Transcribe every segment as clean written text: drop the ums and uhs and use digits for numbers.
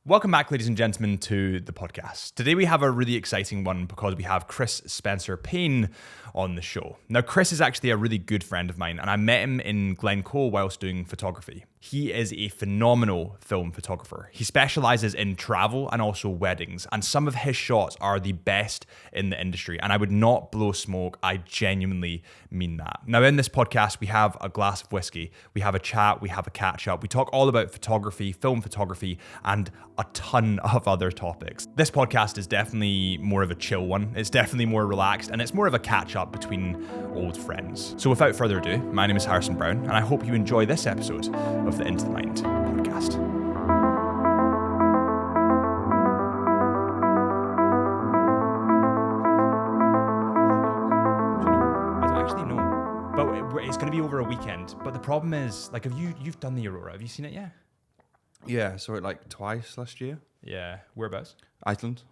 Welcome back, ladies and gentlemen, to the podcast. Today we have a really exciting one because we have Chris Spencer-Payne on the show. Now, Chris is actually a really good friend of mine, and I met him in Glencoe whilst doing photography. He is a phenomenal film photographer. He specializes in travel and also weddings, and some of his shots are the best in the industry, and I would not blow smoke. I genuinely mean that. Now, in this podcast, we have a glass of whiskey, we have a chat, we have a catch up, we talk all about photography, film photography, and a ton of other topics. This podcast is definitely more of a chill one. It's definitely more relaxed, and it's more of a catch up between old friends. So without further ado, my name is Harrison Brown, and I hope you enjoy this episode of the Into the Mind podcast. I don't actually know, but it's going to be over a weekend. But the problem is, like, you've done the Aurora? Have you seen it yet? Yeah, I saw it like twice last year. Yeah, whereabouts? Iceland.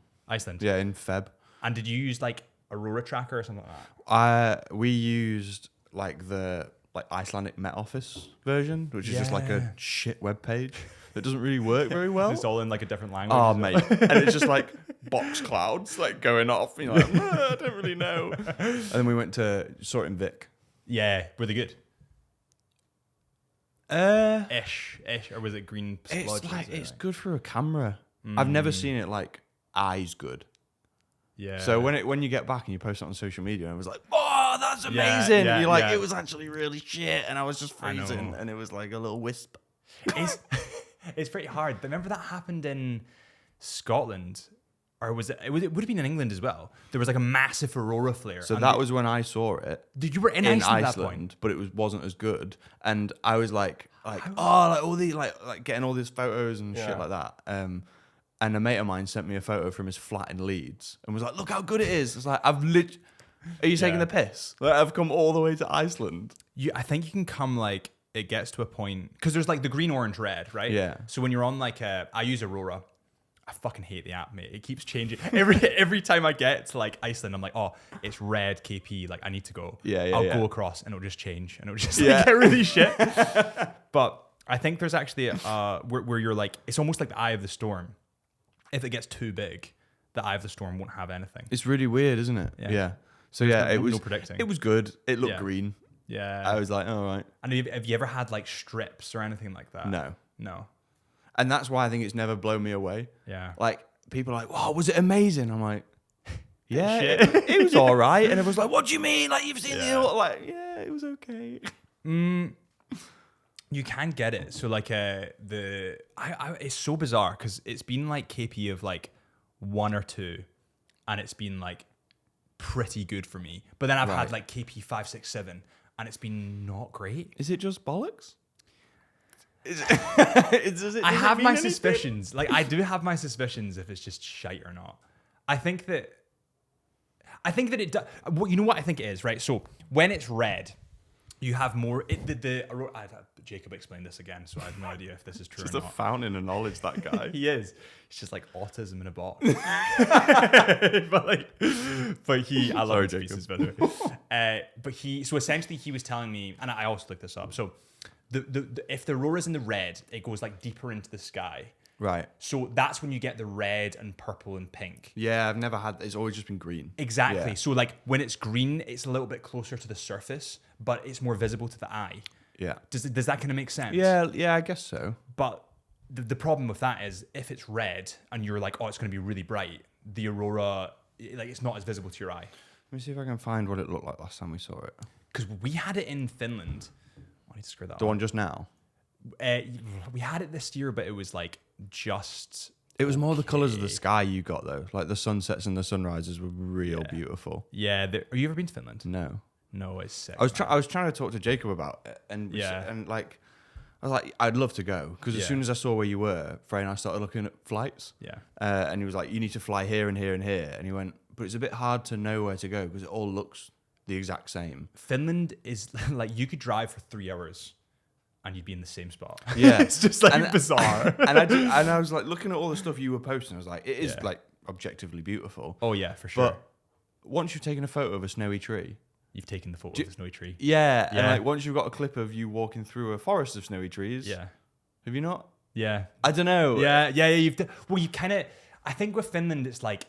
Yeah, in Feb. And did you use like Aurora tracker or something like that? We used like the Icelandic Met Office version, which is just like a shit web page that doesn't really work very well. It's all in like a different language. Oh mate, and it's just like box clouds like going off. You know, like, I don't really know. And then we saw it in Vic. Yeah, were they good? Ish, or was it green splodges? It's good for a camera. I've never seen it like eyes good. Yeah. So when you get back and you post it on social media, and it was like, oh, that's amazing. And you're like, it was actually really shit, and I was just freezing, and it was like a little wisp. It's pretty hard. Remember that happened in Scotland, or was it? It would have been in England as well. There was like a massive aurora flare. So that was when I saw it. You were in Iceland at that point, but it wasn't as good, and I was like all these like getting all these photos and shit like that. And a mate of mine sent me a photo from his flat in Leeds and was like, look how good it is. It's like, are you taking the piss? Like, I've come all the way to Iceland. I think you can come like, it gets to a point, because there's like the green, orange, red, right? Yeah. So when you're on like I use Aurora. I fucking hate the app, mate. It keeps changing. Every time I get to like Iceland, I'm like, oh, it's red KP. Like I need to go. I'll go across and it'll just change and it'll just like, get really shit. But I think there's actually where you're like, it's almost like the eye of the storm. If it gets too big, the eye of the storm won't have anything. It's really weird, isn't it? Yeah. So it was predicting. It was good. It looked green. Yeah. I was like, all right. And have you ever had like strips or anything like that? No. And that's why I think it's never blown me away. Yeah. Like people are like, wow, was it amazing? I'm like, yeah, it was all right. And everyone's like, what do you mean? Like you've seen the like, yeah, it was okay. You can get it. So like it's so bizarre because it's been like KP of like 1 or 2, and it's been like pretty good for me. But then I've had like KP 5, 6, 7, and it's been not great. Is it just bollocks? I have my suspicions. Like I do have my suspicions if it's just shite or not. I think that it does. Well, you know what I think it is, right? So when it's red, you have more. Jacob explained this again, so I have no idea if this is true or not. Just a fountain of knowledge, that guy. He is. It's just like autism in a box. but he. I love his pieces, by the way. So essentially, he was telling me, and I also looked this up. So. If the aurora's in the red, it goes like deeper into the sky. Right. So that's when you get the red and purple and pink. Yeah, I've never had. It's always just been green. Exactly. Yeah. So like when it's green, it's a little bit closer to the surface, but it's more visible to the eye. Yeah. Does that kind of make sense? Yeah, I guess so. But the problem with that is if it's red and you're like, oh, it's going to be really bright, the aurora, like it's not as visible to your eye. Let me see if I can find what it looked like last time we saw it. Because we had it in Finland. I need to screw that The one just now? We had it this year, but it was like just... It was more the colours of the sky you got, though. Like the sunsets and the sunrises were real beautiful. Yeah. Have you ever been to Finland? No. No, it's sick. I was trying to talk to Jacob about it, and like I was like, I'd love to go, because as soon as I saw where you were, Frey and I started looking at flights. Yeah. And he was like, you need to fly here and here and here, and he went, but it's a bit hard to know where to go because it all looks the exact same. Finland is like, you could drive for 3 hours and you'd be in the same spot. Yeah. It's just like bizarre. and I was like looking at all the stuff you were posting. I was like, it is like objectively beautiful. Oh yeah, for sure. But once you've taken a photo of a snowy tree, you've taken the photo of the snowy tree. Yeah. And like once you've got a clip of you walking through a forest of snowy trees. Yeah. Have you not? Yeah. I don't know. Yeah. Well, you kind of. I think with Finland, it's like.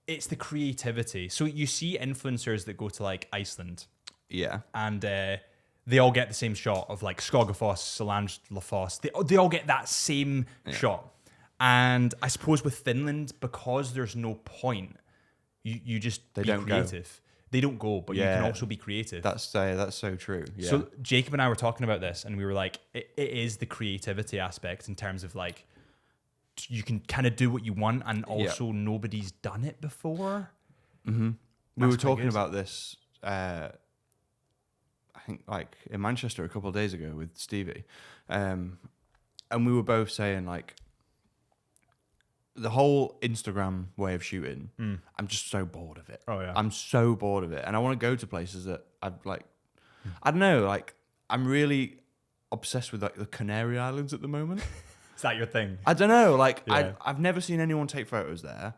It's the creativity. So you see influencers that go to like Iceland. Yeah. And they all get the same shot of like Skogafoss, Solange Lafosse. They all get that same shot. And I suppose with Finland, because there's no point, you just be creative. They don't go, but you can also be creative. That's so true. Yeah. So Jacob and I were talking about this, and we were like, it is the creativity aspect in terms of like, you can kind of do what you want, and also nobody's done it before. Mm-hmm. We were talking about this, I think, like in Manchester a couple of days ago with Stevie, and we were both saying like, the whole Instagram way of shooting, I'm just so bored of it. Oh yeah, I'm so bored of it, and I want to go to places that I'd like. I don't know, like I'm really obsessed with like the Canary Islands at the moment. Is that your thing? I don't know. Like, I've never seen anyone take photos there.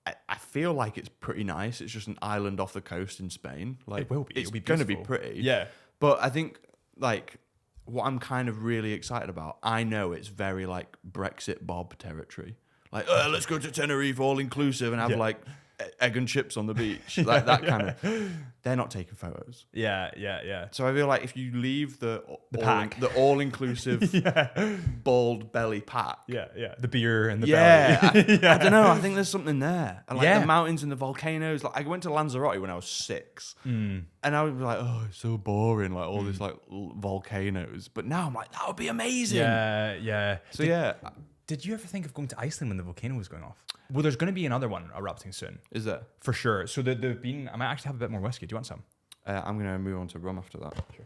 I feel like it's pretty nice. It's just an island off the coast in Spain. Like, it will be. It's going to be pretty. Yeah. But I think, like, what I'm kind of really excited about, I know it's very, like, Brexit Bob territory. Like, let's go to Tenerife all inclusive and have, like, egg and chips on the beach. Like, that kind of... They're not taking photos. Yeah. So I feel like if you leave the all-inclusive bald belly pack. Yeah. The beer and the belly. I don't know. I think there's something there. And like the mountains and the volcanoes. Like I went to Lanzarote when I was 6. And I was like, oh, it's so boring. Like all these like volcanoes. But now I'm like, that would be amazing. Yeah. So Did you ever think of going to Iceland when the volcano was going off? Well, there's going to be another one erupting soon. Is there? For sure. So there've been... I might actually have a bit more whiskey. Do you want some? I'm going to move on to rum after that. Sure.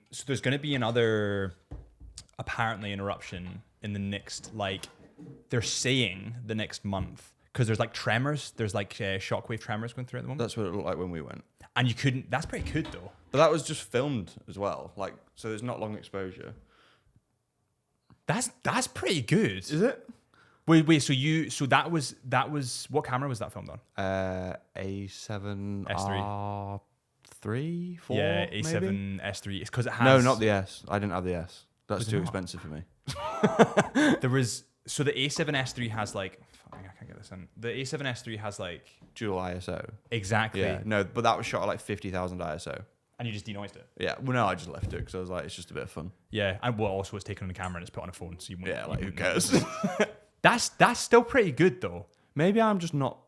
So there's going to be another, apparently, an eruption in the next, like... They're saying the next month. Because there's like tremors. There's like shockwave tremors going through at the moment. That's what it looked like when we went. And you couldn't... That's pretty good, though. But that was just filmed as well. Like, so there's not long exposure. That's pretty good. Is it? Wait. So that was what camera was that filmed on? A7 S3. R3, 4. Yeah, A7 maybe? S3. It's because it has. No, not the S. I didn't have the S. That's too expensive for me. There was the A7 S3 has like. I can't get this in. The A7 S3 has like dual ISO. Exactly. Yeah. No, but that was shot at like 50,000 ISO. And you just denoised it. Yeah. Well, no, I just left it because I was like, it's just a bit of fun. Yeah. And also it's taken on the camera and it's put on a phone, so you won't. Yeah. Like who cares? That's still pretty good though. Maybe I'm just not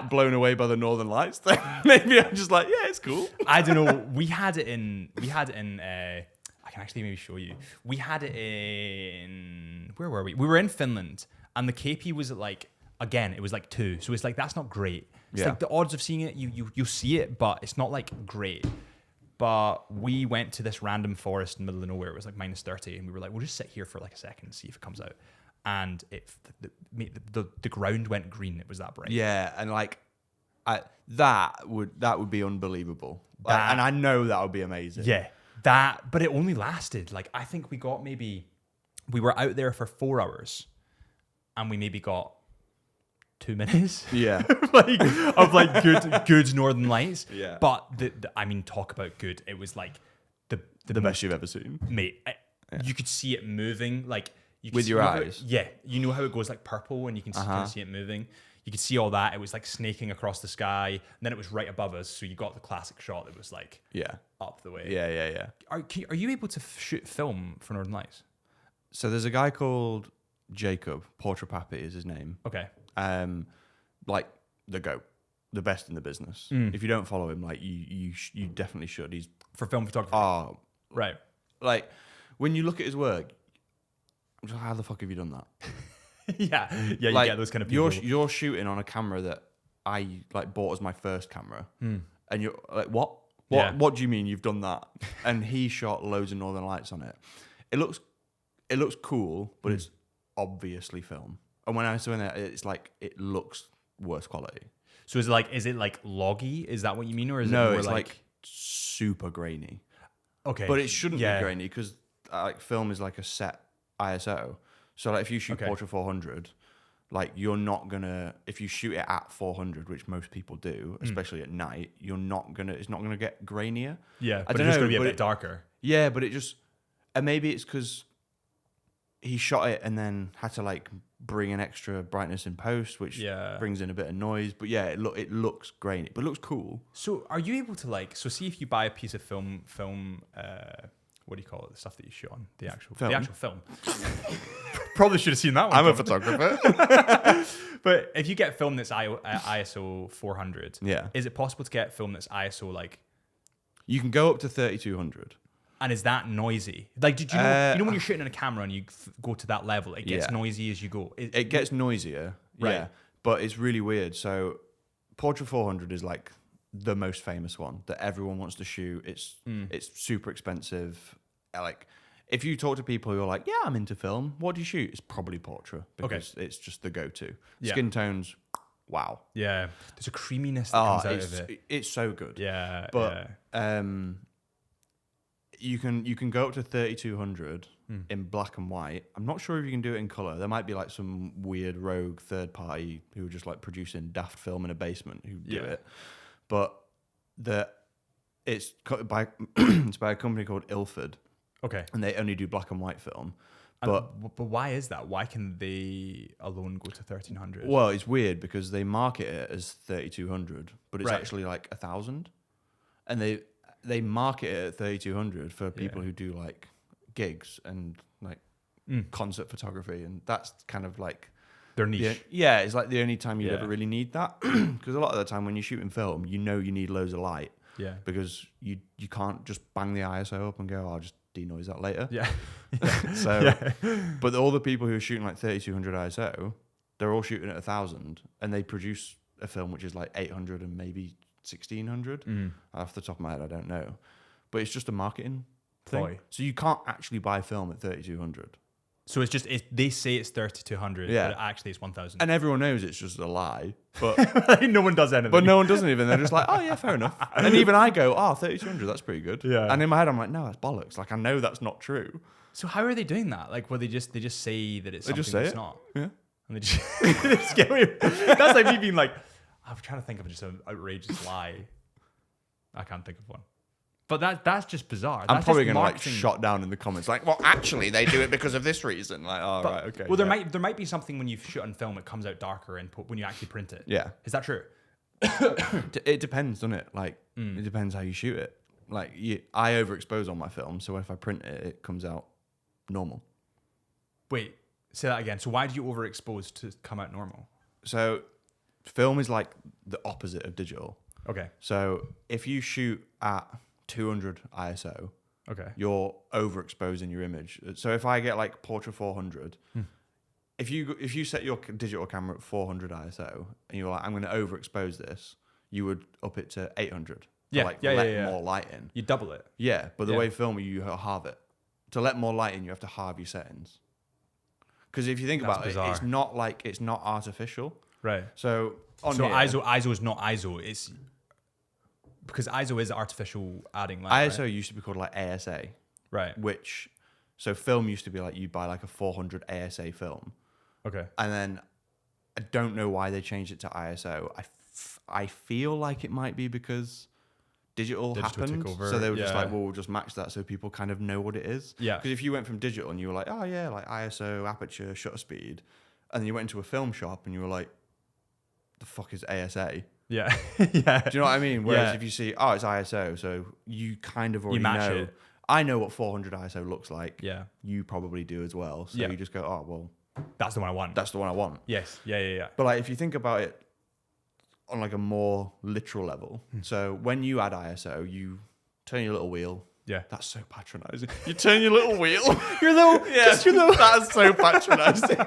blown away by the Northern Lights thing. Maybe I'm just like, yeah, it's cool. I don't know. We had it in. I can actually maybe show you. We had it in. Where were we? We were in Finland, and the KP was at like. Again, it was like 2, so it's like that's not great. It's like the odds of seeing it, you see it, but it's not like great. But we went to this random forest in the middle of nowhere. It was like -30, and we were like, we'll just sit here for like a second and see if it comes out. And the ground went green. It was that bright. Yeah, and like that would be unbelievable. And I know that would be amazing. Yeah, but it only lasted like I think we were out there for 4 hours, and we maybe got 2 minutes. Yeah. of good Northern Lights. Yeah. But I mean, talk about good. It was like the best you've ever seen. Mate, you could see it moving like you could with your eyes. You know how it goes like purple and you can kind of see it moving. You could see all that. It was like snaking across the sky, and then it was right above us. So you got the classic shot that was like up the way. Yeah. Are you able to shoot film for Northern Lights? So there's a guy called Jacob Portrapapi is his name. Okay. Like the GOAT, the best in the business. If you don't follow him, like you definitely should. He's for film photography. Right. Like when you look at his work, I'm just like, how the fuck have you done that? yeah. You like, get those kind of people. You're shooting on a camera that I like bought as my first camera, and you're like, what? What do you mean you've done that? And he shot loads of Northern Lights on it. It looks cool, but it's obviously film. And when I was doing it, it's like it looks worse quality. So is it like loggy? Is that what you mean, or is it no? more It's like super grainy. Okay, but it shouldn't be grainy because like film is like a set ISO. So like if you shoot Portra 400, like you're not gonna if you shoot it at 400, which most people do, especially at night, it's not gonna get grainier. Yeah, but it's just gonna be a bit darker. Yeah, but it just and maybe it's because he shot it and then had to like bring an extra brightness in post, which brings in a bit of noise. But yeah, it looks great, but it looks cool. So are you able to like, so see if you buy a piece of film, what do you call it? The stuff that you shoot on, the actual film. Probably should have seen that one. I'm a photographer. But if you get film that's ISO 400, is it possible to get film that's ISO like? You can go up to 3200. And is that noisy? Like, did you know? You know when you're shooting on a camera and you go to that level, it gets noisy as you go. It gets noisier, right? Yeah, but it's really weird. So, Portra 400 is like the most famous one that everyone wants to shoot. It's super expensive. Like, if you talk to people who are like, "Yeah, I'm into film. What do you shoot?" It's probably Portra because it's just the go-to. Skin tones, wow. Yeah, there's a creaminess that comes out of it. It's so good. Yeah, but you can go up to 3200 in black and white. I'm not sure if you can do it in color. There might be like some weird rogue third party who are just like producing daft film in a basement who do it. But it's by it's by a company called Ilford. Okay. And they only do black and white film. But why is that? Why can they alone go to 1300? Well, it's weird because they market it as 3200, but it's actually like 1000. And they market it at 3200 for people who do like gigs and like concert photography, and that's kind of like their niche. It's like the only time you'd ever really need that, because a lot of the time when you're shooting film, you need loads of light. Yeah. Because you can't just bang the ISO up and go, I'll just denoise that later. Yeah. But all the people who are shooting like 3200 ISO, they're all shooting at 1000, and they produce a film which is like 800 and maybe 1600. Off the top of my head, I don't know, but it's just a marketing thing. So you can't actually buy film at 3200. So it's just they say it's 3200, but actually it's 1000. And everyone knows it's just a lie, but no one does anything. But no one does anything. They're just like, oh yeah, fair enough. And even I go, 3200, that's pretty good. Yeah. And in my head, I'm like, no, that's bollocks. Like I know that's not true. So how are they doing that? Like, they just say that it's something that's not. Yeah. And they just get away. That's like me being like, I'm trying to think of just an outrageous lie. I can't think of one. But that's just bizarre. I'm probably going to like shot down in the comments like, well, actually, they do it because of this reason. Like, right, okay. Well, there might be something when you shoot on film, it comes out darker when you actually print it. Yeah. Is that true? It depends, doesn't it? Like, it depends how you shoot it. Like, I overexpose on my film, so if I print it, it comes out normal. Wait, say that again. So why do you overexpose to come out normal? So film is like the opposite of digital. Okay. So if you shoot at 200 ISO, you're overexposing your image. So if I get like Portra 400, if you set your digital camera at 400 ISO and you're like, I'm going to overexpose this, you would up it to 800 to let more light in. You double it. Yeah, but the way film, you halve it. To let more light in, you have to halve your settings. Because if you think about it, it's not artificial. Right. So ISO is not ISO. It's because ISO is artificial adding light. ISO used to be called like ASA. Right. So film used to be like, you buy like a 400 ASA film. Okay. And then I don't know why they changed it to ISO. I feel like it might be because digital happened. So they were just like, well, we'll just match that so people kind of know what it is. Yeah. Because if you went from digital and you were like, oh yeah, like ISO, aperture, shutter speed, and then you went into a film shop and you were like, the fuck is ASA? Yeah. Yeah. Do you know what I mean? Whereas if you see, it's ISO, so you kind of already know. It. I know what 400 ISO looks like. Yeah. You probably do as well. So you just go, well, that's the one I want. That's the one I want. Yes. Yeah. But like, if you think about it on like a more literal level, so when you add ISO, you turn your little wheel. Yeah. That's so patronizing. You turn your little wheel. Your little. That's so patronizing.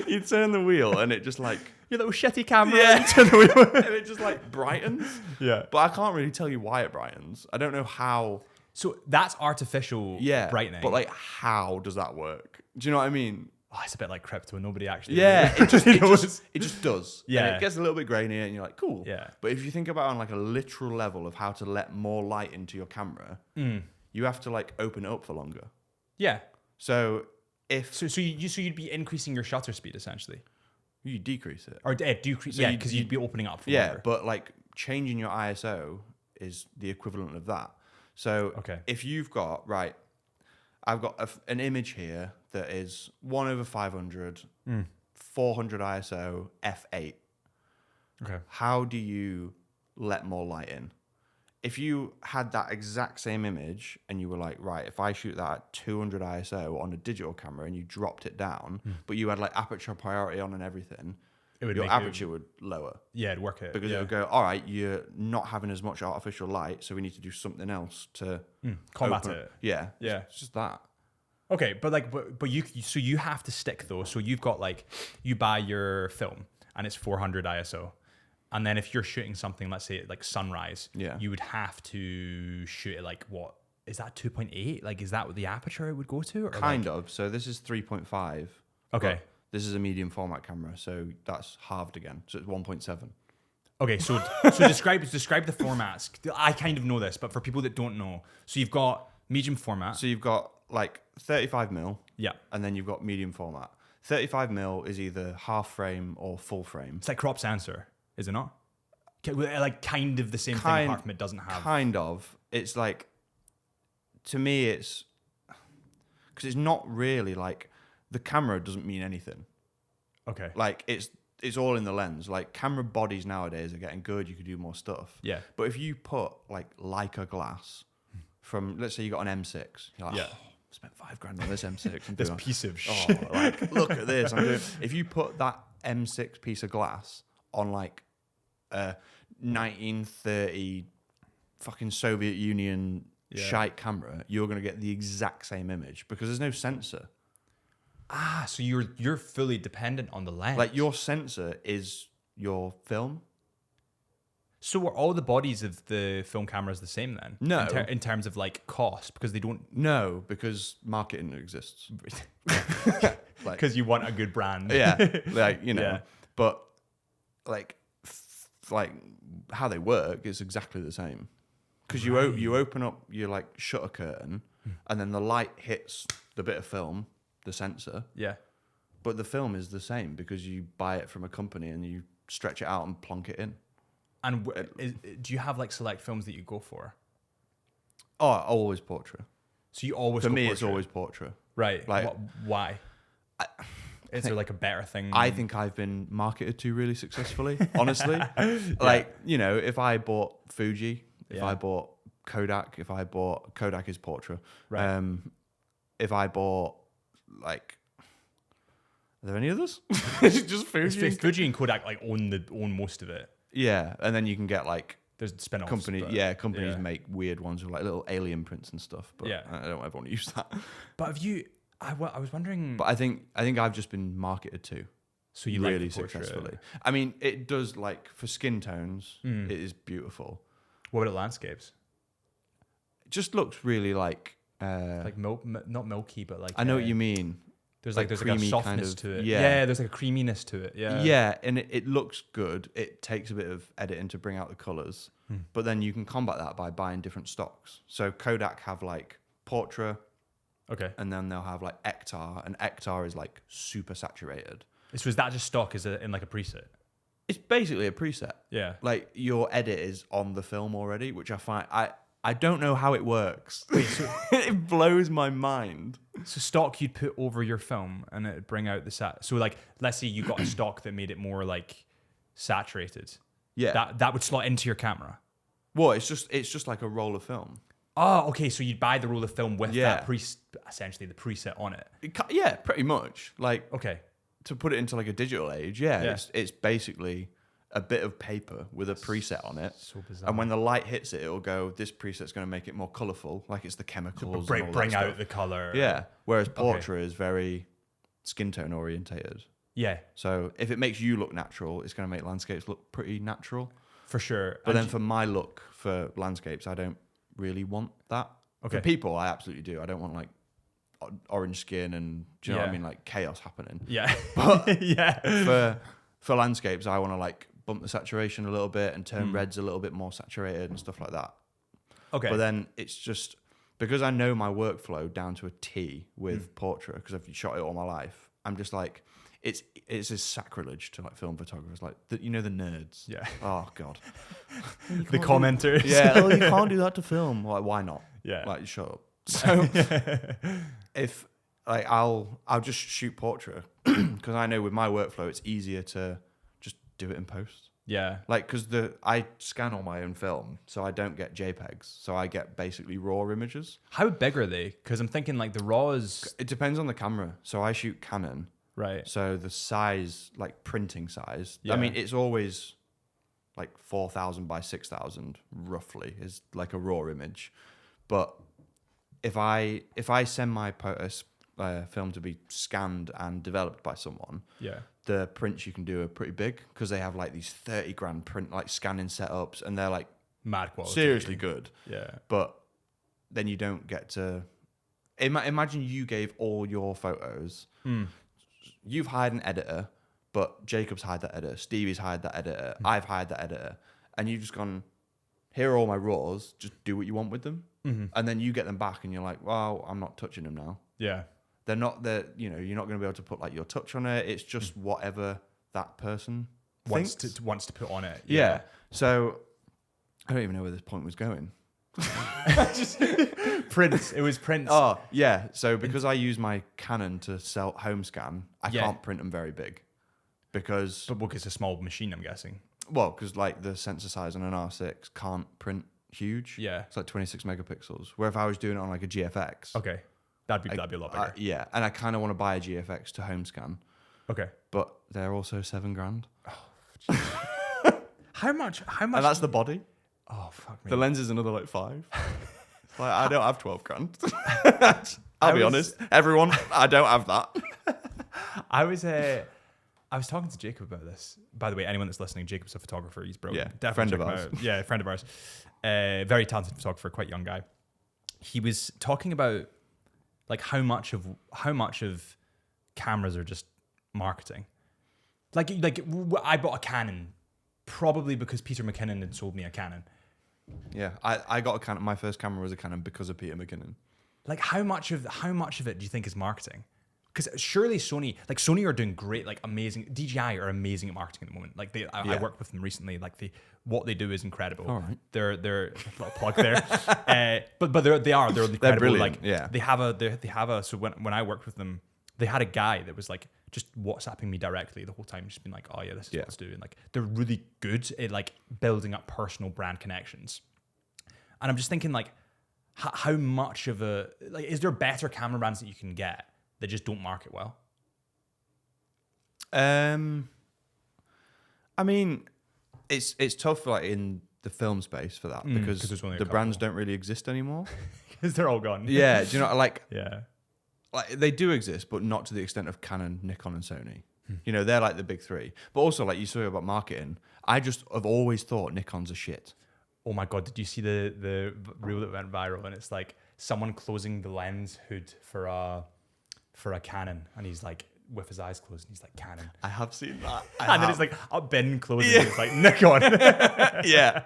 you turn the wheel and it just like. Your little shitty camera. Yeah. You turn the wheel. And it just like brightens. Yeah. But I can't really tell you why it brightens. I don't know how. So that's artificial brightening. But like, how does that work? Do you know what I mean? Oh, it's a bit like crypto and nobody actually. Yeah, it just does. Yeah. And it gets a little bit grainier and you're like, cool. Yeah. But if you think about it on like a literal level of how to let more light into your camera, you have to like open it up for longer. Yeah. So if so you'd be increasing your shutter speed essentially. You decrease it. Or decrease, so because you'd be opening up for longer. But like changing your ISO is the equivalent of that. So if you've got, I've got an image here that is 1/500, 400 ISO, f8. Okay. How do you let more light in? If you had that exact same image and you were like, right, if I shoot that at 200 ISO on a digital camera and you dropped it down, but you had like aperture priority on and everything, your aperture would lower. Yeah, it'd work it. Because it would go, all right, you're not having as much artificial light, so we need to do something else to combat it. Yeah. Yeah. It's just that. Okay, but like, but you have to stick though. So you've got like, you buy your film and it's 400 ISO. And then if you're shooting something, let's say like sunrise, you would have to shoot it like what? Is that 2.8? Like, is that what the aperture it would go to? Or kind of. So this is 3.5. Okay. This is a medium format camera, so that's halved again. So it's 1.7. Okay, so describe the formats. I kind of know this, but for people that don't know, so you've got medium format. So you've got like 35mm. Yeah. And then you've got medium format. 35mm is either half frame or full frame. It's like crop sensor. Is it not? Like kind of the same thing apart from it doesn't have... Kind of. It's like, to me, it's... Because it's not really like... The camera doesn't mean anything. Okay. Like, it's all in the lens. Like, camera bodies nowadays are getting good. You could do more stuff. Yeah. But if you put, like, Leica glass from... Let's say you got an M6. You're like, spent $5,000 on this M6. And this piece of shit. Like, look at this. If you put that M6 piece of glass on, like... 1930 fucking Soviet Union shite camera, you're going to get the exact same image because there's no sensor. Ah, so you're fully dependent on the lens. Like your sensor is your film. So are all the bodies of the film cameras the same then? No. In terms of like cost, because they don't... No, because marketing exists. Because you want a good brand. Yeah, like, you know. But like how they work is exactly the same. Because you open up your like shutter curtain, and then the light hits the bit of film, the sensor. Yeah. But the film is the same because you buy it from a company and you stretch it out and plonk it in. And do you have like select films that you go for? Oh, always portrait. So you always for go me, portrait? It's always portrait. Right. Like, why? Is there like a better thing? I think I've been marketed to really successfully, honestly. Like, you know, if I bought Fuji, if I bought Kodak, Kodak is portrait. Right. If I bought, like, are there any others? Is it just Fuji? Fuji and Kodak like own most of it. Yeah, and then you can get like there's spin-offs. Companies make weird ones with like little alien prints and stuff. But I don't ever want to use that. But have you? I was wondering. But I think I've just been marketed to. So you really like successfully. I mean, it does like for skin tones. It is beautiful. What about landscapes? It just looks really like not milky, but like I know what you mean. There's like a softness kind of, to it. Yeah, there's like a creaminess to it. Yeah. Yeah, and it looks good. It takes a bit of editing to bring out the colors, but then you can combat that by buying different stocks. So Kodak have like portrait. Okay. And then they'll have like Ektar, and Ektar is like super saturated. So is that just stock in like a preset? It's basically a preset. Yeah. Like your edit is on the film already, which I find I don't know how it works. It blows my mind. So stock you'd put over your film and it'd bring out the So like, let's say you got a stock that made it more like saturated. Yeah. That would slot into your camera. Well, it's just like a roll of film. Oh, okay. So you'd buy the roll of film with that essentially the preset on it. Yeah, pretty much. Like, okay, to put it into like a digital age, it's basically a bit of paper with a preset on it. So bizarre. And when the light hits it, it'll go, this preset's going to make it more colourful, like it's the chemicals. Bring out the colour. Yeah. Whereas portrait is very skin tone orientated. Yeah. So if it makes you look natural, it's going to make landscapes look pretty natural. For sure. But then for my look for landscapes, I don't really want that. Okay. For people, I absolutely do. I don't want like orange skin and, do you know what I mean? Like chaos happening. Yeah. But for landscapes, I want to like bump the saturation a little bit and turn reds a little bit more saturated and stuff like that. Okay. But then it's just because I know my workflow down to a T with portrait, because I've shot it all my life, I'm just like, it's a sacrilege to like film photographers, like the nerds. Yeah. Oh God. The commenters. Yeah. Oh, you can't do that to film. Like, why not? Yeah. Like, shut up. So if like I'll just shoot portrait because I know with my workflow it's easier to just do it in post. Yeah. Like, because I scan all my own film, so I don't get JPEGs. So I get basically raw images. How big are they? Because I'm thinking like the RAWs. It depends on the camera. So I shoot Canon. Right. So the size, like printing size, Yeah. I mean, it's always like 4,000 by 6,000 roughly is like a raw image. But if I send my film to be scanned and developed by someone, Yeah. the prints you can do are pretty big because they have like these 30 grand print like scanning setups and they're like Mad quality. seriously good. Yeah. But then you don't get to imagine you gave all your photos. You've hired an editor, but Jacob's hired that editor, Stevie's hired that editor, I've hired that editor, and you've just gone, here are all my raws, just do what you want with them. And then you get them back and you're like, well, I'm not touching them now. Yeah. They're not you're not going to be able to put like your touch on it. It's just whatever that person Wants thinks. to put on it. Yeah. So I don't even know where this point was going. Prints. It was prints. Oh, yeah. So because I use my Canon to sell home scan, I Yeah. can't print them very big because, But it's a small machine, I'm guessing. well, because like the sensor size on an R6 can't print huge. Yeah. It's like 26 megapixels. Where if I was doing it on like a GFX. Okay. That'd be a lot bigger. Yeah. And I kind of want to buy a GFX to home scan, Okay. but they're also $7,000. How much? And that's the body. Oh, fuck me. The lens is another like 5. Like, I don't have 12 grand. I'll be honest. Everyone, I don't have that. I was talking to Jacob about this. By the way, anyone that's listening, Jacob's a photographer. He's brilliant. Yeah, Definitely friend of check him ours. out. Yeah, friend of ours. Very talented photographer, quite young guy. He was talking about like how much of cameras are just marketing. Like I bought a Canon probably because Peter McKinnon had sold me a Canon. Yeah, I got a Canon. My first camera was a Canon because of Peter McKinnon. Like how much of it do you think is marketing? Because surely Sony are doing great, like amazing. DJI are amazing at marketing at the moment. Like I worked with them recently. Like what they do is incredible. All right. They're a little plug there, but they're incredible. They're brilliant. Like Yeah. they have a. So when I worked with them, they had a guy that was like just WhatsApping me directly the whole time, just being like, oh yeah, this is what it's doing. Like they're really good at like building up personal brand connections. And I'm just thinking like, how much of a like is there better camera brands that you can get that just don't market well? I mean, it's tough like in the film space for that because there's only a the brands couple. don't really exist anymore. Because they're all gone. Yeah, do you know like Yeah. they do exist, but not to the extent of Canon, Nikon, and Sony. You know, they're like the big three. But also, like you saw about marketing, I just have always thought Nikon's a shit. Oh my God, did you see the reel that went viral? And it's like someone closing the lens hood for a Canon, and he's like with his eyes closed, and he's like Canon. I have seen that. And then it's like a bin closing, and it's like Nikon. Yeah.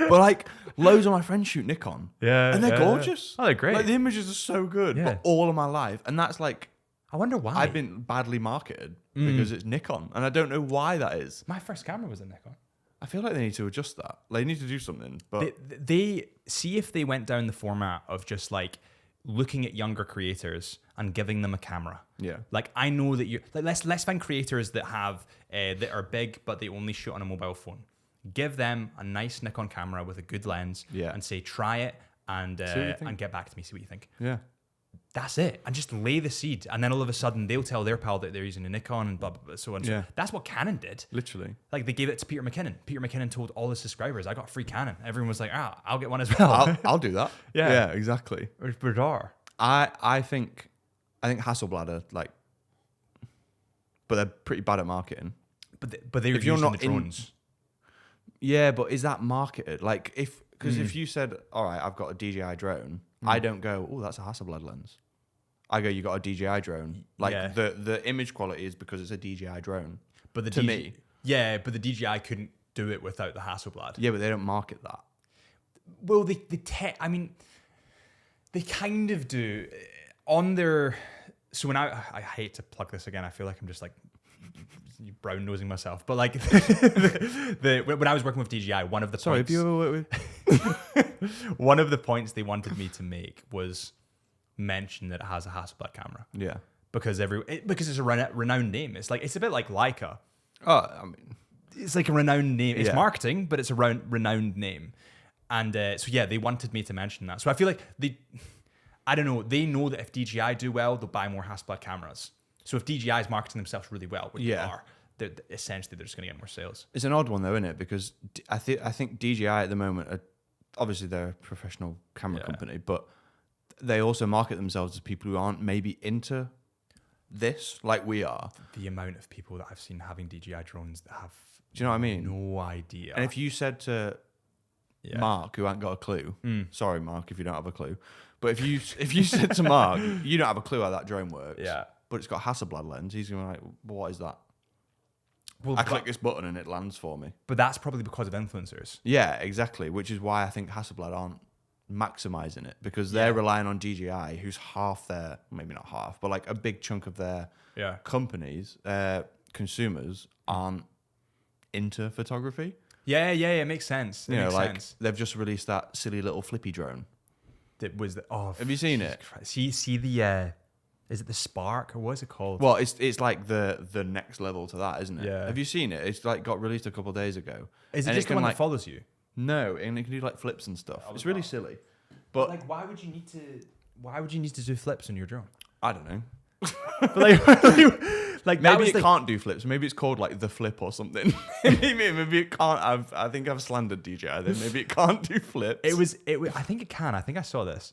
But like loads of my friends shoot Nikon. Yeah, And they're yeah, gorgeous. yeah. Oh, they're great. Like the images are so good. Yeah. But all of my life. And that's like I wonder why. I've been badly marketed because it's Nikon. And I don't know why that is. My first camera was a Nikon. I feel like they need to adjust that. They need to do something. But They see if they went down the format of just like looking at younger creators and giving them a camera. Yeah. Like I know that you like let's find creators that have that are big but they only shoot on a mobile phone. Give them a nice Nikon camera with a good lens and say try it and get back to me, see what you think. Yeah. That's it. And just lay the seed. And then all of a sudden they'll tell their pal that they're using a Nikon and blah, blah, blah, so on. Yeah. So that's what Canon did. Literally. Like they gave it to Peter McKinnon. Peter McKinnon told all his subscribers, I got a free Canon. Everyone was like, I'll get one as well. I'll do that. Yeah. Yeah, exactly. It's bizarre. I think Hasselblad are like, but they're pretty bad at marketing. But they're If you're using not the drones. Yeah, but is that marketed? Like because if you said, all right, I've got a DJI drone, I don't go, oh, that's a Hasselblad lens. I go, you got a DJI drone. Like the image quality is because it's a DJI drone. But to me. Yeah, but the DJI couldn't do it without the Hasselblad. Yeah, but they don't market that. Well, they kind of do on their. So when I hate to plug this again, I feel like I'm just like brown nosing myself. But like when I was working with DJI, one of the Sorry, points, have you ever worked with? one of the points they wanted me to make was mention that it has a Hasselblad camera Yeah. because it's a renowned name. It's a bit like Leica. Oh, I mean, It's like a renowned name. It's Yeah. marketing, but it's a renowned name. And so yeah, they wanted me to mention that. So I feel like I don't know, they know that if DJI do well, they'll buy more Hasselblad cameras. So if DJI is marketing themselves really well, which they are, essentially they're just going to get more sales. it's an odd one though, isn't it? Because I think DJI at the moment are, obviously they're a professional camera company, but they also market themselves as people who aren't maybe into this like we are. The amount of people that I've seen having DJI drones that have, Do you know what I mean? no idea. And if you said to Mark, who ain't got a clue, sorry Mark if you don't have a clue, but if you said to Mark, you don't have a clue how that drone works, but it's got Hasselblad lens, he's gonna be like, what is that? Well, I click this button and it lands for me. but that's probably because of influencers. Yeah, exactly. Which is why I think Hasselblad aren't maximizing it, because they're relying on DJI, who's half their, maybe not half, but like a big chunk of their companies, consumers aren't into photography. Yeah, it makes sense. It makes sense. They've just released that silly little flippy drone. That was Have you seen it? See the is it the Spark or what is it called? Well, it's like the next level to that, isn't it? Yeah. Have you seen it? It's like got released a couple of days ago. Is it And just the one like, that follows you? No, and it can do like flips and stuff. It's really silly. But Like, why would you need to do flips on your drone? I don't know. But like that Maybe was it can't do flips. Maybe it's called like the flip or something. maybe it can't. I think I've slandered DJI. Then maybe it can't do flips. It was. I think it can. I think I saw this.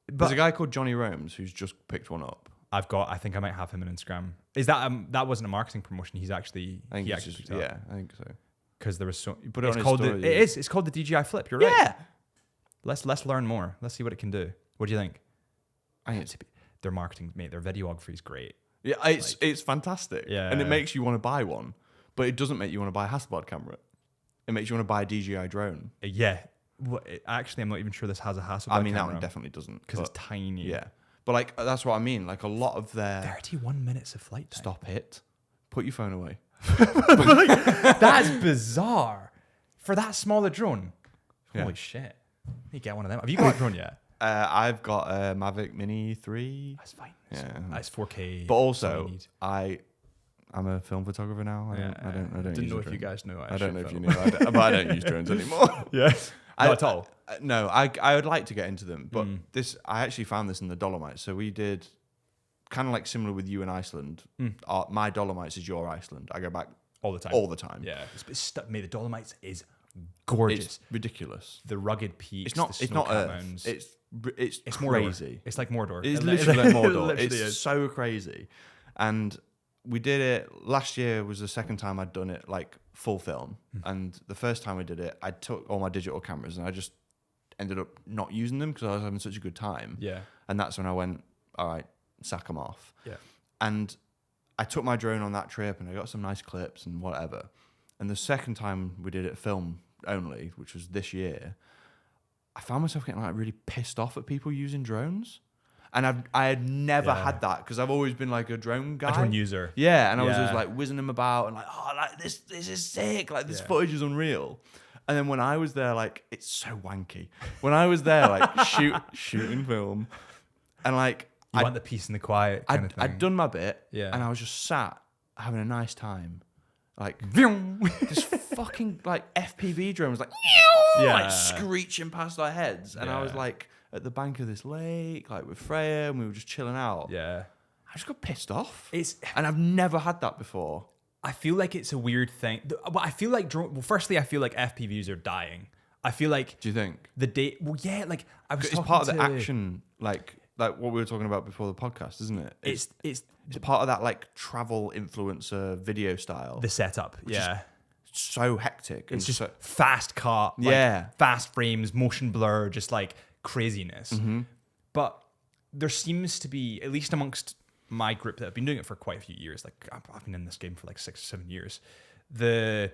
But There's a guy called Johnny Romes who's just picked one up. I think I might have him on Instagram. Is that that wasn't a marketing promotion? He's actually I think he it's actually just, picked it up. I think so. Because there was so. Put it on his called story, it is. It's called the DJI Flip. You're right. Yeah. Let's learn more. Let's see what it can do. What do you think? I think it's, Their marketing, mate. Their videography is great. yeah, it's fantastic. Yeah. And it makes you want to buy one, but it doesn't make you want to buy a Hasselblad camera. It makes you want to buy a DJI drone. Yeah. Actually, I'm not even sure this has a Hasselblad I mean, that camera one definitely doesn't. because it's but tiny. yeah. But like that's what I mean. Like a lot of their 31 minutes of flight time. stop it. Put your phone away. That's bizarre for that smaller drone. Yeah. Holy shit! You get one of them. Have you got a drone yet? I've got a Mavic Mini 3. That's fine. Yeah. That's 4K. But That's all also, you need. I'm a film photographer now. I don't didn't use know a if you drone. guys know. I don't know if you knew, but I don't use drones anymore. Yeah. Not at all. No, I would like to get into them, but I actually found this in the Dolomites. So we did kind of like similar with you in Iceland. My Dolomites is your Iceland. I go back All the time. all the time. Yeah. Mate, the Dolomites is gorgeous. It's ridiculous. The rugged peaks. It's not. The It's not snow-capped Earth. mountains. It's Mordor. crazy. It's like Mordor. It's literally like Mordor. Literally It's is. so crazy. And we did it last year was the second time I'd done it like full film. And the first time we did it, I took all my digital cameras and I just ended up not using them because I was having such a good time. Yeah. And that's when I went, all right, sack them off. Yeah. And I took my drone on that trip and I got some nice clips and whatever. And the second time we did it film only, which was this year, I found myself getting like really pissed off at people using drones. And I had never had that because I've always been like a drone guy. A drone user. Yeah, and I was Yeah. just like whizzing them about and like, oh, like this is sick. Like this footage is unreal. And then when I was there, like it's so wanky. When I was there, like shooting film, and like You want the peace and the quiet kind of thing. I'd done my bit, Yeah. and I was just sat having a nice time, like Vroom. this fucking like FPV drone was like, Yeah. like screeching past our heads, and I was Yeah. like at the bank of this lake, like with Freya, and we were just chilling out. Yeah. I just got pissed off. It's. And I've never had that before. I feel like it's a weird thing. Well, I feel like drone. Well, firstly, I feel like FPVs are dying. I feel like Do you think? the day. Well, yeah. Like I was. It's talking part of the to- action, like what we were talking about before the podcast, isn't it? It's It's part of that like travel influencer video style. the setup. Yeah. So hectic. It's and just so, fast cut. Like, Yeah. Fast frames, motion blur, just like craziness. Mm-hmm. But there seems to be, at least amongst my group that have been doing it for quite a few years. Like I've been in this game for like 6 or 7 years. The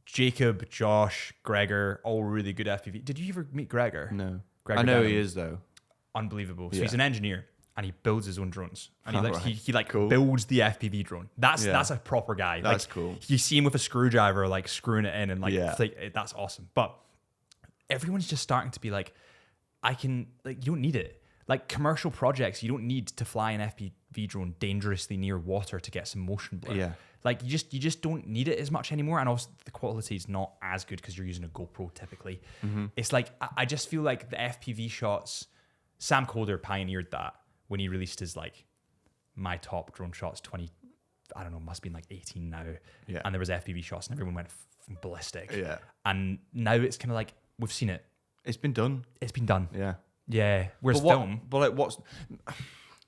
Jacob, Josh, Gregor, all really good FPV. Did you ever meet Gregor? no. Gregor I know he Denham. is though. Unbelievable. So Yeah. he's an engineer and he builds his own drones. And he like Right. he like Cool. builds the FPV drone. That's Yeah. that's a proper guy. That's like, cool. You see him with a screwdriver like screwing it in and like, Yeah. it's like that's awesome. But everyone's just starting to be like, I can like you don't need it. Like commercial projects, you don't need to fly an FPV drone dangerously near water to get some motion blur. Yeah. Like you just don't need it as much anymore, and also the quality is not as good because you're using a GoPro typically. It's like I just feel like the FPV shots. Sam Calder pioneered that when he released his like my top drone shots 20. I don't know, must have been like 18 now. Yeah. And there was FPV shots, and everyone went ballistic. Yeah. And now it's kind of like we've seen it. It's been done. It's been done. Yeah. Yeah. Whereas But film. But like, what's?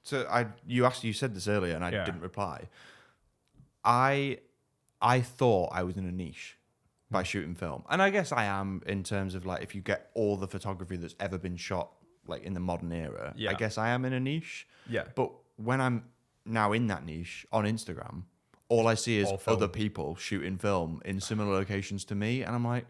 So you said this earlier, and I didn't reply. I thought I was in a niche by shooting film, and I guess I am in terms of like if you get all the photography that's ever been shot like in the modern era. Yeah. I guess I am in a niche. Yeah. But when I'm now in that niche on Instagram, all I see is All film. other people shooting film in similar locations to me, and I'm like,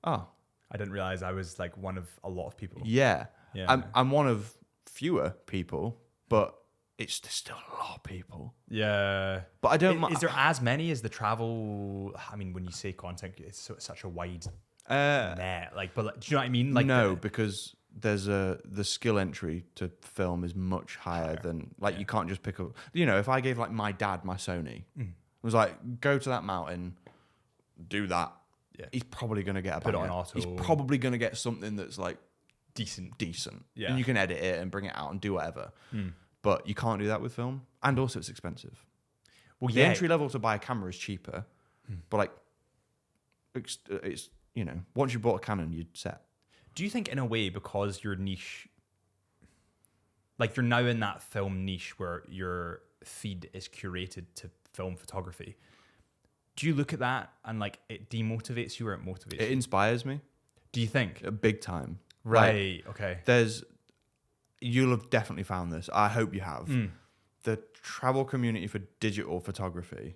oh. I didn't realize I was like one of a lot of people. Yeah. Yeah. I'm one of fewer people, but there's still a lot of people. Yeah. But I don't. Is there as many as the travel? I mean, when you say content, it's such a wide net. Like, but like, do you know what I mean? Like, no, because there's the skill entry to film is much higher than like you can't just pick up. You know, if I gave like my dad my Sony, was like go to that mountain, do that. Yeah. He's probably gonna get a Put it banger. on auto. He's probably gonna get something that's like decent. Yeah. And you can edit it and bring it out and do whatever. But you can't do that with film, and also it's expensive. Well, The entry level to buy a camera is cheaper, but like it's you know once you bought a Canon, you'd set. Do you think in a way because your niche, like you're now in that film niche where your feed is curated to film photography, do you look at that and like it demotivates you or it motivates It you? inspires me Do you think? big time. Right. Like, Okay. You'll have definitely found this. I hope you have. The travel community for digital photography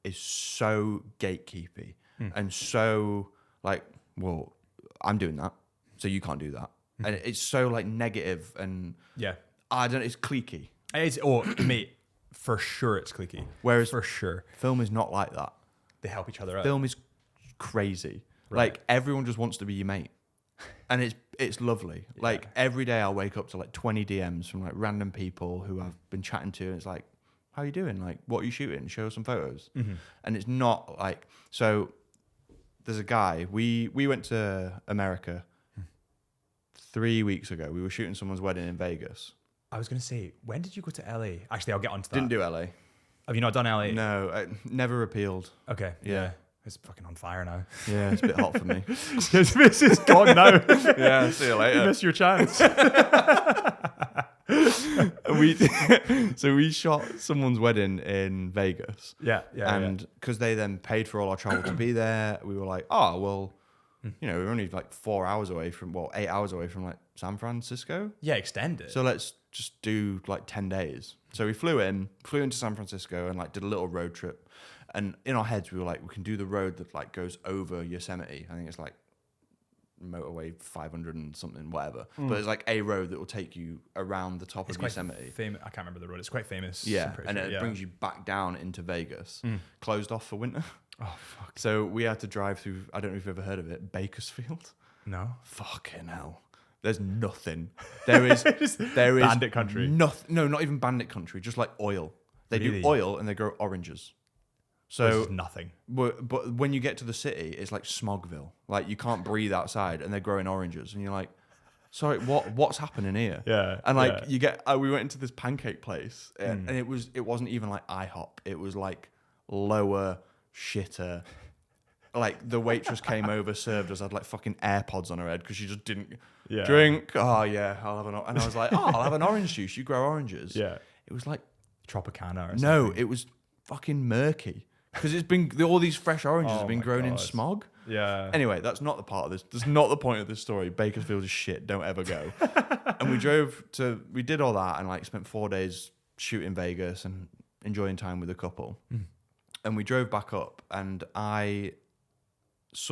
is so gatekeepy and so like, well, I'm doing that, so you can't do that, and it's so like negative and Yeah. I don't. It's cliquey. It's mate, for sure it's cliquey. Whereas for sure film is not like that. they help each other out. Film is crazy. Right. Like everyone just wants to be your mate. And it's lovely. Yeah. Like every day I'll wake up to like 20 DMs from like random people who I've been chatting to, and it's like, how are you doing? Like, what are you shooting? Show us some photos. And it's not like, so there's a guy, we went to America 3 weeks ago. We were shooting someone's wedding in Vegas. I was gonna say, when did you go to LA? Actually, I'll get onto that. Didn't do LA. Have you not done LA? No, never appealed. Okay. Yeah. It's fucking on fire now. Yeah, it's a bit hot for me. This is gone now. Yeah, see you later. You missed your chance. We shot someone's wedding in Vegas. Yeah. And because they then paid for all our travel to be there, we were like, oh, well, you know, we're only like 8 hours away from like San Francisco. Yeah, extend it. So let's just do like 10 days. So we flew into San Francisco and like did a little road trip. And in our heads, we were like, we can do the road that like goes over Yosemite. I think it's like motorway 500 and something, whatever. But it's like a road that will take you around the top of Yosemite. I can't remember the road. It's quite famous. Yeah, and it brings you back down into Vegas. Closed off for winter. Oh, fuck. So we had to drive through, I don't know if you've ever heard of it, Bakersfield. No. Fucking hell. There's nothing. There is Bandit country. Nothing. No, not even bandit country, just like oil. They Really? do oil and they grow oranges. This So is nothing. But when you get to the city, it's like Smogville. Like you can't breathe outside, and they're growing oranges, and you're like, "Sorry, what's happening here?" Yeah, And like yeah. we went into this pancake place, and it wasn't even like IHOP. It was like lower shitter. Like the waitress came over, served us, had like fucking AirPods on her head because she just didn't drink. Oh yeah, I'll have and I was like, I'll have an orange juice. You grow oranges. Yeah. It was like Tropicana or something. no, it was fucking murky. Because it's been all these fresh oranges have been my grown in God. smog. Yeah. Anyway, that's not the part of this. That's not the point of this story. Bakersfield is shit. Don't ever go. And we did all that and like spent 4 days shooting Vegas and enjoying time with a couple. And we drove back up, and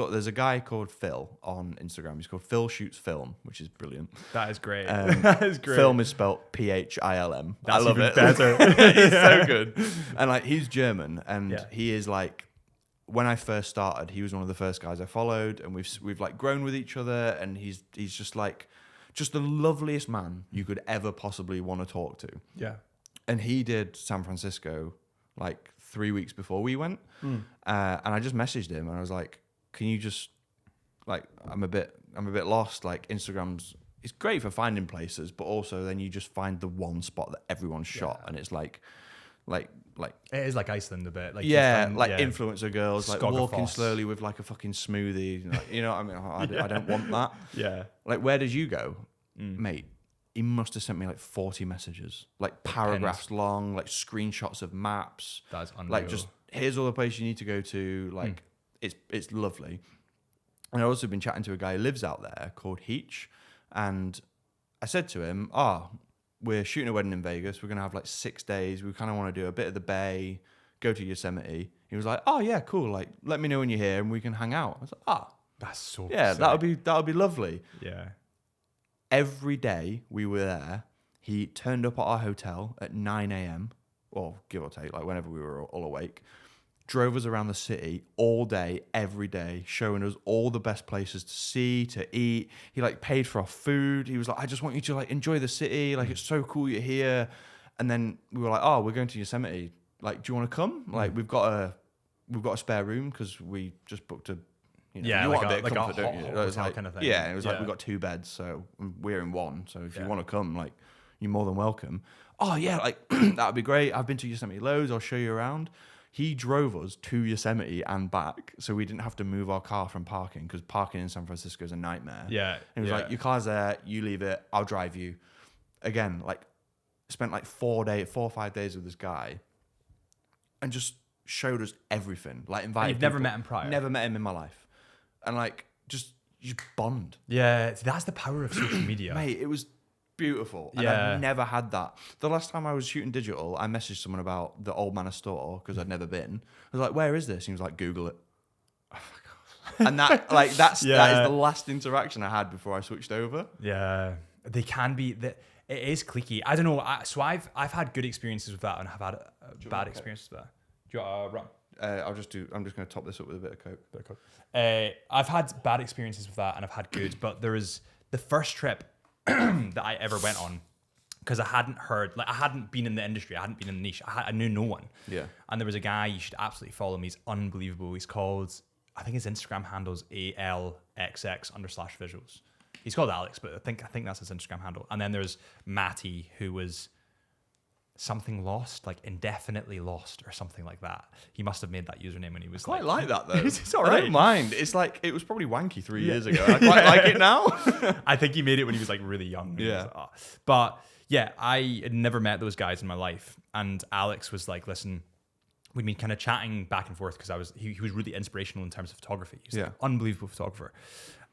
there's a guy called Phil on Instagram. He's called Phil Shoots Film, which is brilliant. That is great. That is great. Film is spelled PHILM. I That's love even it. better. He's so good. And like he's German, and Yeah. he is like, when I first started, he was one of the first guys I followed, and we've like grown with each other, and he's just like just the loveliest man you could ever possibly want to talk to. Yeah. And he did San Francisco like 3 weeks before we went. And I just messaged him and I was like, can you just, like, I'm a bit lost. Like, it's great for finding places, but also then you just find the one spot that everyone's shot, and it's like it is like Iceland a bit. Like influencer girls, like walking Skogafoss. slowly with like a fucking smoothie. Like, you know what I mean? I don't want that. Yeah. Like, where did you go, mate? He must have sent me like 40 messages, like paragraphs long, like screenshots of maps. That's unreal. Like, just here's all the places you need to go to. Like, it's lovely. And I've also been chatting to a guy who lives out there called Heach, and I said to him, we're shooting a wedding in Vegas. We're going to have like 6 days. We kind of want to do a bit of the Bay, go to Yosemite. He was like, oh yeah, cool. Like, let me know when you're here and we can hang out. I was like, that's so yeah, sick. that would be lovely. Yeah. Every day we were there, he turned up at our hotel at 9 a.m. or give or take, like whenever we were all awake, drove us around the city all day, every day, showing us all the best places to see, to eat. He like paid for our food. He was like, I just want you to like enjoy the city. Like, it's so cool you're here. And then we were like, oh, we're going to Yosemite. Like, do you want to come? Like, we've got a spare room because we just booked a, you want a bit of comfort, don't you? It was like, kind of thing. Yeah, and it was like, we've got 2 beds, so we're in one. So if you want to come, like, you're more than welcome. Oh yeah, like that would be great. I've been to Yosemite loads. I'll show you around. He drove us to Yosemite and back, so we didn't have to move our car from parking, because parking in San Francisco is a nightmare. Yeah. And he was like, your car's there, you leave it, I'll drive you. Again, like, spent like 4 or 5 days with this guy and just showed us everything. Like, invited You've never people. met him prior? Never met him in my life. And like, you bond. Yeah. That's the power of social media. Mate, it was beautiful. And I've never had that. The last time I was shooting digital, I messaged someone about the Old Manor store because I'd never been. I was like, where is this? He was like, Google it. And that is the last interaction I had before I switched over. Yeah. They can be it is cliquey. I don't know. I've had good experiences with that and have had bad experiences with that. Do you want to run? I'm just going to top this up with a bit of Coke. I've had bad experiences with that and I've had good, but there was the first trip that I ever went on, because I hadn't heard, like, I hadn't been in the industry, I hadn't been in the niche, I knew no one. Yeah. And there was a guy, you should absolutely follow him. He's unbelievable. He's called, I think his Instagram handle's ALXX_visuals. He's called Alex, but I think that's his Instagram handle. And then there's Matty, who was something lost, like indefinitely lost or something like that. He must have made that username when he was quite like that though. It's all right. I don't mind. It's like, it was probably wanky 3 years ago. I quite like it now. I think he made it when he was like really young. Yeah. But yeah, I had never met those guys in my life. And Alex was like, listen, we'd been kind of chatting back and forth because he was really inspirational in terms of photography. He's an unbelievable photographer.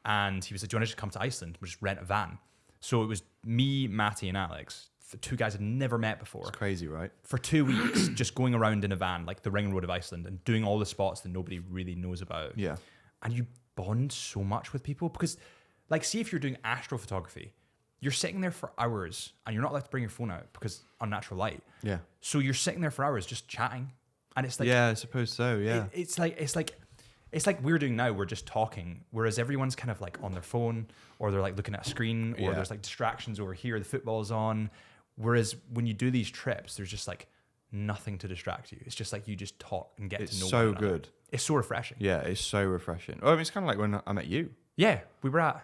And he was like, do you want to just come to Iceland? We'll just rent a van. So it was me, Matty, and Alex, the 2 guys I'd never met before. It's crazy, right? For 2 weeks, just going around in a van, like the ring road of Iceland, and doing all the spots that nobody really knows about. Yeah. And you bond so much with people because, like, see if you're doing astrophotography, you're sitting there for hours and you're not allowed to bring your phone out because unnatural light. Yeah. So you're sitting there for hours just chatting. And it's like, yeah, I suppose so. Yeah. It's like we're doing now. We're just talking, whereas everyone's kind of like on their phone, or they're like looking at a screen, or there's like distractions over here. The football's on. Whereas when you do these trips, there's just like nothing to distract you. It's just like you just talk and get to know. It's so good. It's so refreshing. Yeah, it's so refreshing. Well, I mean, it's kind of like when I met you. Yeah, we were at.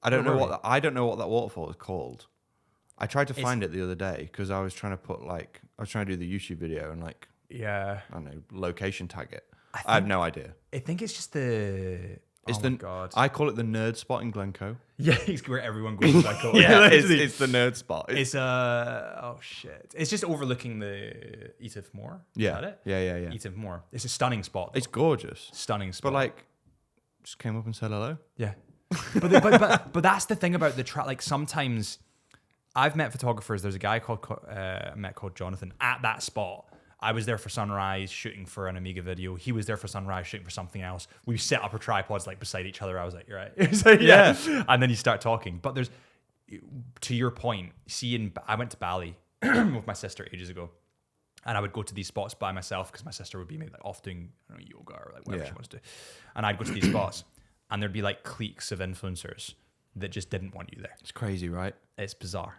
I don't know what that waterfall is called. I tried to find it the other day because I was trying to do the YouTube video and like, I don't know, location tag it. I have no idea. I think it's just the. God. I call it the nerd spot in Glencoe. Yeah, it's where everyone goes. It's the nerd spot. It's oh shit! It's just overlooking the Eative Moor. Yeah, is that it? Yeah. Eative Moor. It's a stunning spot. It's gorgeous. Stunning spot. But like, just came up and said hello. Yeah, but that's the thing about the track. Like sometimes, I've met photographers. There's a guy I met called Jonathan at that spot. I was there for sunrise shooting for an Amiga video. He was there for sunrise shooting for something else. We set up our tripods like beside each other. I was like, you're right. Like, yeah. And then you start talking. But there's, to your point, I went to Bali with my sister ages ago. And I would go to these spots by myself because my sister would be maybe like off doing, I don't know, yoga or like whatever she wants to do. And I'd go to these spots and there'd be like cliques of influencers that just didn't want you there. It's crazy, right? It's bizarre.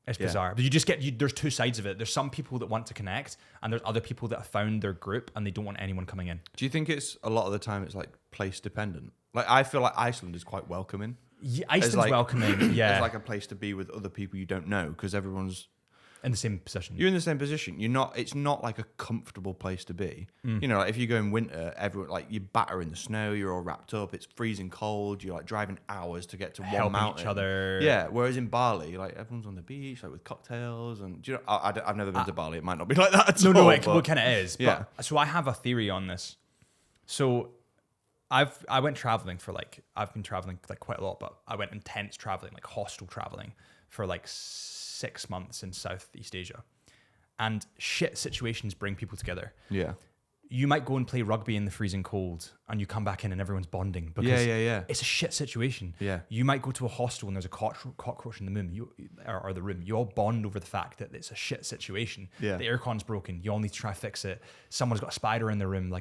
It's bizarre. But you just there's two sides of it. There's some people that want to connect, and there's other people that have found their group and they don't want anyone coming in. Do you think it's a lot of the time it's like place dependent? Like I feel like Iceland is quite welcoming. Yeah, Iceland's welcoming. Yeah, it's like a place to be with other people you don't know because everyone's in the same position. You're in the same position. You're not. It's not like a comfortable place to be. You know, like if you go in winter, everyone like you batter in the snow. You're all wrapped up. It's freezing cold. You're like driving hours to get to one mountain. Each other. Yeah. Whereas in Bali, like everyone's on the beach, like with cocktails, and do you know, I've never been to Bali. It might not be like that at all. No, it kind of is. Yeah. But, so I have a theory on this. So I went traveling for I've been traveling like quite a lot, but I went intense traveling, like hostel traveling for like 6 months in Southeast Asia. And shit situations bring people together. Yeah. You might go and play rugby in the freezing cold and you come back in and everyone's bonding because it's a shit situation. Yeah. You might go to a hostel and there's a cockroach in the room, or the room. You all bond over the fact that it's a shit situation. Yeah. The aircon's broken. You all need to try to fix it. Someone's got a spider in the room,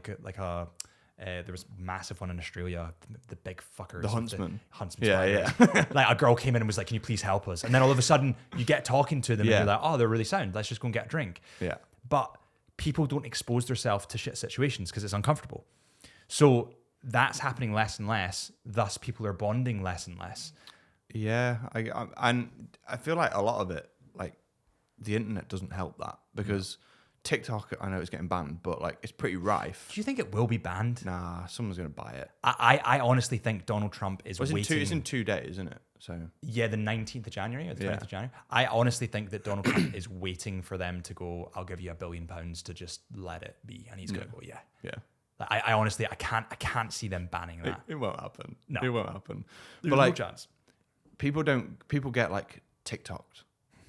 there was a massive one in Australia, the big fuckers. The huntsman. Huntsman. Yeah. Like a girl came in and was like, "Can you please help us?" And then all of a sudden you get talking to them and you're like, "Oh, they're really sound. Let's just go and get a drink." Yeah. But people don't expose themselves to shit situations because it's uncomfortable. So that's happening less and less. Thus, people are bonding less and less. Yeah, and I feel like a lot of it, like the internet doesn't help that because TikTok, I know it's getting banned, but like it's pretty rife. Do you think it will be banned? Nah, someone's gonna buy it. I honestly think Donald Trump is waiting. It's in 2 days, isn't it? So yeah, the 19th of January or the 20th of January. I honestly think that Donald Trump is waiting for them to go, "I'll give you £1 billion to just let it be," and he's gonna go, "Yeah." Like, I honestly, I can't see them banning that. It won't happen. No, it won't happen. There's but like, no chance. People get like TikToked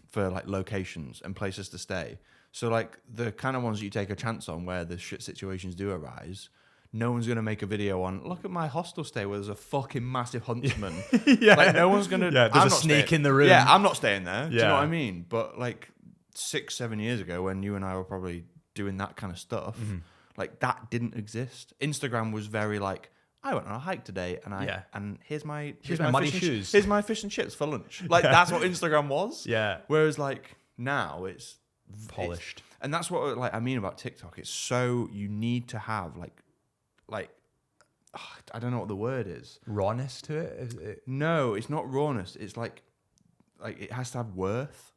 for like locations and places to stay. So like the kind of ones that you take a chance on where the shit situations do arise, no one's going to make a video on, "Look at my hostel stay where there's a fucking massive huntsman." Like no one's going to... Yeah, there's a snake in the room. Yeah, I'm not staying there. Do you know what I mean? But like 6-7 years ago when you and I were probably doing that kind of stuff, like that didn't exist. Instagram was very like, "I went on a hike today and here's my muddy fish shoes. Here's my fish and chips for lunch." Like that's what Instagram was. Yeah. Whereas like now it's polished. And that's what like I mean about TikTok. It's so you need to have like I don't know what the word is. Rawness to it? Is it? No, it's not rawness. It's like it has to have worth.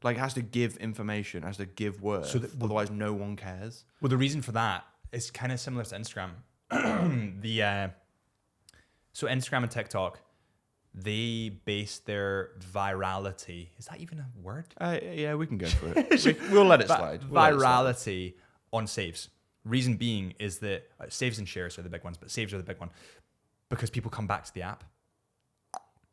Like it has to give information, it has to give worth. So otherwise no one cares. Well, the reason for that is kind of similar to Instagram. So Instagram and TikTok, they base their virality. Is that even a word? Yeah, we can go for it. We'll let it slide. Virality on saves. Reason being is that saves and shares are the big ones, but saves are the big one because people come back to the app.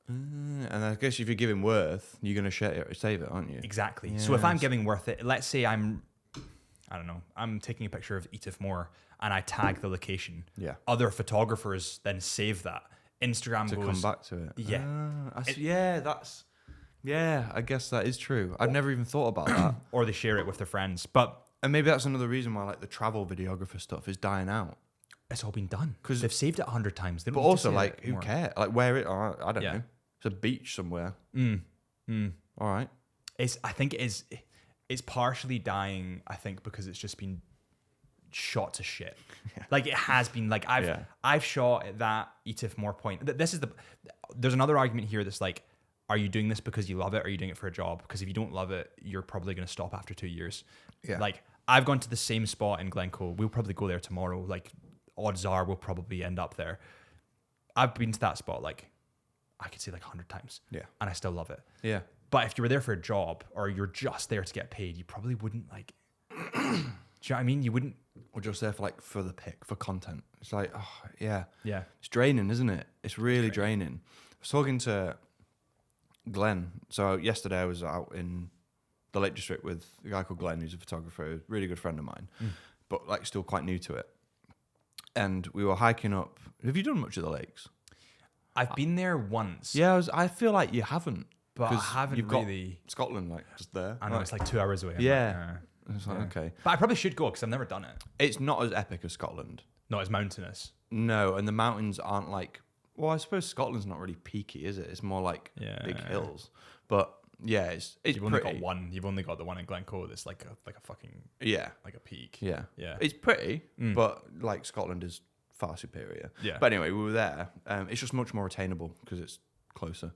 And I guess if you're giving worth, you're going to save it, aren't you? Exactly. Yes. So if I'm giving worth it, let's say I'm taking a picture of E55 and I tag the location. Yeah. Other photographers then save that. Instagram to goes, come back to it. Yeah. I guess that is true. I've never even thought about that. Or they share it with their friends. And maybe that's another reason why like the travel videographer stuff is dying out. It's all been done because they've saved it 100 times. But also, like, who cares? Like, where it? I don't know. It's a beach somewhere. All right. I think it's partially dying. I think because it's just been shot to shit. Yeah. Like it has been. Like I've shot at that E55 point. There's another argument here that's like, are you doing this because you love it, or are you doing it for a job? Because if you don't love it, you're probably going to stop after 2 years. Yeah. Like I've gone to the same spot in Glencoe. We'll probably go there tomorrow. Like odds are we'll probably end up there. I've been to that spot like I could say like 100 times. Yeah. And I still love it. Yeah. But if you were there for a job or you're just there to get paid, you probably wouldn't like. Do you know what I mean? You wouldn't. Or just there for like for the pick, for content. It's like, oh yeah. Yeah. It's draining, isn't it? It's really draining. I was talking to Glenn. So yesterday I was out in the Lake District with a guy called Glenn, who's a photographer, a really good friend of mine, but like still quite new to it. And we were hiking up. Have you done much of the lakes? I've been there once. Yeah, I feel like you haven't. But I haven't you've really. Got Scotland, like, just there. I know, it's like 2 hours away. Yeah. It's like, okay. But I probably should go because I've never done it. It's not as epic as Scotland. Not as mountainous. No, and the mountains aren't like Well, I suppose Scotland's not really peaky, is it? It's more like big Yeah. hills. But yeah, it's You've only pretty. got one. You've only got the one in Glencoe that's like a fucking Yeah, like a peak. yeah, Yeah. It's pretty, but like Scotland is far superior. Yeah. But anyway, we were there. It's just much more attainable because it's closer.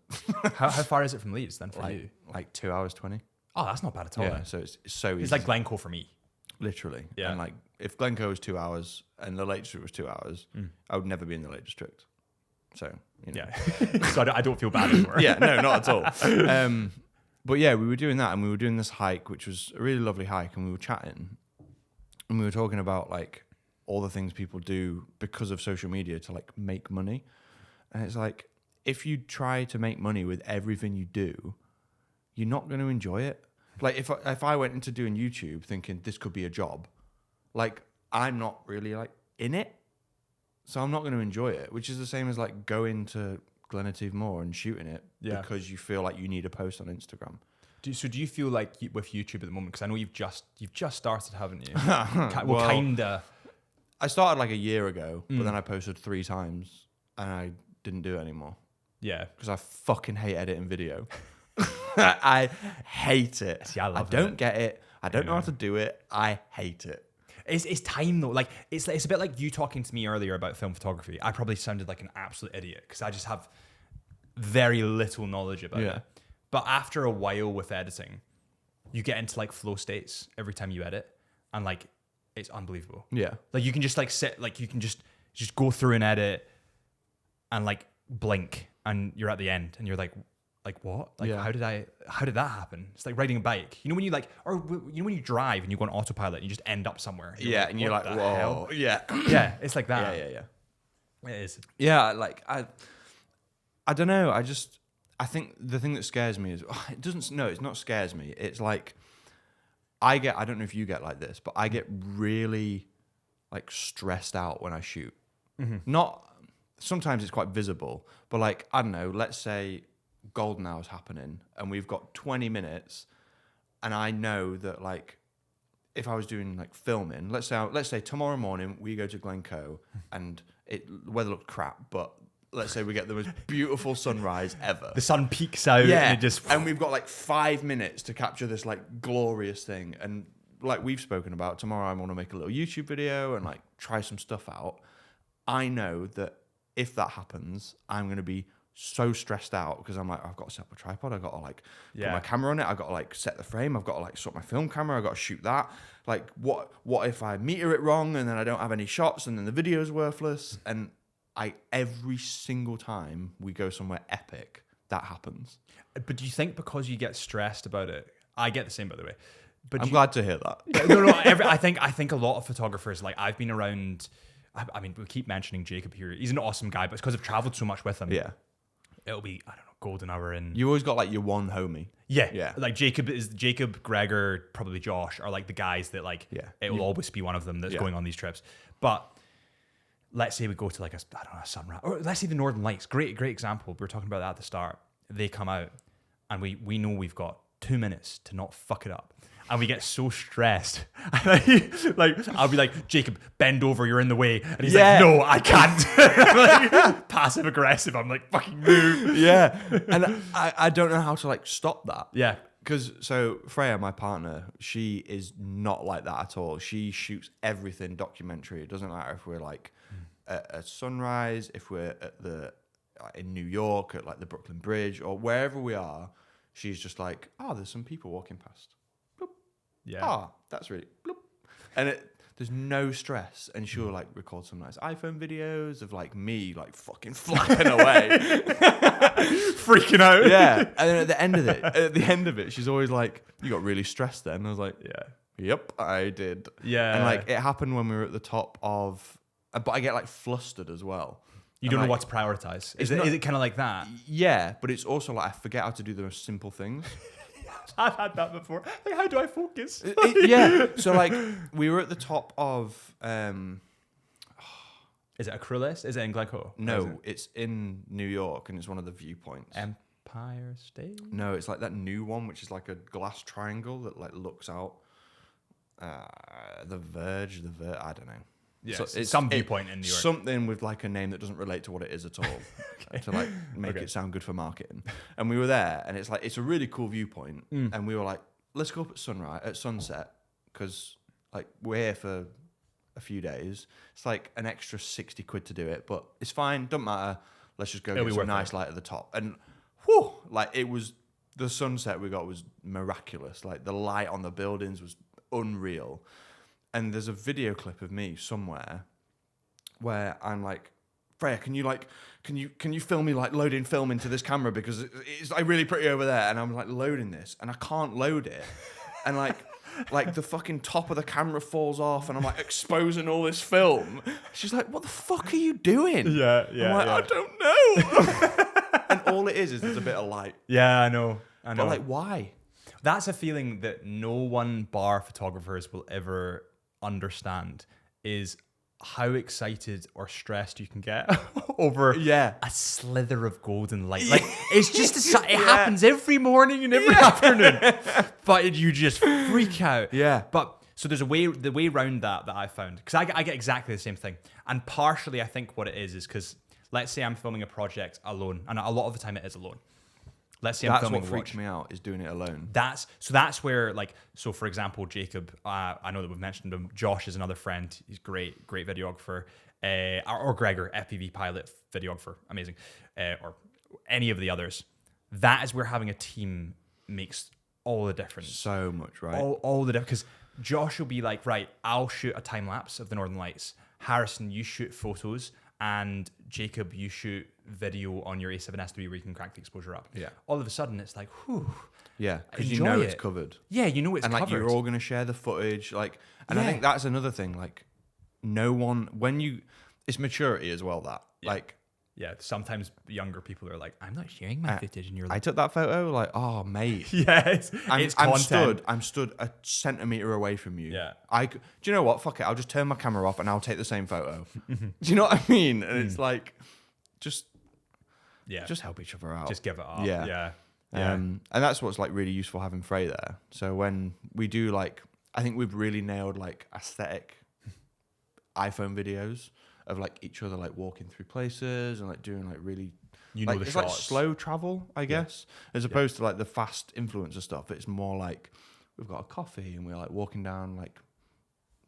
How far is it from Leeds then for you? Like 2 hours 20. Oh, that's not bad at all. Yeah, then. so it's so easy. It's like Glencoe for me. Literally. Yeah. And like if Glencoe was 2 hours and the Lake District was 2 hours, I would never be in the Lake District. So, you know. Yeah. So I don't feel bad anymore. Yeah, no, not at all. But yeah, we were doing that and we were doing this hike, which was a really lovely hike, and we were chatting and we were talking about like all the things people do because of social media to like make money. And it's like, if you try to make money with everything you do, you're not going to enjoy it. Like if I went into doing YouTube thinking this could be a job, like I'm not really like in it. So I'm not going to enjoy it, which is the same as like going to Glenateve Moor and shooting it because you feel like you need a post on Instagram. So do you feel like with YouTube at the moment, because I know you've just started, haven't you? Well, Kinda. I started like a year ago, but then I posted 3 times and I didn't do it anymore Yeah. because I fucking hate editing video. I hate it. See, I love don't it. get it. I don't know how to do it. I hate it. It's time though. Like it's a bit like you talking to me earlier about film photography. I probably sounded like an absolute idiot because I just have very little knowledge about it. But after a while with editing, you get into like flow states every time you edit, and like it's unbelievable. Yeah. Like you can just like sit, like you can just go through an edit and like blink, and you're at the end, and you're like what? Like how did that happen? It's like riding a bike. You know when you like, or you know when you drive and you go on autopilot and you just end up somewhere. And you're like, "What the whoa. hell?" Yeah. Yeah, it's like that. Yeah. It is. Yeah, like I don't know. I think the thing that scares me is it's not scares me. It's like I don't know if you get like this, but I get really like stressed out when I shoot. Not sometimes it's quite visible, but like I don't know, let's say golden hour's happening and we've got 20 minutes and I know that like if I was doing like filming, let's say tomorrow morning we go to Glencoe and the weather looked crap, but let's say we get the most beautiful sunrise ever. The sun peeks out and we've got like 5 minutes to capture this like glorious thing. And like we've spoken about, tomorrow I want to make a little YouTube video and like try some stuff out. I know that if that happens, I'm going to be so stressed out because I'm like, I've got to set up a tripod. I've got to like put my camera on it. I've got to like set the frame. I've got to like sort my film camera. I've got to shoot that. Like what if I meter it wrong and then I don't have any shots and then the video's worthless? And every single time we go somewhere epic, that happens. But do you think because you get stressed about it? I get the same, by the way. But I'm glad to hear that. No. I think a lot of photographers, like I've been around. I mean, we keep mentioning Jacob here. He's an awesome guy, but it's because I've traveled so much with him. Yeah. It'll be, I don't know, golden hour in. You always got like your one homie. Yeah. Like Jacob, Gregor, probably Josh are like the guys that like, it will always be one of them that's going on these trips. But let's say we go to like a sunrise, or let's say the Northern Lights. Great example. We were talking about that at the start. They come out and we know we've got 2 minutes to not fuck it up. And we get so stressed. Like I'll be like, Jacob, bend over, you're in the way. And he's like, no, I can't. Like, passive aggressive. I'm like, fucking move. Yeah. And I don't know how to like stop that. Yeah. Because so Freya, my partner, she is not like that at all. She shoots everything documentary. It doesn't matter if we're like at a sunrise, if we're in New York at like the Brooklyn Bridge or wherever we are. She's just like, there's some people walking past. Bloop. Yeah. That's really bloop. And there's no stress. And she'll like record some nice iPhone videos of like me like fucking flapping away. Freaking out. Yeah. And then at the end of it, she's always like, you got really stressed then. And I was like, yep, I did. Yeah. And like it happened when we were at the top of, but I get like flustered as well. You don't know what to prioritize. Is it kind of like that? Yeah, but it's also like I forget how to do the most simple things. I've had that before. Like, how do I focus? Yeah. So like we were at the top of. Is it Acrylis? Is it in Glencoe? No, it's in New York, and it's one of the viewpoints. Empire State? No, it's like that new one, which is like a glass triangle that like looks out. The Verge. I don't know. Yeah, So it's some viewpoint in New York. Something with like a name that doesn't relate to what it is at all, to like make it sound good for marketing. And we were there, and it's like it's a really cool viewpoint. And we were like, let's go up at sunset, because like we're here for a few days. It's like an extra 60 quid to do it, but it's fine. Don't matter. Let's just go get some nice light at the top. And whew, like it was the sunset we got was miraculous. Like the light on the buildings was unreal. And there's a video clip of me somewhere where I'm like, Freya, can you film me like loading film into this camera, because it's like really pretty over there, and I'm like loading this and I can't load it, and like the fucking top of the camera falls off, and I'm like exposing all this film. She's like, what the fuck are you doing? Yeah. I'm like, I don't know. And all it is there's a bit of light. Yeah, I know. But like, why? That's a feeling that no one bar photographers will ever understand, is how excited or stressed you can get over a slither of golden light. Like it's just it happens every morning and every afternoon, but you just freak out. Yeah. But so there's the way around that I found, because I get exactly the same thing, and partially I think what it is because let's say I'm filming a project alone, and a lot of the time it is alone. Let's say I'm filming what freaks me out is doing it alone. That's where, like, so for example, Jacob, I know that we've mentioned him. Josh is another friend. He's great videographer. Or Gregor, FPV pilot, videographer, amazing. Or any of the others. That is where having a team makes all the difference. So much, right? All the difference. Because Josh will be like, right, I'll shoot a time lapse of the Northern Lights. Harrison, you shoot photos. And Jacob, you shoot video on your A7S where you can crank the exposure up. Yeah. All of a sudden, it's like, whew. Yeah, because you know it's covered. Yeah, you know it's covered. And like you're all going to share the footage. Like, and I think that's another thing. Like, no one, it's maturity as well. That like. Yeah, sometimes younger people are like, I'm not sharing my footage, and you're like, I took that photo, like, oh mate. Yeah, it's content. I'm stood a centimetre away from you. Yeah. Do you know what? Fuck it. I'll just turn my camera off and I'll take the same photo. Do you know what I mean? And it's like, just help each other out. Just give it up. Yeah. And that's what's like really useful having Frey there. So when we do like, I think we've really nailed like aesthetic iPhone videos of like each other like walking through places and like doing like really the it's shots. like slow travel, I guess, as opposed to like the fast influencer stuff. It's more like we've got a coffee and we're like walking down like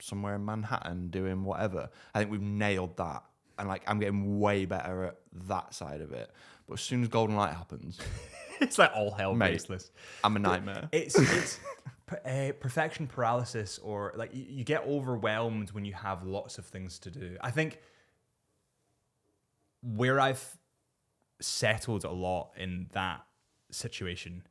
somewhere in Manhattan doing whatever. I think we've nailed that, and like I'm getting way better at that side of it. But as soon as Golden Light happens, it's like all hell breaks loose. I'm a nightmare. It's perfection paralysis, or like you get overwhelmed when you have lots of things to do. I think where I've settled a lot in that situation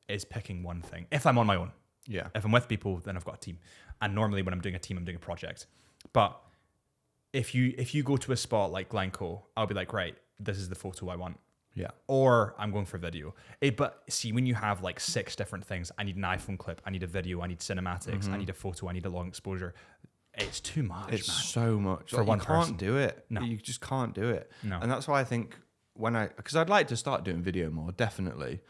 is picking one thing. If I'm on my own. Yeah. If I'm with people, then I've got a team. And normally when I'm doing a team, I'm doing a project. But if you go to a spot like Glencoe, I'll be like, right, this is the photo I want. Yeah. Or I'm going for video. But see, when you have like 6 different things, I need an iPhone clip, I need a video, I need cinematics, I need a photo, I need a long exposure. It's too much, It's man. so much. For one person. You can't do it. No. You just can't do it. No. And that's why I think because I'd like to start doing video more, definitely.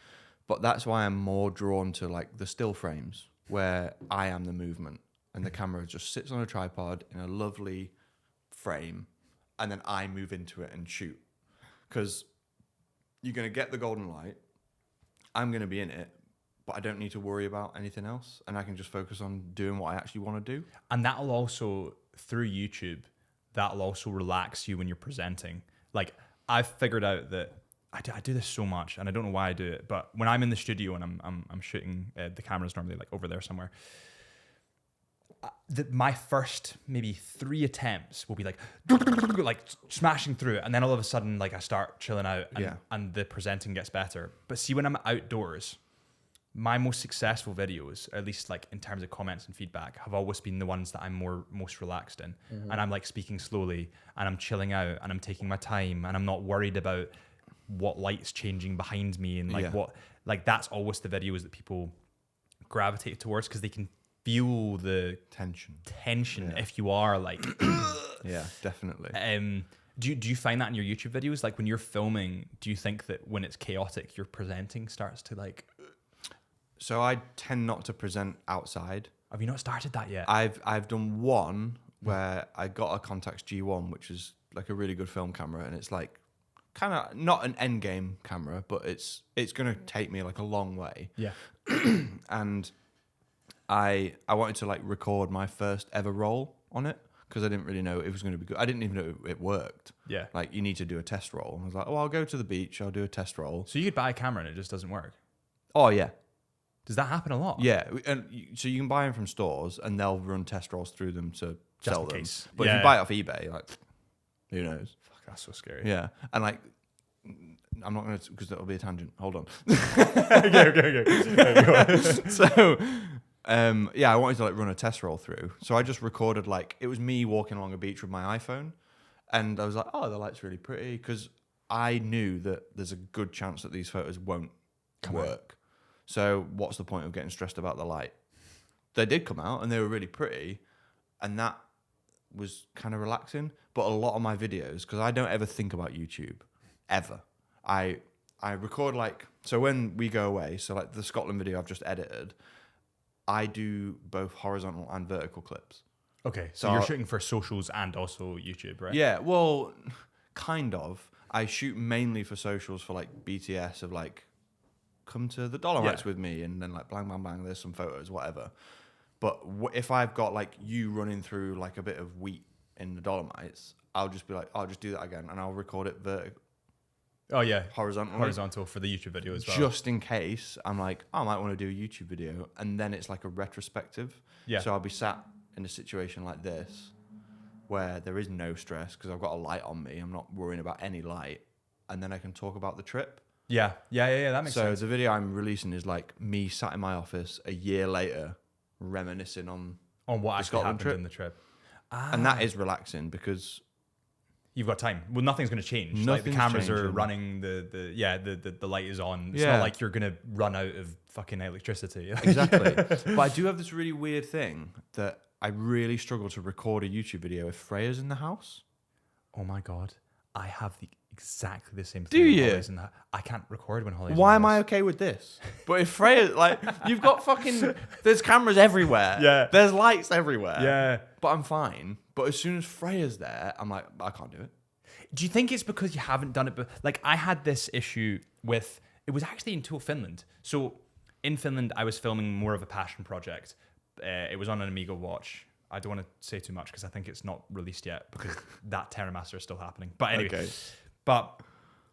But that's why I'm more drawn to like the still frames where I am the movement and the camera just sits on a tripod in a lovely frame, and then I move into it and shoot. Because you're going to get the golden light, I'm going to be in it, but I don't need to worry about anything else, and I can just focus on doing what I actually want to do. And that'll also, through YouTube, that'll also relax you when you're presenting. Like, I've figured out that I do this so much, and I don't know why I do it, but when I'm in the studio and I'm shooting, the camera's normally like over there somewhere, my first maybe 3 attempts will be like smashing through it, and then all of a sudden like I start chilling out, and the presenting gets better. But see, when I'm outdoors, my most successful videos, at least like in terms of comments and feedback, have always been the ones that I'm most relaxed in. And I'm like speaking slowly, and I'm chilling out, and I'm taking my time, and I'm not worried about what light's changing behind me, and like that's always the videos that people gravitate towards, because they can feel the tension if you are like yeah, definitely. Do you find that in your YouTube videos? Like when you're filming, do you think that when it's chaotic, your presenting starts to like? So I tend not to present outside. Have you not started that yet? I've done one where I got a Contax G1, which is like a really good film camera, and it's like kind of not an end game camera, but it's gonna take me like a long way. Yeah. And I wanted to like record my first ever roll on it because I didn't really know it was going to be good. I didn't even know it worked. Yeah. Like you need to do a test roll. I was like, oh, I'll go to the beach. I'll do a test roll. So you could buy a camera and it just doesn't work. Oh yeah. Does that happen a lot? Yeah, and so you can buy them from stores, and they'll run test rolls through them to Just sell in them. case. But if you buy it off eBay, like, who knows? Fuck, that's so scary. Yeah, and like, I'm not going to, because that'll be a tangent. Hold on. Okay. So, yeah, I wanted to like run a test roll through. So I just recorded like, it was me walking along a beach with my iPhone, and I was like, oh, the light's really pretty, because I knew that there's a good chance that these photos won't work. So what's the point of getting stressed about the light? They did come out and they were really pretty, and that was kind of relaxing. But a lot of my videos, because I don't ever think about YouTube, ever. I record like, so when we go away, so like the Scotland video I've just edited, I do both horizontal and vertical clips. Okay, so you're shooting for socials and also YouTube, right? Yeah, well, kind of. I shoot mainly for socials for like BTS of like, come to the Dolomites with me, and then like bang, bang, bang, there's some photos, whatever. But if I've got like you running through like a bit of wheat in the Dolomites, I'll just be like, I'll just do that again, and I'll record it Oh yeah, horizontal for the YouTube video as well. Just in case I'm like, oh, I might want to do a YouTube video, and then it's like a retrospective. Yeah. So I'll be sat in a situation like this where there is no stress because I've got a light on me. I'm not worrying about any light, and then I can talk about the trip. Yeah. That makes sense. So the video I'm releasing is like me sat in my office a year later, reminiscing on what actually Scotland happened trip. in the trip. And that is relaxing because You've got time. Well, nothing's going to change. Like the cameras are running. The light is on. It's not like you're going to run out of fucking electricity. Exactly. But I do have this really weird thing that I really struggle to record a YouTube video if Freya's in the house. Oh my god, I have exactly the same thing. Do you? Holly's in the, I can't record when Holly's. Why in the am I house. okay with this? But if Freya, like, you've got fucking, there's cameras everywhere. Yeah. There's lights everywhere. Yeah. But I'm fine. But as soon as Freya's there, I'm like, I can't do it. Do you think it's because you haven't done it? But like I had this issue with, it was actually until Finland. So in Finland, I was filming more of a passion project. It was on an Amiga watch. I don't want to say too much because I think it's not released yet because that TerraMaster is still happening. But anyway, Okay. But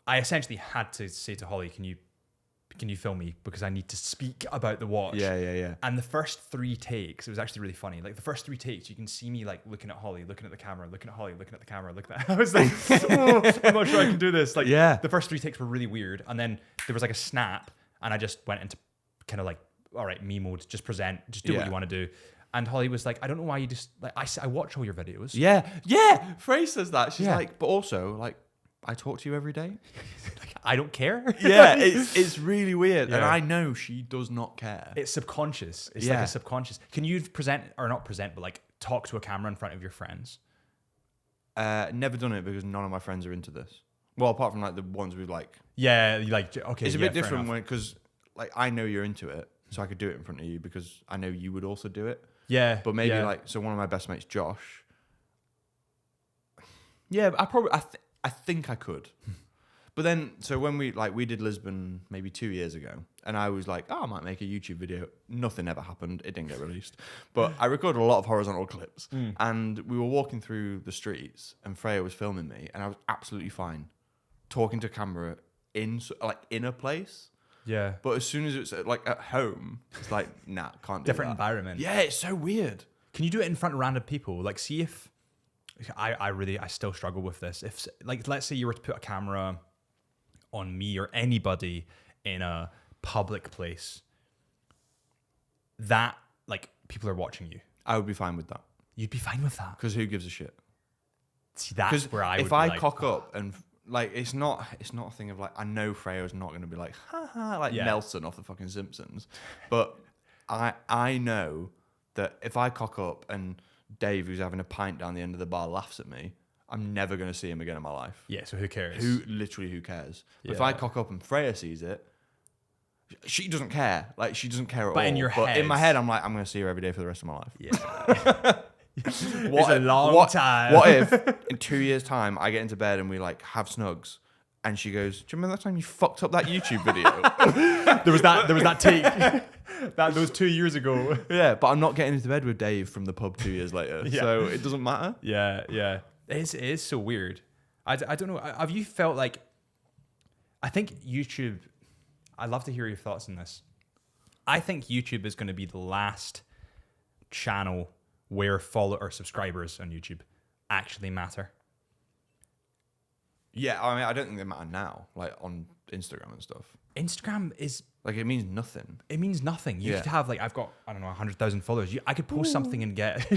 I essentially had to say to Holly, can you film me because I need to speak about the watch. Yeah. And the first 3 takes, it was actually really funny. Like the first 3 takes, you can see me like looking at Holly, looking at the camera, looking at Holly, looking at the camera, looking at. I was like, oh, I'm not sure I can do this. Like, the first 3 takes were really weird, and then there was like a snap, and I just went into kind of like, all right, me mode, just present, just do what you want to do. And Holly was like, I don't know why you just like. I watch all your videos. Yeah. Frey says that. She's like, but also like, I talk to you every day. Like, I don't care. Yeah, it's really weird. Yeah. And I know she does not care. It's subconscious. It's like a subconscious. Can you present, or not present, but like talk to a camera in front of your friends? Never done it because none of my friends are into this. Well, apart from like the ones with like... Yeah, like, okay. It's a bit different because like I know you're into it, so I could do it in front of you because I know you would also do it. Yeah. But maybe like, so one of my best mates, Josh... Yeah, I think I could. But then, so when we did Lisbon maybe 2 years ago, and I was like, oh, I might make a YouTube video. Nothing ever happened. It didn't get released. But I recorded a lot of horizontal clips, and we were walking through the streets, and Freya was filming me, and I was absolutely fine talking to camera in a place. Yeah. But as soon as it's like at home, it's like, nah, can't do Different that. environment. Yeah, it's so weird. Can you do it in front of random people? Like, see if... I still struggle with this. If, like, let's say you were to put a camera on me or anybody in a public place, that, like, people are watching you. I would be fine with that. You'd be fine with that. Because who gives a shit? See, that's where I would if I be like, cock up and like it's not a thing of like I know Freya's not going to be like ha ha like Nelson off the fucking Simpsons, but I know that if I cock up and Dave, who's having a pint down the end of the bar, laughs at me, I'm never going to see him again in my life. Yeah, so who cares? Who cares? But if I cock up and Freya sees it, she doesn't care. Like, she doesn't care at all. But in your head... in my head, I'm like, I'm going to see her every day for the rest of my life. Yeah. It's a long time. What if in 2 years' time I get into bed and we like have snugs, and she goes, "Do you remember that time you fucked up that YouTube video?" There was that take. That was 2 years ago. Yeah, but I'm not getting into bed with Dave from the pub 2 years later, Yeah. so it doesn't matter. Yeah. It is so weird. I don't know. Have you felt like? I think YouTube. I'd love to hear your thoughts on this. I think YouTube is going to be the last channel where subscribers on YouTube actually matter. Yeah, I mean, I don't think they matter now, like on Instagram and stuff. Instagram is Like, it means nothing. It means nothing. You Yeah. could have like I've got 100,000 followers. I could post something and get,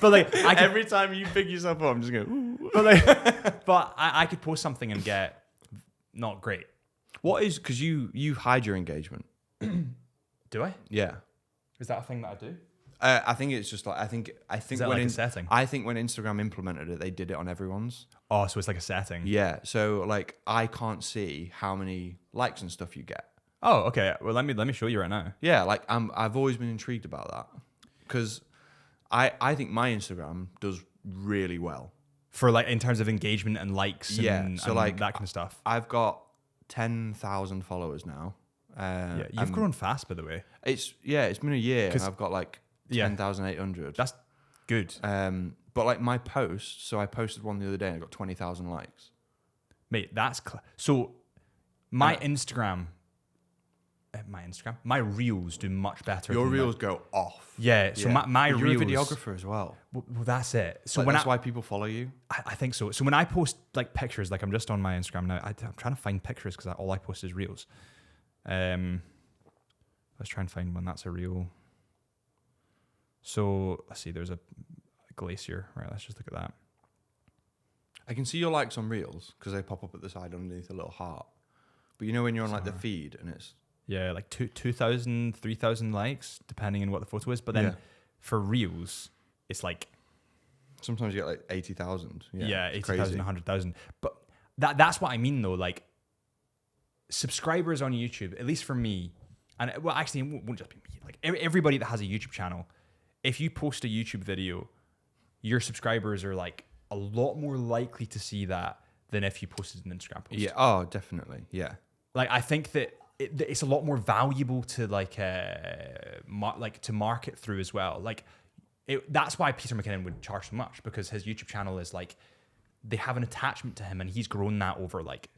but like Every time you pick yourself up, I'm just going. Ooh. but I could post something and get not great. What is, because you hide your engagement? Do I? Yeah. Is that a thing that I do? I think it's just like I think Is that when like a setting? I think when Instagram implemented it, they did it on everyone's. Oh, so it's like a setting. Yeah. So like I can't see how many likes and stuff you get. Oh, okay. Well, let me show you right now. Yeah, like I've always been intrigued about that because I think my Instagram does really well For like in terms of engagement and likes. Yeah, And, so and like that kind of stuff. I've got 10,000 followers now. Yeah, you've grown fast, by the way. It's been a year and I've got like Yeah. 10,800. That's good, But like my posts, so I posted one the other day and I got 20,000 likes. mate. That's so. My Instagram, my reels do much better. Your than reels go off. Yeah. So my You're reels. a videographer as well. Well, that's it. So Like, when that's why people follow you. I think so. So when I post like pictures, like I'm just on my Instagram now. I'm trying to find pictures because all I post is reels. Let's try and find one that's a reel. So let's see. There's a glacier. Right. Let's just look at that. I can see your likes on reels because they pop up at the side underneath a little heart. But you know when you're on like the feed and it's Yeah, like 2,000, 3,000 likes, depending on what the photo is. But then Yeah. for reels, it's like sometimes you get like 80,000. yeah, it's 80,000, crazy. 100,000. But that's what I mean though. Like subscribers on YouTube, at least for me, and well, actually, it won't just be me. Like everybody that has a YouTube channel, if you post a YouTube video, your subscribers are like a lot more likely to see that than if you posted an Instagram post. Yeah. Oh, definitely. Yeah. Like I think that it's a lot more valuable to to market through as well. Like that's why Peter McKinnon would charge so much, because his YouTube channel is like they have an attachment to him and he's grown that over like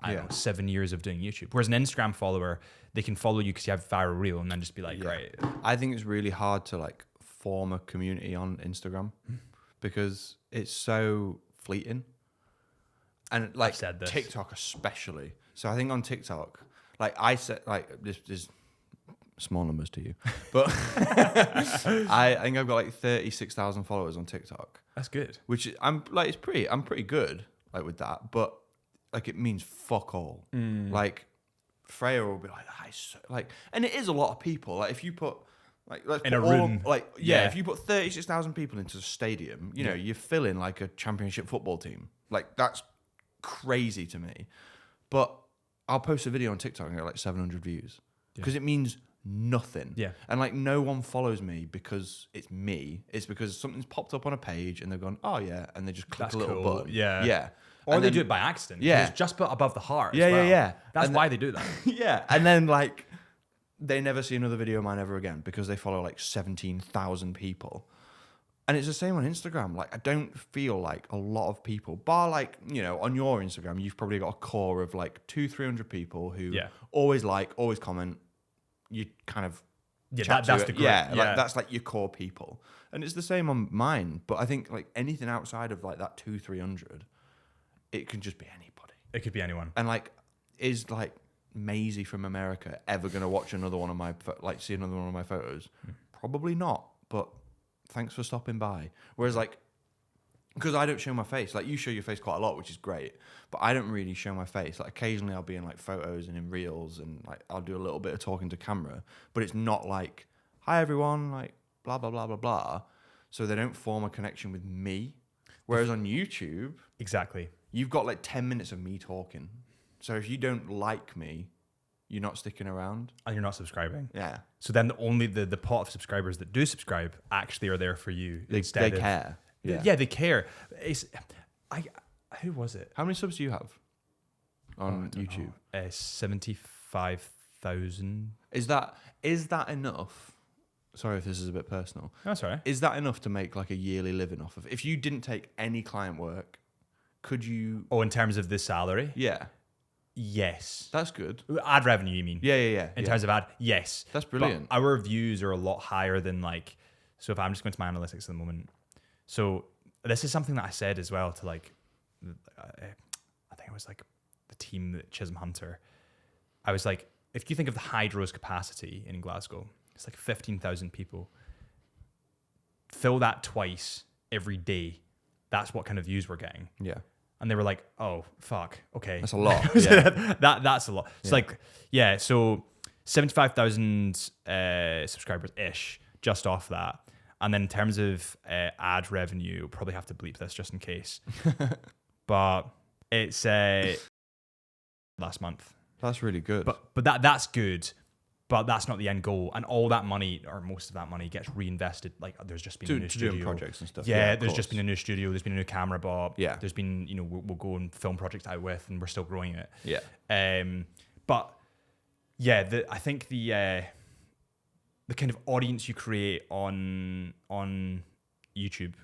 I don't know, 7 years of doing YouTube. Whereas an Instagram follower, they can follow you because you have a viral reel and then just be like, right. I think it's really hard to like form a community on Instagram because it's so fleeting. And like said this. TikTok especially. So I think on TikTok, like I said, like this is small numbers to you, but I think I've got like 36,000 followers on TikTok. That's good. Which I'm pretty good like with that, but like it means fuck all. Like Freya will be like, and it is a lot of people. Like if you put like let's In put a all, room. like Yeah. if you put 36,000 people into a stadium, you know, you're filling like a championship football team. Like that's crazy to me. But I'll post a video on TikTok and get like 700 views because it means nothing. Yeah. And like no one follows me because it's me. It's because something's popped up on a page and they've gone, oh yeah, and they just click That's a little cool. button. Yeah. Yeah. Or And they then- do it by accident. Yeah. It's just above the heart. Yeah, as well. yeah. That's And why they do that. Yeah. And then like they never see another video of mine ever again because they follow like 17,000 people. And it's the same on Instagram. Like I don't feel like a lot of people, bar like, you know, on your Instagram, you've probably got a core of like 200-300 people who always like, always comment. You kind of chat that's to the it. group. Yeah, like that's like your core people. And it's the same on mine. But I think like anything outside of like that 200-300, it can just be anybody. It could be anyone. And like, is like Maisie from America ever going to watch another one of my, like see another one of my photos? Probably not. But thanks for stopping by. Whereas like, because I don't show my face, like you show your face quite a lot, which is great, but I don't really show my face. Like occasionally I'll be in like photos and in reels and like I'll do a little bit of talking to camera, but it's not like, hi everyone, like blah, blah, blah, blah, blah. So they don't form a connection with me. Whereas on YouTube, Exactly. you've got like 10 minutes of me talking. So if you don't like me, you're not sticking around. And you're not subscribing. Yeah. So then only the pot of subscribers that do subscribe actually are there for you. They care. Yeah, they care. Who was it? How many subs do you have on YouTube? 75,000. Is that enough? Sorry if this is a bit personal. That's all right. Is that enough to make like a yearly living off of? If you didn't take any client work, could you? Oh, in terms of the salary? Yeah. Yes. That's good. Ad revenue, you mean? Yeah. In terms of ad, yes. That's brilliant. But our views are a lot higher than like, so if I'm just going to my analytics at the moment. So this is something that I said as well to like, I think it was like the team at Chisholm Hunter. I was like, if you think of the Hydro's capacity in Glasgow, it's like 15,000 people. Fill that twice every day. That's what kind of views we're getting. Yeah. And they were like, "Oh, fuck, okay, That's a lot." Yeah. that's a lot. It's like, yeah, so 75,000 subscribers ish, just off that. And then in terms of ad revenue, probably have to bleep this just in case. But it's last month. That's really good. But that's good. But that's not the end goal. And all that money, or most of that money, gets reinvested. Like there's just been a new studio. Doing projects and stuff. Yeah, there's just been a new studio. There's been a new camera bot. Yeah. There's been, we'll go and film projects out with, and we're still growing it. Yeah. But yeah, I think the kind of audience you create on YouTube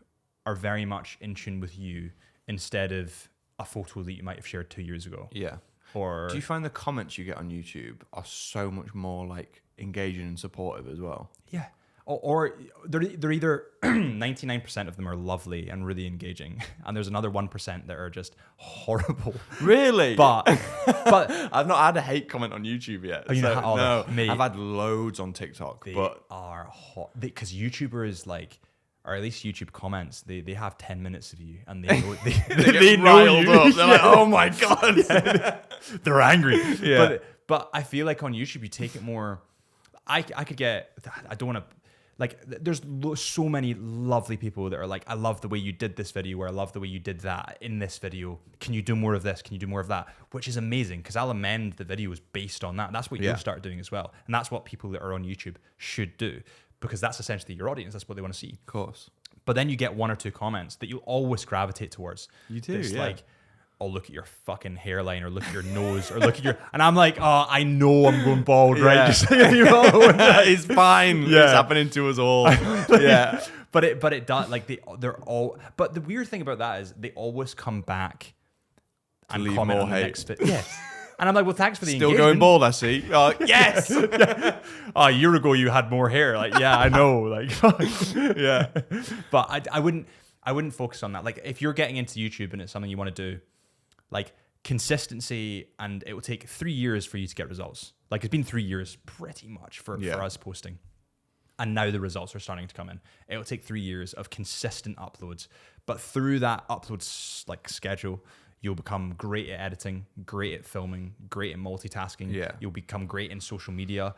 are very much in tune with you instead of a photo that you might have shared 2 years ago. Yeah. Or do you find the comments you get on YouTube are so much more like engaging and supportive as well? Yeah. Or they're either 99% of them are lovely and really engaging, and there's another 1% that are just horrible. Really? But I've not had a hate comment on YouTube yet. No, mate, I've had loads on TikTok. They are hot because YouTubers like, or at least YouTube comments, they have 10 minutes of you, and they know they know riled you. up. They're like, oh my god, they're angry. Yeah. But I feel like on YouTube you take it more. I could get. I don't want to. Like, there's so many lovely people that are like, I love the way you did this video, or I love the way you did that in this video. Can you do more of this? Can you do more of that? Which is amazing, because I'll amend the videos based on that. That's what you'll start doing as well. And that's what people that are on YouTube should do, because that's essentially your audience. That's what they want to see. Of course. But then you get one or two comments that you'll always gravitate towards. You do, it's yeah. like, oh, look at your fucking hairline, or look at your nose, or look at your... And I'm like, oh, I know I'm going bald, right? Just it's fine. Yeah. It's happening to us all. Yeah. But it does, like, they're all... But the weird thing about that is they always come back and leave comment more on the hate. next video. Yes. And I'm like, well, thanks for the Still engagement. going bald, I see. Yes. Oh, a year ago you had more hair. Like, yeah, I know. Like, yeah. But I wouldn't focus on that. Like, if you're getting into YouTube and it's something you want to do, like, consistency, and it will take 3 years for you to get results. Like, it's been 3 years pretty much for us posting. And now the results are starting to come in. It will take 3 years of consistent uploads. But through that upload schedule, you'll become great at editing, great at filming, great at multitasking. Yeah. You'll become great in social media.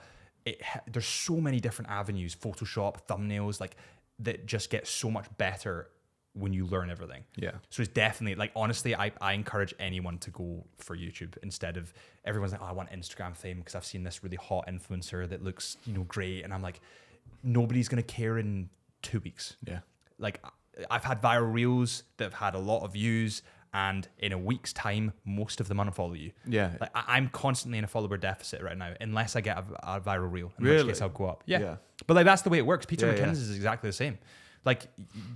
There's so many different avenues, Photoshop, thumbnails, like, that just get so much better when you learn everything. Yeah. So it's definitely, like, honestly, I encourage anyone to go for YouTube instead of, everyone's like, oh, I want Instagram fame because I've seen this really hot influencer that looks, great. And I'm like, nobody's going to care in 2 weeks. Yeah. Like, I've had viral reels that have had a lot of views, and in a week's time, most of them unfollow you. Yeah. Like, I'm constantly in a follower deficit right now, unless I get a viral reel, in Really? which case I'll go up. Yeah. But like, that's the way it works. Peter McKinnon's is exactly the same. Like,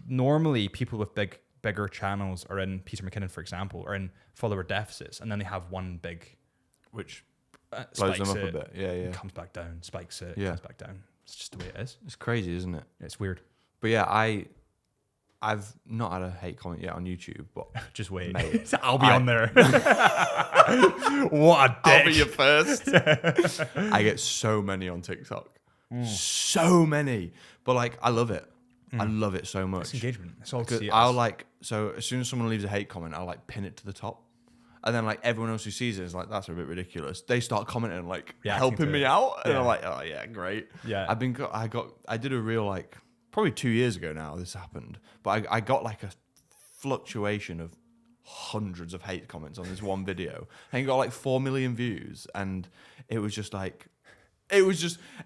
normally people with bigger channels are in, Peter McKinnon, for example, are in follower deficits, and then they have one big, which blows them spikes up it, a bit. Yeah. comes back down, spikes it, Yeah. comes back down. It's just the way it is. It's crazy, isn't it? It's weird. But yeah, I've not had a hate comment yet on YouTube, but Just wait. Mate, I'll be on there. What a dick. I'll be your first. I get so many on TikTok. So many. But like, I love it. I love it so much. It's engagement. It's all to see. So as soon as someone leaves a hate comment, I'll like pin it to the top. And then like everyone else who sees it is like, that's a bit ridiculous. They start commenting, like, helping me out. And I'm like, oh yeah, great. Yeah. I did a real, like, probably 2 years ago now this happened. But I got like a fluctuation of hundreds of hate comments on this one video, and it got like 4 million views, and it was just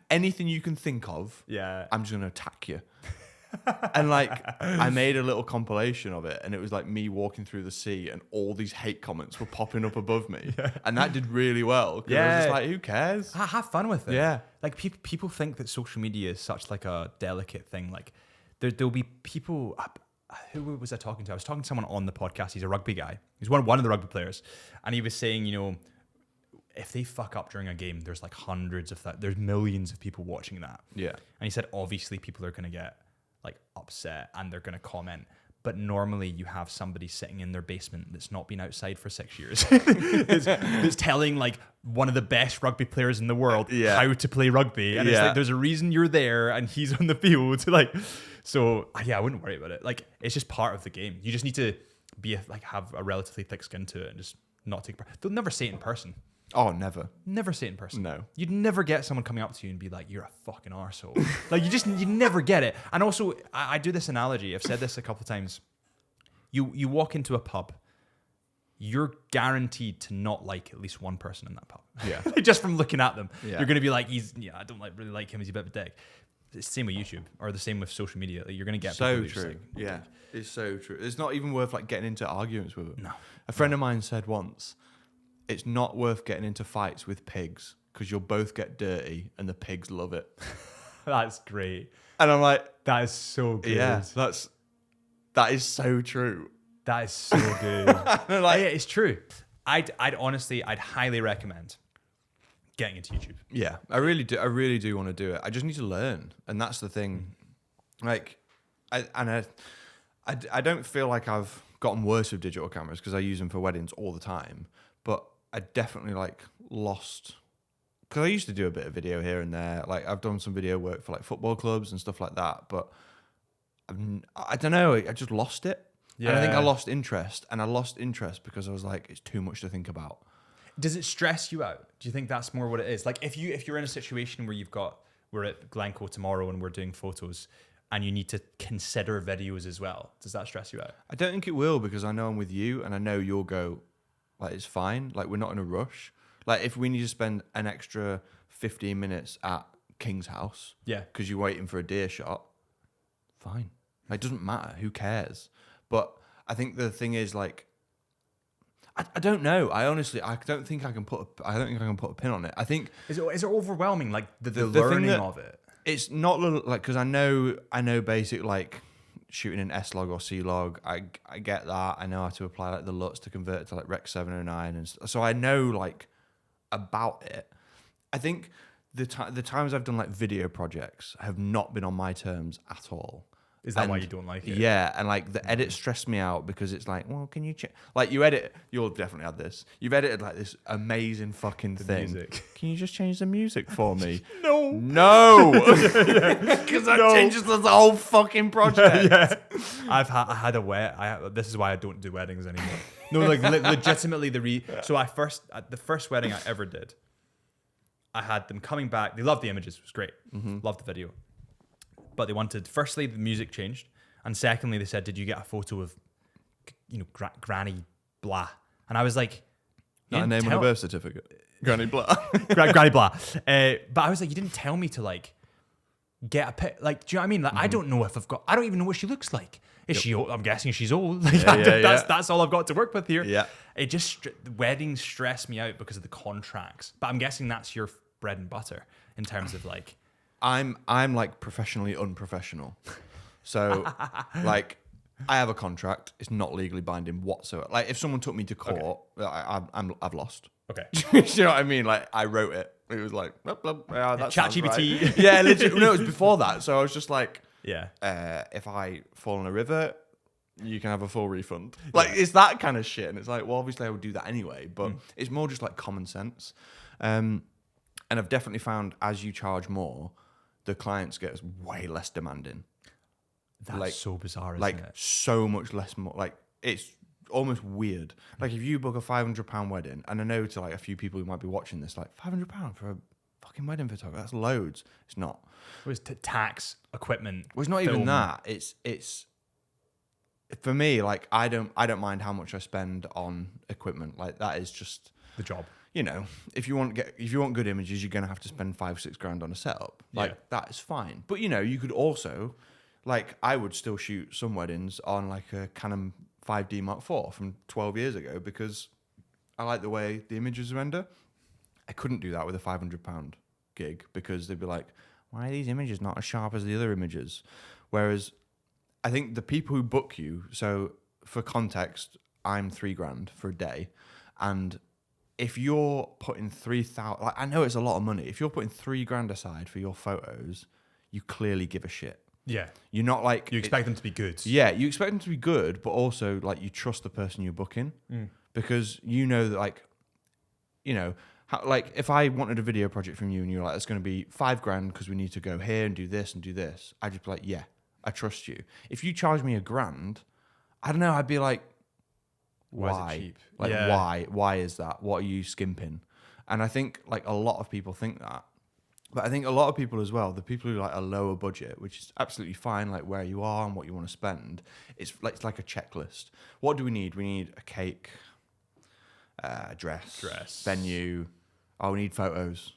anything you can think of. Yeah. I'm just gonna attack you. And like, I made a little compilation of it, and it was like me walking through the sea, and all these hate comments were popping up above me, and that did really well. I was just like, who cares? Have fun with it. Yeah. Like people think that social media is such like a delicate thing. Like there'll be people. Who was I talking to? I was talking to someone on the podcast. He's a rugby guy. He's one of the rugby players, and he was saying, if they fuck up during a game, there's like hundreds of there's millions of people watching that. Yeah. And he said, obviously, people are going to get like upset and they're going to comment. But normally you have somebody sitting in their basement that's not been outside for 6 years that's telling like one of the best rugby players in the world how to play rugby. And it's like, there's a reason you're there and he's on the field. So I wouldn't worry about it. Like, it's just part of the game. You just need to have a relatively thick skin to it and just not take part. They'll never say it in person. Oh, never. Never say it in person. No. You'd never get someone coming up to you and be like, you're a fucking arsehole. Like, you never get it. And also, I do this analogy. I've said this a couple of times. You walk into a pub, you're guaranteed to not like at least one person in that pub. Yeah. Just from looking at them. Yeah. You're going to be like, I don't really like him. He's a bit of a dick. It's the same with YouTube or the same with social media. Like, you're going to get so people true. Like, yeah, it's so true. It's not even worth like getting into arguments with them. No. A friend of mine said once, it's not worth getting into fights with pigs because you'll both get dirty and the pigs love it. That's great. And I'm like, that is so good. Yeah, that is so true. That is so good. Like, yeah, it's true. I'd highly recommend getting into YouTube. Yeah, I really do want to do it. I just need to learn, and that's the thing. Like, I don't feel like I've gotten worse with digital cameras because I use them for weddings all the time. But I definitely like lost, because I used to do a bit of video here and there. Like, I've done some video work for like football clubs and stuff like that. But I don't know. I just lost it. Yeah. And I think I lost interest, and I lost interest because I was like, it's too much to think about. Does it stress you out? Do you think that's more what it is? Like, if you're in a situation where we're at Glencoe tomorrow and we're doing photos and you need to consider videos as well, does that stress you out? I don't think it will, because I know I'm with you and I know you'll go, like, it's fine. Like, we're not in a rush. Like, if we need to spend an extra 15 minutes at King's house, because you're waiting for a deer shot, fine. Like, it doesn't matter. Who cares? But I think the thing is, like, I don't know. I don't think I can put a pin on it. I think is it overwhelming, like the learning of it? It's not like, because I know basic like shooting in S-Log or C-Log. I get that. I know how to apply like the LUTs to convert it to like Rec 709 and so I know like about it. I think the times I've done like video projects have not been on my terms at all. Is that why you don't like it? Yeah, and like the edit stressed me out because it's like, well, can you check? Like, you edit, you'll definitely have this. You've edited like this amazing fucking thing. Music. Can you just change the music for me? No, because that changes the whole fucking project. I had a this is why I don't do weddings anymore. No, like legitimately so the first wedding I ever did, I had them coming back. They loved the images. It was great. Mm-hmm. Loved the video. But they wanted, firstly, the music changed. And secondly, they said, did you get a photo of, Granny Blah? And I was like... Not a name on a birth certificate. Granny Blah. Granny Blah. But I was like, you didn't tell me to, like, get a pic. Like, do you know what I mean? Like, I don't know if I don't even know what she looks like. Is she old? I'm guessing she's old. Like, that's all I've got to work with here. Yeah. It just... weddings stress me out because of the contracts. But I'm guessing that's your bread and butter in terms of, like... I'm like professionally unprofessional. So like, I have a contract. It's not legally binding whatsoever. Like, if someone took me to court, I've lost. Okay. Do you know what I mean? Like, I wrote it. It was like, blah, blah, blah, that ChatGPT. right. Yeah, literally. No, it was before that. So I was just like, yeah. If I fall in a river, you can have a full refund. Like, it's that kind of shit. And it's like, well, obviously I would do that anyway, but it's more just like common sense. And I've definitely found as you charge more, the clients get way less demanding. That's like, so bizarre, isn't like, it? so much less more. Like, it's almost weird. Like, if you book a £500 wedding, and I know to like a few people who might be watching this, like, £500 for a fucking wedding photographer, that's loads. It's not. It was tax, equipment. Well, it's not film. even that. It's for me, like I don't mind how much I spend on equipment. Like that is just The job. you know, if you want good images, you're gonna have to spend 5-6 grand on a setup. Like that is fine. But you know, you could also, like, I would still shoot some weddings on like a Canon 5D Mark IV from 12 years ago because I like the way the images render. I couldn't do that with a £500 gig because they'd be like, why are these images not as sharp as the other images? Whereas I think the people who book you, so for context, I'm 3 grand for a day, and if you're putting 3,000, like I know it's a lot of money. If you're putting 3 grand aside for your photos, you clearly give a shit. Yeah. You're not like You expect them to be good. Yeah, you expect them to be good, but also like you trust the person you're booking because you know that like, you know, like if I wanted a video project from you and you're like, it's going to be 5 grand because we need to go here and do this and do this, I'd just be like, yeah, I trust you. If you charge me £1 grand, I don't know, I'd be like, why? Why is it cheap? Like, Yeah. why is that? What are you skimping? And I think like a lot of people think that. But I think a lot of people as well, the people who like a lower budget, which is absolutely fine, like where you are and what you want to spend, it's like a checklist. What do we need? We need a cake, a dress, venue. Oh, we need photos.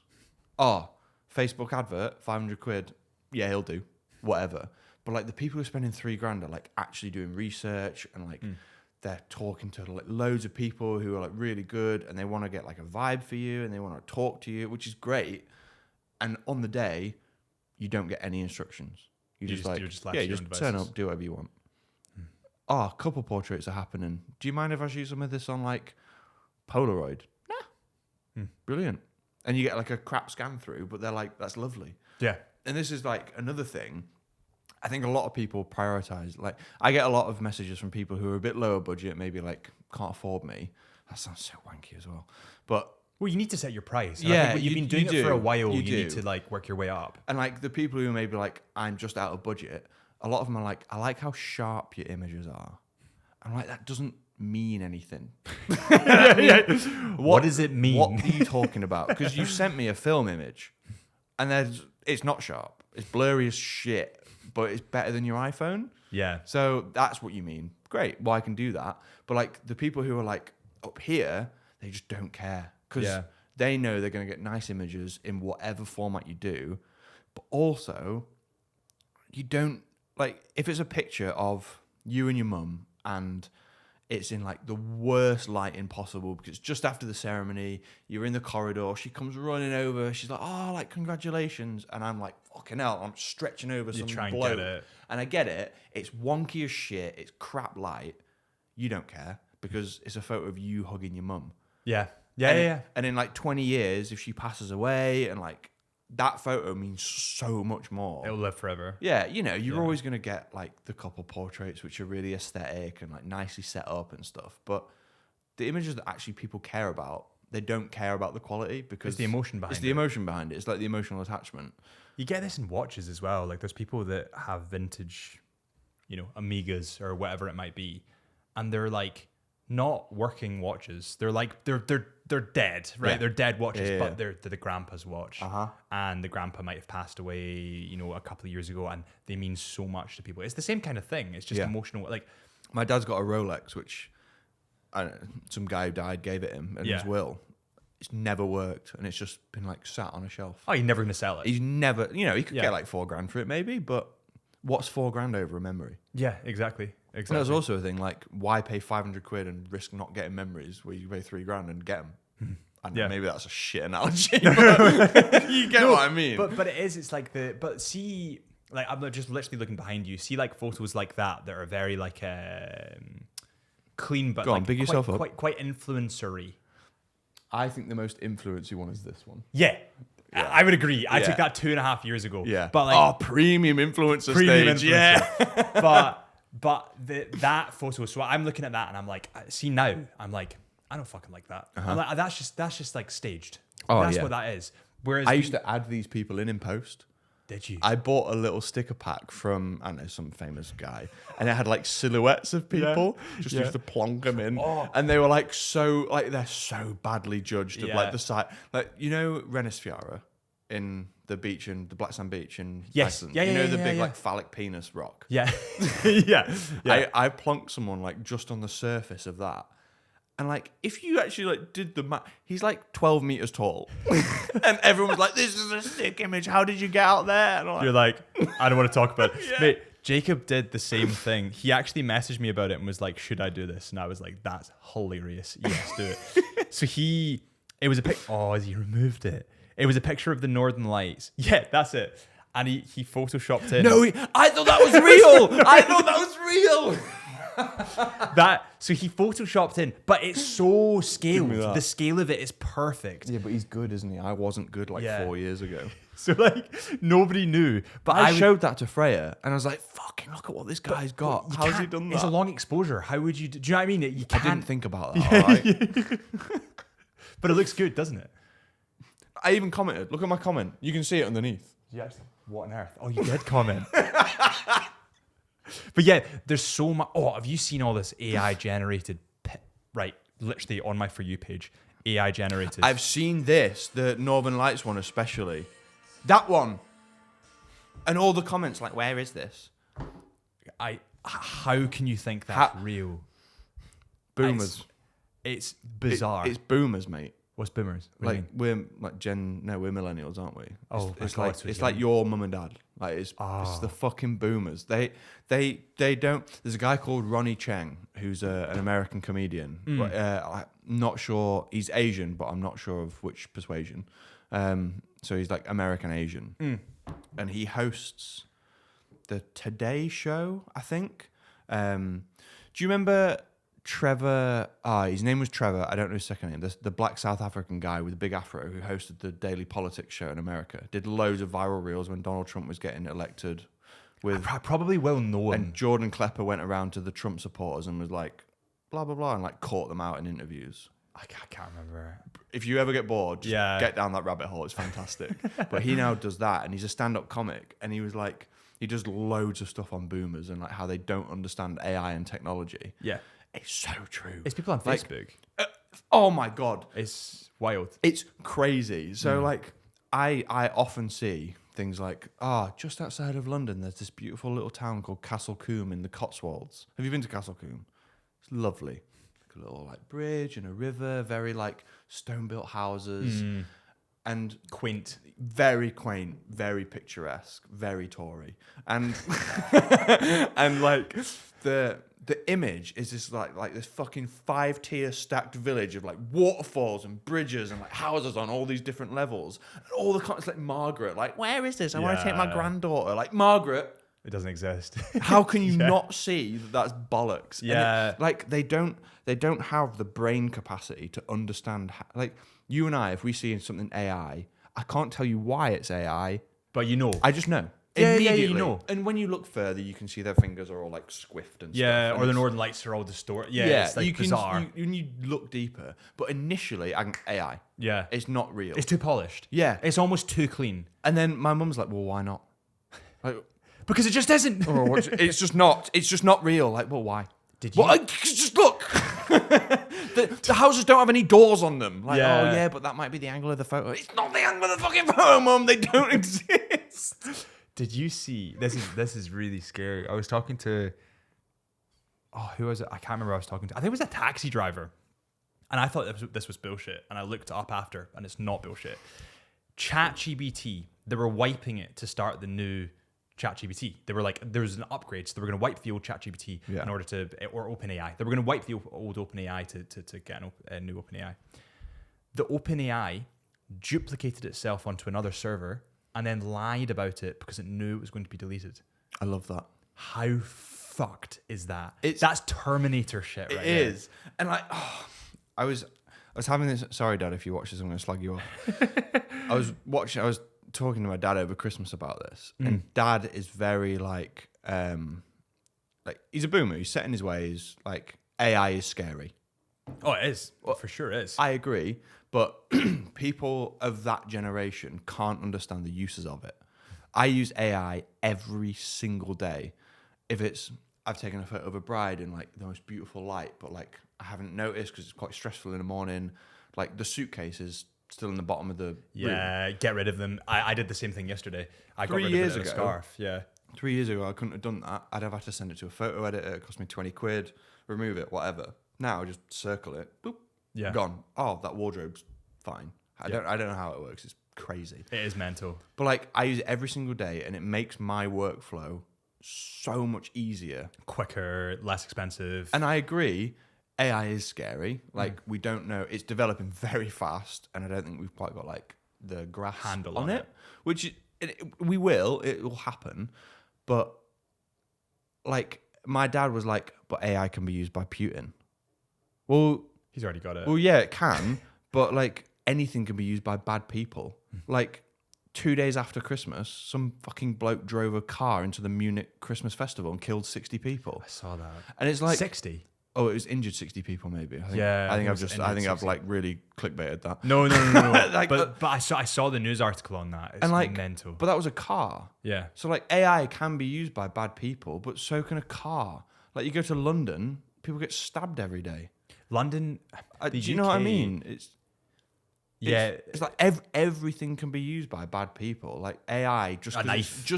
Oh, Facebook advert, 500 quid. Yeah, he'll do. Whatever. But like the people who are spending 3 grand are like actually doing research and like they're talking to like loads of people who are like really good and they want to get like a vibe for you and they want to talk to you, which is great. And on the day, you don't get any instructions. You're just turn up, do whatever you want. Oh, couple portraits are happening. Do you mind if I shoot some of this on like Polaroid? Nah. Brilliant. And you get like a crap scan through, but they're like, that's lovely. Yeah. And this is like another thing. I think a lot of people prioritize, like I get a lot of messages from people who are a bit lower budget, maybe like can't afford me. That sounds so wanky as well. But well, you need to set your price. And yeah, I think you've been doing it for a while. You do. need to like work your way up. And like the people who maybe like, I'm just out of budget, a lot of them are like, I like how sharp your images are. I'm like, that doesn't mean anything. What does it mean? What are you talking about? Because you sent me a film image and it's not sharp. It's blurry as shit, but it's better than your iPhone. Yeah. So that's what you mean. Great. Well, I can do that. But like the people who are like up here, they just don't care. Because they know they're going to get nice images in whatever format you do. But also, you don't, like, if it's a picture of you and your mum and it's in, like, the worst lighting possible because it's just after the ceremony, you're in the corridor, she comes running over, she's like, oh, like, congratulations. And I'm like, fucking hell, I'm stretching over some bloke. Get it. And I get it. It's wonky as shit. It's crap light. You don't care because it's a photo of you hugging your mum. Yeah. And in like 20 years, if she passes away and like that photo means so much more. It'll live forever. Yeah, you know, you're always going to get like the couple portraits which are really aesthetic and like nicely set up and stuff. But the images that actually people care about, they don't care about the quality because it's the emotion behind it. It's the emotion behind it. It's like the emotional attachment. You get this in watches as well. Like there's people that have vintage, you know, Amigas or whatever it might be, and they're like not working watches. They're like they're dead, right? Yeah. They're dead watches, but they're the grandpa's watch. And the grandpa might have passed away, you know, a couple of years ago, and they mean so much to people. It's the same kind of thing. It's just emotional. Like my dad's got a Rolex, which I don't know, some guy who died gave it him in his will. It's never worked, and it's just been like sat on a shelf. Oh, you're never going to sell it. He's never, you know, he could get like $4,000 for it maybe, but what's $4,000 over a memory? Yeah, exactly. And there's also a thing like, why pay 500 quid and risk not getting memories where you pay $3,000 and get them? I know, maybe that's a shit analogy, but you get what I mean. But it is. It's like but see, like I'm just literally looking behind you. See, like photos like that are very like clean, but Go on, big yourself up. Quite influencery. I think the most influency one is this one. Yeah. I would agree. I took that 2.5 years ago. Yeah. But like, premium influencer stage. Yeah. but that photo. So I'm looking at that and I'm like, see now, I'm like, I don't fucking like that. I'm like, that's just like staged. That's what that is. Whereas I used to add these people in post. Did you? I bought a little sticker pack from, I don't know, some famous guy. And it had like silhouettes of people. Just used to plonk them in. And they were like they're so badly judged of like the side. Like, you know, Renisfiara in the beach in the Black Sand Beach in Yes. Iceland. Yeah, you know yeah, the yeah, big yeah. like phallic penis rock. Yeah. Yeah. I plonked someone like just on the surface of that. And like, if you actually like did the math, he's like 12 meters tall, and everyone was like, "This is a sick image. How did you get out there?" And I'm You're like, I don't want to talk about it. Yeah. Mate, Jacob did the same thing. He actually messaged me about it and was like, should I do this? And I was like, that's hilarious. Yes, do it. So it was a pic. Oh, he removed it. It was a picture of the Northern Lights. Yeah, that's it. And he photoshopped in. no, I thought that was real. I thought that was real. So he photoshopped in, but it's so scaled. that. The scale of it is perfect. Yeah, but he's good, isn't he? I wasn't good like Yeah. 4 years ago. So like nobody knew. But I showed that to Freya, and I was like, "Fucking look at what this guy's got. you How's he can't- done that?" It's a long exposure. How would you do you know what I mean? You I can't, didn't think about that. All right. but it looks good, doesn't it? I even commented. Look at my comment. You can see it underneath. Yes. What on earth? Oh, you did comment. But yeah, there's so much. Oh, have you seen all this AI generated? Right, literally on my For You page, AI generated. I've seen this, the Northern Lights one especially. That one. And all the comments like, "Where is this?" How can you think that's real? Boomers. It's bizarre. It's boomers, mate. What's boomers? What do you Like mean? we're like we're millennials, aren't we? Oh, it's my God, like so it's young. like your mum and dad. Like it's the fucking boomers. They don't. There's a guy called Ronnie Cheng who's an American comedian. But, I'm not sure he's Asian, but I'm not sure of which persuasion. So he's like American Asian, and he hosts the Today Show, I think. Do you remember Trevor? His name was Trevor. I don't know his second name. The black South African guy with the big afro who hosted the Daily Politics show in America. Did loads of viral reels when Donald Trump was getting elected. I probably will know him. And Jordan Klepper went around to the Trump supporters and was like, blah, blah, blah, and like caught them out in interviews. I can't remember. If you ever get bored, just Yeah. get down that rabbit hole. It's fantastic. But he now does that, and he's a stand-up comic, and he was like, he does loads of stuff on boomers and like how they don't understand AI and technology. Yeah. It's so true. It's people on Like, Facebook. Oh my God. It's wild. It's crazy. So like I often see things like, just outside of London, there's this beautiful little town called Castle Combe in the Cotswolds. Have you been to Castle Combe? It's lovely. Like a little like bridge and a river, very like stone-built houses. And Quaint. very quaint, very picturesque, very Tory, and and like the image is this like this fucking 5-tier stacked village of like waterfalls and bridges and like houses on all these different levels, and all the it's like Margaret, like, where is this? I want to take my Yeah. granddaughter. Like, Margaret, It doesn't exist. how can you not see that that's bollocks? And Yeah. like they don't have the brain capacity to understand like you and I, if we see something AI, I can't tell you why it's AI. But you know. I just know. Yeah, Immediately. you know. And when you look further, you can see their fingers are all like squiffed and Yeah, stuff. or the And Northern Lights are all distorted. Yeah, it's like you bizarre. can when you look deeper. But initially, AI. Yeah. It's not real. It's too polished. Yeah. It's almost too clean. And then my mum's like, well, why not? Like, Because it just isn't. it's just not. It's just not real. Like, well, why? Did you? Well, just look. the houses don't have any doors on them. Like, Yeah. oh yeah, but that might be the angle of the photo. It's not the angle of the fucking photo, Mum. They don't exist. Did you see? This is really scary. I was talking to. Oh, who was it? I can't remember who I was talking to. I think it was a taxi driver. And I thought this was bullshit. And I looked it up after, and it's not bullshit. ChatGPT, they were wiping it to start the new ChatGPT. They were like, there was an upgrade, so they were going to wipe the old ChatGPT in order to, or OpenAI. They were going to wipe the old OpenAI to get a new OpenAI. The OpenAI duplicated itself onto another server and then lied about it because it knew it was going to be deleted. I love that. How fucked is that? It's- That's Terminator shit, right? It is. And like, I was having this. Sorry, Dad, if you watch this, I'm going to slag you off. I was talking to my dad over Christmas about this, and Dad is very like he's a boomer. He's set in his ways. Like, AI is scary. Oh, it is. For sure it is. I agree, but people of that generation can't understand the uses of it. I use AI every single day. If it's, I've taken a photo of a bride in like the most beautiful light, but like I haven't noticed because it's quite stressful in the morning. Like the suitcase is still in the bottom of the room. Yeah, get rid of them. I did the same thing yesterday. I got 3 rid years of it in a ago. scarf. Yeah. 3 years ago, I couldn't have done that. I'd have had to send it to a photo editor. It cost me 20 quid, remove it, whatever. Now, just circle it, boop, Yeah. gone. Oh, that wardrobe's fine. I Yeah. don't know how it works. It's crazy. It is mental. But like, I use it every single day, and it makes my workflow so much easier. Quicker, less expensive. And I agree, AI is scary. Like, we don't know. It's developing very fast, and I don't think we've quite got like the grasp Handle on on it. Which we will. It will happen. But like, my dad was like, "But AI can be used by Putin." Well, He's already got it. well, yeah, it can. But like, anything can be used by bad people. Like, 2 days after Christmas, some fucking bloke drove a car into the Munich Christmas festival and killed 60 people. I saw that. And it's like, 60. oh, it was injured 60 people, maybe. I think, Yeah, I think it I've was just, I think injured I've 60. like really clickbaited that. No. Like, but I saw the news article on that. It's and like, mental. but that was a car. Yeah. So like, AI can be used by bad people, but so can a car. Like, you go to London, people get stabbed every day. London. Do you know what I mean? Yeah. It's like everything can be used by bad people. Like, AI, just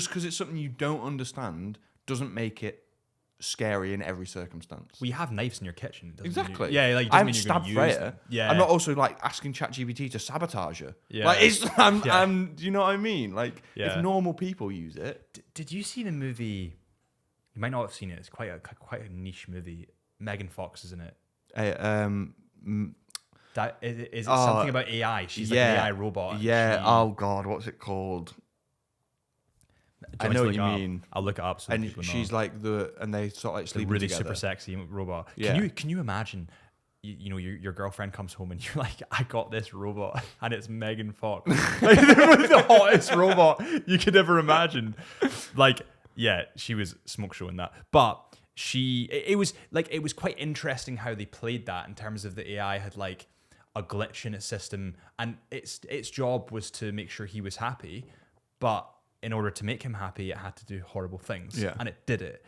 because it's something you don't understand doesn't make it scary in every circumstance. We have knives in your kitchen. Exactly. Yeah, like, I doesn't haven't mean you're gonna stabbed use Freya. them. Yeah. I'm not also like asking ChatGPT to sabotage her. Yeah. Like, it's Yeah. I'm do you know what I mean? Like, Yeah. if normal people use it. Did you see the movie? You might not have seen it. It's quite a niche movie. Megan Fox is in it. That is it something about AI? She's like an AI robot. and Yeah. she- Oh God, what's it called? Do you I want me know to what look you it up? mean. I'll look it up so And people know. she's like and they sort of like It's a sleeping really together. super sexy robot. Yeah. Can you imagine? You know, your girlfriend comes home and you're like, I got this robot and it's Megan Fox. Like, the hottest robot you could ever imagine. Like, yeah, she was smoke showing that. But it was quite interesting how they played that in terms of the AI had like a glitch in its system and its job was to make sure he was happy. But in order to make him happy, it had to do horrible things. Yeah. And it did it.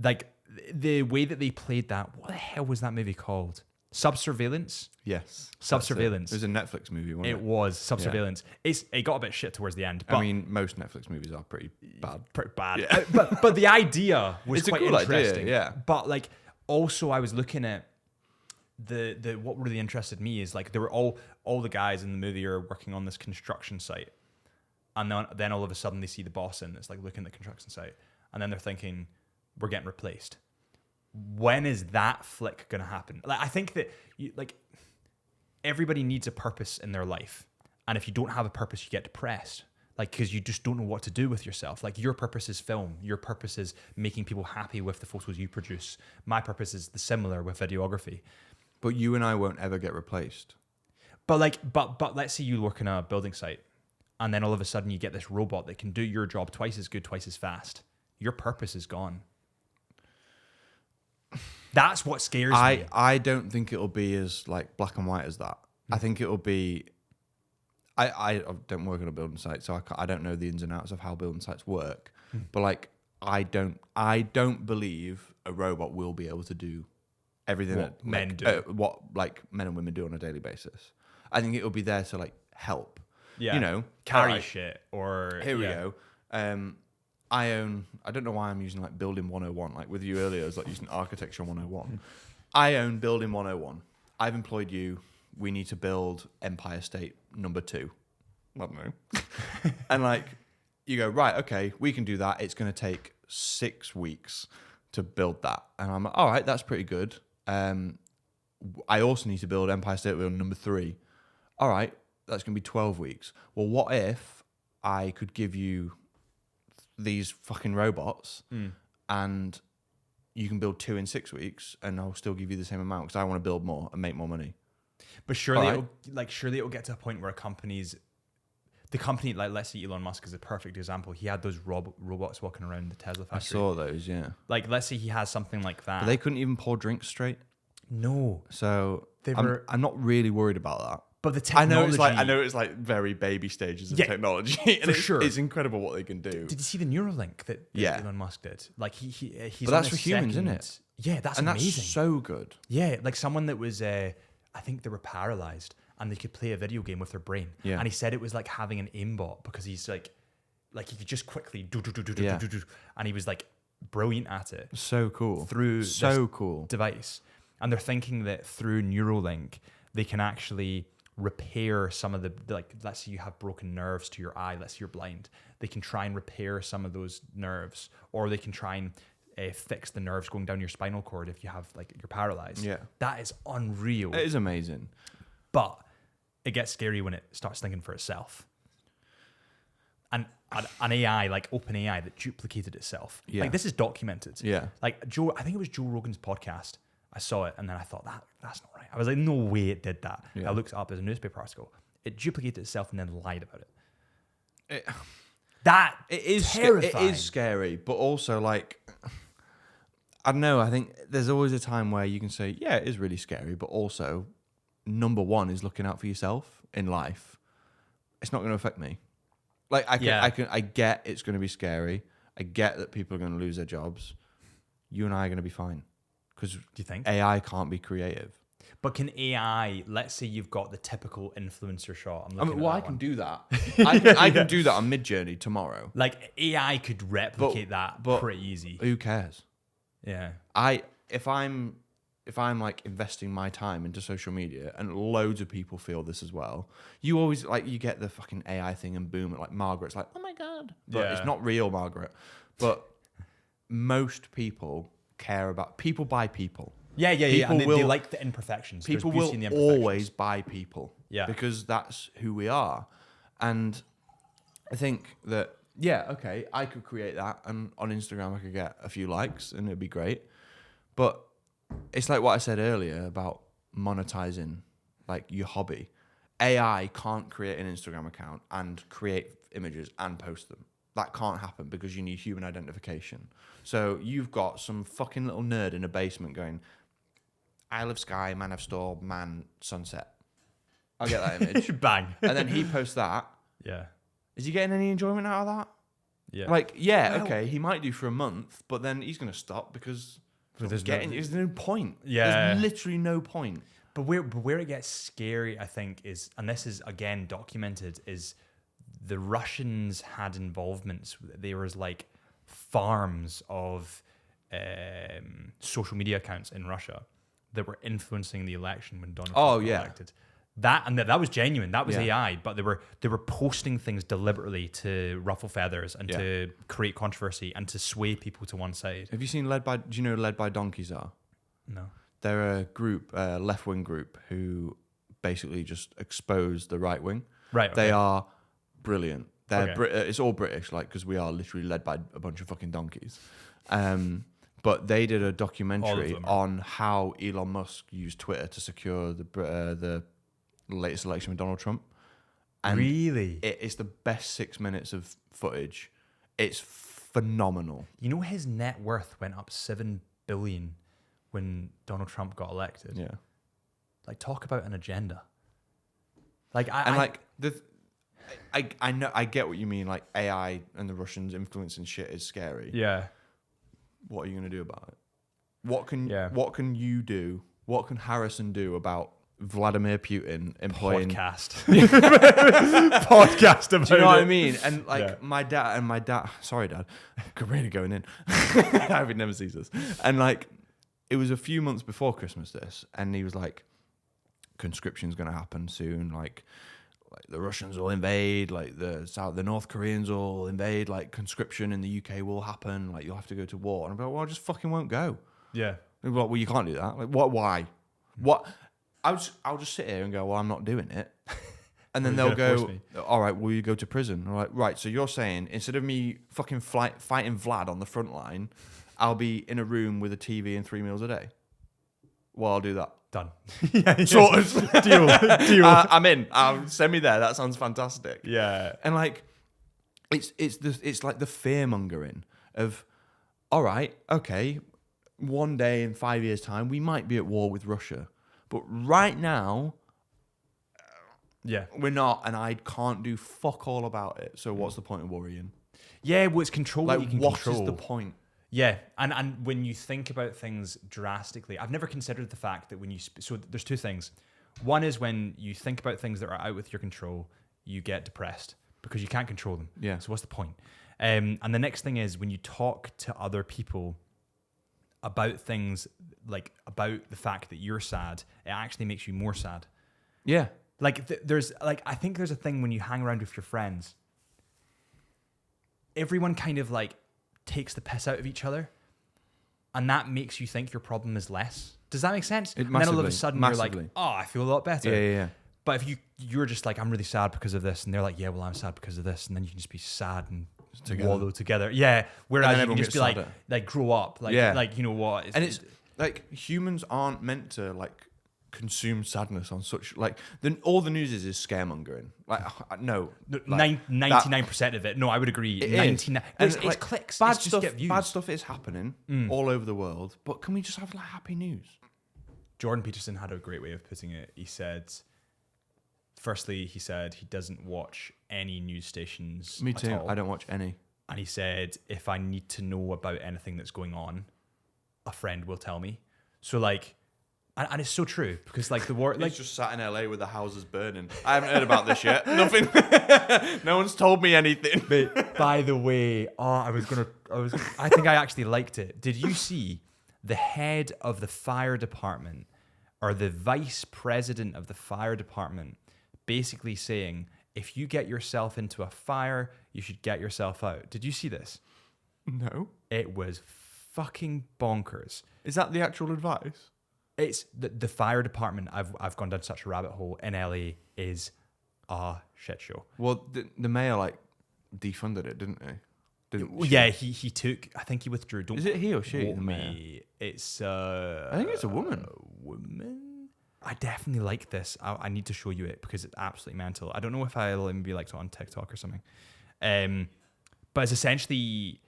Like, the way that they played that, what the hell was that movie called? Subsurveillance? Yes. Subsurveillance. It was a Netflix movie, wasn't it? It was Subsurveillance. It got a bit shit towards the end. But I mean, most Netflix movies are pretty bad. pretty bad. Yeah. But the idea was It's a quite cool idea, interesting. yeah. But like, also I was looking at the what really interested me is like, there were all the guys in the movie are working on this construction site. And then all of a sudden they see the boss in. It's like looking at the construction site. And then they're thinking, we're getting replaced. When is that flick going to happen? Like, I think that everybody needs a purpose in their life. And if you don't have a purpose, you get depressed. Like, because you just don't know what to do with yourself. Like, your purpose is film. Your purpose is making people happy with the photos you produce. My purpose is the similar with videography. But you and I won't ever get replaced. But let's say you work on a building site and then all of a sudden you get this robot that can do your job twice as good, twice as fast. Your purpose is gone. That's what scares me. I don't think it'll be as like black and white as that. I think it'll be. I don't work on a building site, so I don't know the ins and outs of how building sites work. But like, I don't believe a robot will be able to do everything What that men like, do. what like men and women do on a daily basis. I think it'll be there to like help. Yeah. You know, Carry alright, shit or... Here we yeah. go. I don't know why I'm using like building 101, like with you earlier, I was like using architecture 101. I own building 101. I've employed you. We need to build Empire State number 2. I don't know. And like, you go, right, okay, we can do that. It's going to take 6 weeks to build that. And I'm like, all right, that's pretty good. I also need to build Empire State Building number 3. All right, that's going to be 12 weeks. Well, what if I could give you these fucking robots and you can build 2 in 6 weeks and I'll still give you the same amount because I want to build more and make more money. But surely, Alright. surely it'll get to a point where the company, like let's say Elon Musk is a perfect example. He had those robots walking around the Tesla I factory. saw those, yeah. Like, let's say he has something like that. But they couldn't even pour drinks straight. No. So They were- I'm not really worried about that. But the I technology... know it's like very baby stages of Yeah, technology. And for sure. It's incredible what they can do. Did you see the Neuralink that Yeah. Elon Musk did? Like, he's But on that's his for humans, isn't second- it? Yeah, that's And amazing. that's so good. Yeah, like someone that was, I think they were paralyzed, and they could play a video game with their brain. Yeah. And he said it was like having an aimbot because he's like he could just quickly do, and he was like brilliant at it. So cool. Through so this cool device. And they're thinking that through Neuralink, they can actually repair some of the, like, let's say you have broken nerves to your eye, let's say you're blind. They can try and repair some of those nerves, or they can try and fix the nerves going down your spinal cord if you have, like, you're paralyzed. Yeah. That is unreal. It is amazing. But it gets scary when it starts thinking for itself. And an AI, like OpenAI, that duplicated itself. Yeah. Like, this is documented. Yeah. Like, I think it was Joe Rogan's podcast. I saw it, and then I thought, that's not right. I was like, no way it did that. Yeah. I looked it up as a newspaper article. It duplicated itself and then lied about it. It is terrifying. It is scary, but also, like, I don't know. I think there's always a time where you can say, yeah, it is really scary, but also, number one is looking out for yourself in life. It's not going to affect me. Like, I get it's going to be scary. I get that people are going to lose their jobs. You and I are going to be fine. Because Do you think? AI can't be creative. But can AI, let's say you've got the typical influencer shot. I can do that. I can do that on Midjourney tomorrow. Like, AI could replicate that but pretty easy. Who cares? Yeah. If I'm like investing my time into social media, and loads of people feel this as well, you always, like, you get the fucking AI thing and boom, like Margaret's like, oh my God. But it's not real Margaret. But most people care about people by people. Yeah. And they like the imperfections. People There's will beauty in the imperfections. always buy people. Yeah. Because that's who we are. And I think that, yeah, okay, I could create that, and on Instagram I could get a few likes and it'd be great. But it's like what I said earlier about monetizing, like, your hobby. AI can't create an Instagram account and create images and post them. That can't happen because you need human identification. So you've got some fucking little nerd in a basement going, Isle of Skye, Man of Storm, Man, Sunset. I'll get that image. Bang. And then he posts that. Yeah. Is he getting any enjoyment out of that? Yeah. Like, yeah, okay, he might do for a month, but then he's going to stop because there's no point. Yeah. There's literally no point. But where it gets scary, I think, is, and this is again documented, is the Russians had involvements. There was like farms of social media accounts in Russia that were influencing the election when Donald Trump got elected. That was genuine. That was AI, but they were posting things deliberately to ruffle feathers and to create controversy and to sway people to one side. Have you seen Led by Donkeys are? No. They're a group, a left-wing group, who basically just expose the right wing. Right. Okay. They are brilliant. They're Okay. It's all British, like, because we are literally led by a bunch of fucking donkeys. But they did a documentary on how Elon Musk used Twitter to secure the latest election with Donald Trump. And really? it's the best 6 minutes of footage. It's phenomenal. You know, his net worth went up $7 billion when Donald Trump got elected. Yeah. Like, talk about an agenda. I know, I get what you mean. Like, AI and the Russians influencing shit is scary. Yeah. What are you going to do about it? What can you do? What can Harrison do about Vladimir Putin employing podcast about Do you know what I it. mean? And like my dad, sorry Dad, really going in. I hope he never sees this. And like, it was a few months before Christmas this, and he was like, conscription's going to happen soon. Like the Russians will invade, like the North Koreans will invade, like conscription in the UK will happen. Like you'll have to go to war. And I'm like, well, I just fucking won't go. Yeah. Like, well, you can't do that. Like what? Why? What? I'll just sit here and go, well, I'm not doing it. And then they'll go, all right, will you go to prison? I'm like, right, so you're saying instead of me fucking fighting Vlad on the front line, I'll be in a room with a TV and 3 meals a day? Well, I'll do that. Done. Sort of. Deal. I'm in. Send me there. That sounds fantastic. Yeah. And like, it's like the fear mongering of, all right, okay, one day in 5 years' time, we might be at war with Russia. But right now, we're not, and I can't do fuck all about it. So what's the point of worrying? Yeah, well, it's control Like, what you can what control. is the point? Yeah, and when you think about things drastically, I've never considered the fact that when you... So there's two things. One is when you think about things that are out with your control, you get depressed because you can't control them. Yeah. So what's the point? And the next thing is when you talk to other people about things, like about the fact that you're sad, it actually makes you more sad. Yeah. Like there's like, I think there's a thing when you hang around with your friends, everyone kind of like takes the piss out of each other, and that makes you think your problem is less. Does that make sense? And then all of a sudden you're like, oh, I feel a lot better. Yeah. But if you're just like, I'm really sad because of this, and they're like, yeah, well, I'm sad because of this, and then you can just be sad and wallow together. Yeah. Whereas you can just be like grow up. Like you know what? And it's like humans aren't meant to like consume sadness on such like all the news is scaremongering. Like no, like 99% of it. No, I would agree. 99. And it's like, clicks. Bad it's just stuff. get views. Bad stuff is happening all over the world. But can we just have like happy news? Jordan Peterson had a great way of putting it. He said, firstly, he said he doesn't watch any news stations. Me too. At all. I don't watch any. And he said, if I need to know about anything that's going on, a friend will tell me. So like, and it's so true because like the war, like just sat in LA with the houses burning. I haven't heard about this yet. Nothing. No one's told me anything. But by the way, I think I actually liked it. Did you see the head of the fire department or the vice president of the fire department basically saying, if you get yourself into a fire, you should get yourself out? Did you see this? No. It was fucking bonkers. Is that the actual advice? It's the fire department. I've gone down such a rabbit hole in LA is a shit show. Well, the mayor like defunded it, didn't he? Yeah, he took. I think he withdrew. Is it he or she? Quote me. It's I think it's a woman. Woman. I definitely like this. I need to show you it because it's absolutely mental. I don't know if I'll even be like on TikTok or something. But it's essentially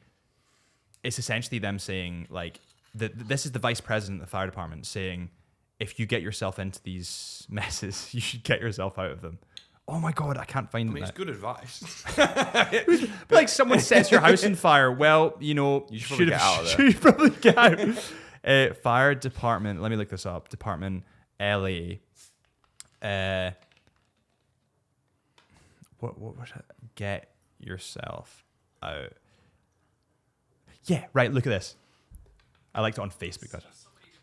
them saying like this is the vice president of the fire department saying, if you get yourself into these messes, you should get yourself out of them. Oh my God, I can't find it. I mean, it's good advice. Like someone sets your house on fire. Well, you know, you should get out of there. You should probably get out. Fire department. Let me look this up. Department LA. What was it? Get yourself out. Yeah, right. Look at this. I liked it on Facebook. That.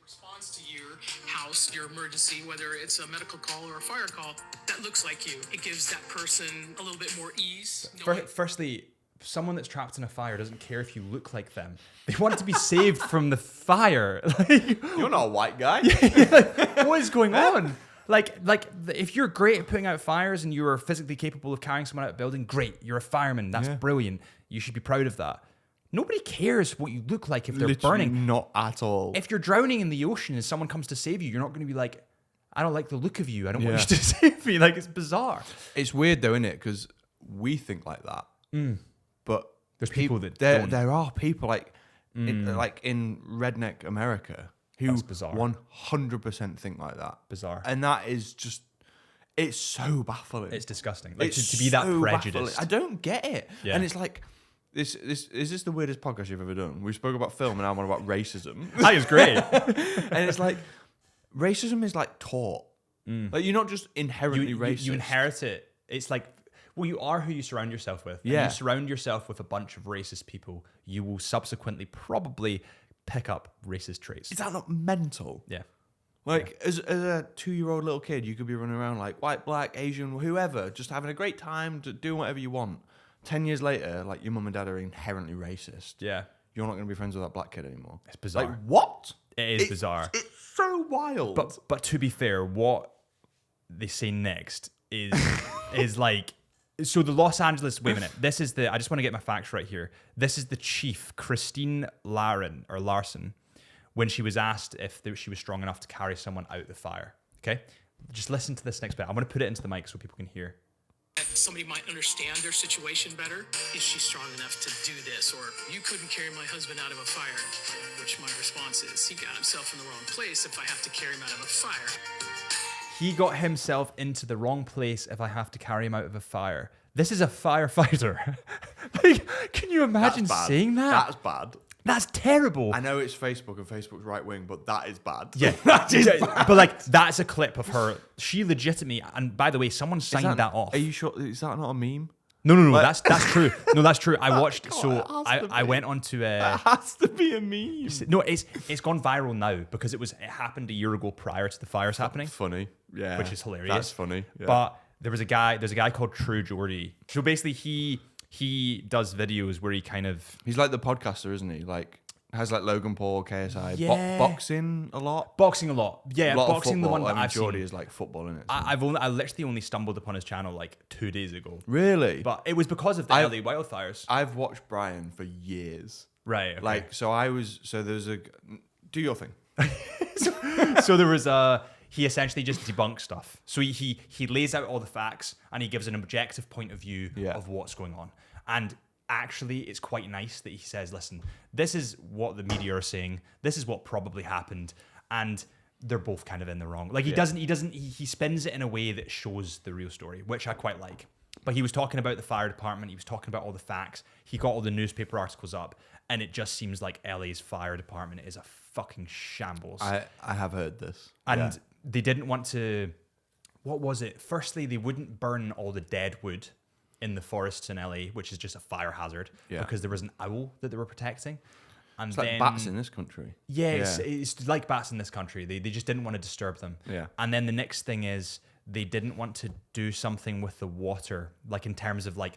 Response to your house, your emergency, whether it's a medical call or a fire call, that looks like you. It gives that person a little bit more ease. Firstly, someone that's trapped in a fire doesn't care if you look like them. They want to be saved from the fire. Like, you're not a white guy. Like, what is going on? Like, if you're great at putting out fires and you are physically capable of carrying someone out of a building, great. You're a fireman. That's brilliant. You should be proud of that. Nobody cares what you look like if they're burning. Not at all. If you're drowning in the ocean and someone comes to save you, you're not going to be like, I don't like the look of you. I don't want you to save me. Like, it's bizarre. It's weird though, isn't it? Because we think like that. But there's people that don't. There are people like in redneck America who 100% think like that. Bizarre. And that is just, it's so baffling. It's disgusting. Like to be that prejudiced. Baffling. I don't get it. Yeah. And it's like, This is this the weirdest podcast you've ever done? We spoke about film and now I'm on about racism. That is great. And it's like, racism is like taught. Like you're not just inherently racist. You inherit it. It's like, well, you are who you surround yourself with. Yeah. And you surround yourself with a bunch of racist people, you will subsequently probably pick up racist traits. Is that not mental? Yeah. Like as a 2-year-old little kid, you could be running around like white, black, Asian, whoever, just having a great time, doing whatever you want. 10 years later, like your mum and dad are inherently racist. Yeah. You're not going to be friends with that black kid anymore. It's bizarre. Like what? It is bizarre. It's so wild. But to be fair, what they say next is like, so the Los Angeles, wait a minute. I just want to get my facts right here. This is the chief, Christine Larson, when she was asked if she was strong enough to carry someone out the fire. Okay? Just listen to this next bit. I'm going to put it into the mic so people can hear. Somebody might understand their situation better. Is she strong enough to do this? Or you couldn't carry my husband out of a fire, which my response is, he got himself in the wrong place if I have to carry him out of a fire. He got himself into the wrong place if I have to carry him out of a fire. This is a firefighter. Like, can you imagine saying that? That's bad. That's terrible. I know it's Facebook and Facebook's right wing, but that is bad. Yeah, that is yeah, bad. but like that's a clip of her. She legitimately, and by the way, someone signed that off. Are you sure? Is that not a meme? No, that's true. No, that's true. I watched. God, So it has to I be. went on to. That has to be a meme. No, it's gone viral now because it happened a year ago prior to the fires happening, Funny, yeah. which is hilarious. That's funny. Yeah. But there's a guy called True Geordie. So basically, he does videos where he kind of he's like the podcaster, isn't he? Like has like Logan Paul, KSI, Yeah. boxing a lot. boxing a lot. Yeah, A lot of boxing the football. one that I've Geordie seen. is like football in it. I literally only stumbled upon his channel like 2 days ago, Really? but it was because of the LA wildfires. I've watched Brian for years. Right. Okay. Like, there's a do your thing. So there was he essentially just debunks stuff. So he lays out all the facts and he gives an objective point of view of what's going on. And actually, it's quite nice that he says, listen, this is what the media are saying. This is what probably happened. And they're both kind of in the wrong. Like he spins it in a way that shows the real story, which I quite like. But he was talking about the fire department. He was talking about all the facts. He got all the newspaper articles up. And it just seems like LA's fire department is a fucking shambles. I have heard this. And they didn't want to, what was it? Firstly, they wouldn't burn all the dead wood in the forests in LA, which is just a fire hazard, because there was an owl that they were protecting. And It's then, like bats in this country. Yeah, it's like bats in this country. They just didn't want to disturb them. Yeah. And then the next thing is they didn't want to do something with the water, like in terms of like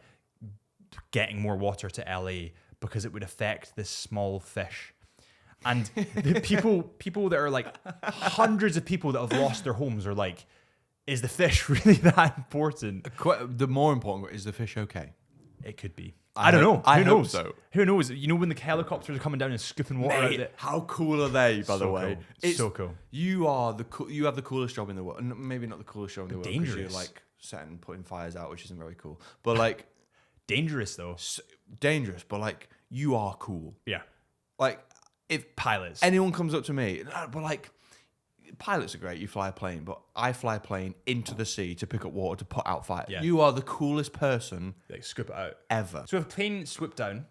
getting more water to LA, because it would affect this small fish. And the people that are like hundreds of people that have lost their homes are like, is the fish really that important? The more important is the fish okay? It could be. I don't know. Who I hope knows? so. Who knows? You know when the helicopters are coming down and scooping water out of Mate, it? how cool are they? By the So way, cool. It's so cool. You are you have the coolest job in the world. Maybe not the coolest job in the world. 'Cause dangerous. You're like setting, putting fires out, which isn't very cool. But like Dangerous though. dangerous. But like you are cool. Yeah. Like if Pilots. anyone comes up to me, but like pilots are great. You fly a plane, but I fly a plane into the sea to pick up water to put out fire. Yeah. You are the coolest person Like scoop it out. ever. So if a plane swooped down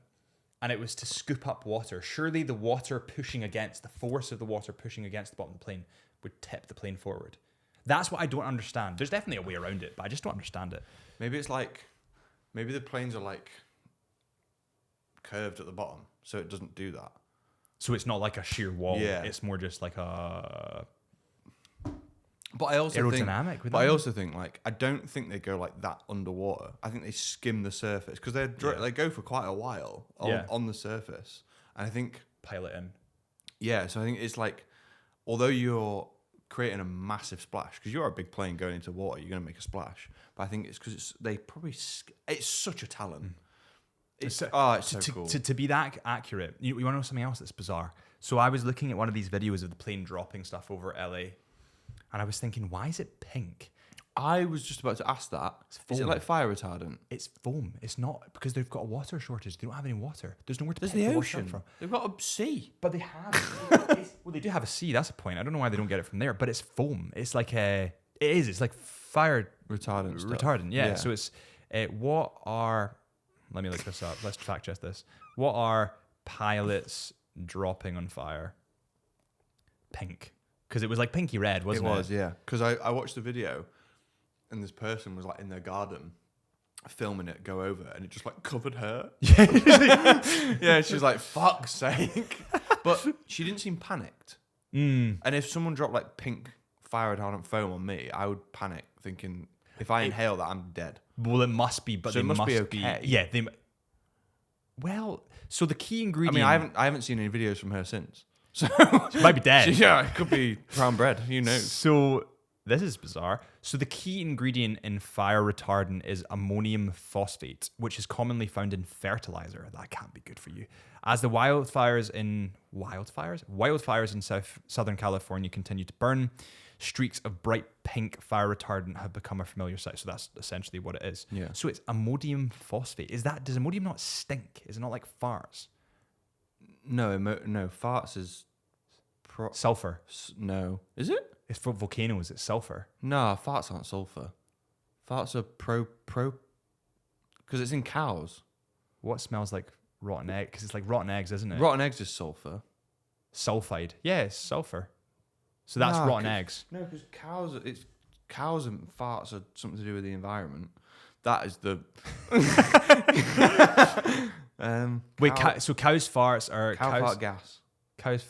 and it was to scoop up water, surely the force of the water pushing against the bottom of the plane would tip the plane forward. That's what I don't understand. There's definitely a way around it, but I just don't understand it. Maybe it's like, maybe the planes are like curved at the bottom, so it doesn't do that. So it's not like a sheer wall. Yeah. It's more just like a But I also aerodynamic. think, wouldn't but I it? also think like I don't think they go like that underwater. I think they skim the surface because they go for quite a while on the surface. And I think pilot in. so I think it's like, although you're creating a massive splash because you're a big plane going into water, you're going to make a splash. But I think it's because it's such a talent. It's so cool. To be that accurate, you want to know something else that's bizarre? So I was looking at one of these videos of the plane dropping stuff over LA, and I was thinking, why is it pink? I was just about to ask that. Is it foam. like fire retardant? It's foam. It's not, because they've got a water shortage. They don't have any water. There's nowhere to There's pick the the water up ocean. from. They've got a sea. But they have. Well, they do have a sea. That's a point. I don't know why they don't get it from there. But it's foam. It's like it's like fire Retardant stuff. retardant. Yeah. So it's what are? Let me look this up. Let's fact check this. What are pilots dropping on fire? Pink. Because it was like pinky red, wasn't it? It was, yeah. Because I watched the video, and this person was like in their garden, filming it go over, and it just like covered her. Yeah, she's like, "Fuck's sake!" But she didn't seem panicked. And if someone dropped like pink fire retardant foam on me, I would panic, thinking if I inhale that, I'm dead. Well, it must be, but So they it must be okay. Yeah, they. Well, so the key ingredient. I mean, I haven't seen any videos from her since. So She might be dead. yeah, it could be brown bread. Who knows? So this is bizarre. So the key ingredient in fire retardant is ammonium phosphate, which is commonly found in fertilizer. That can't be good for you. As the wildfires in Southern California continue to burn, streaks of bright pink fire retardant have become a familiar sight. So that's essentially what it is. Yeah. So it's ammonium phosphate. Does ammonium not stink? Is it not like farts? No, farts is Sulfur. no. Is it? It's for volcanoes. It's sulfur. No, farts aren't sulfur. Farts are pro because it's in cows. What smells like rotten egg, because it's like rotten eggs, isn't it? Rotten eggs is sulfur. Sulfide. Yeah, it's sulfur. So that's Nah, rotten eggs. No, because cows and farts are something to do with the environment. That is the. Wait, so cows' farts are cow fart gas. Cows.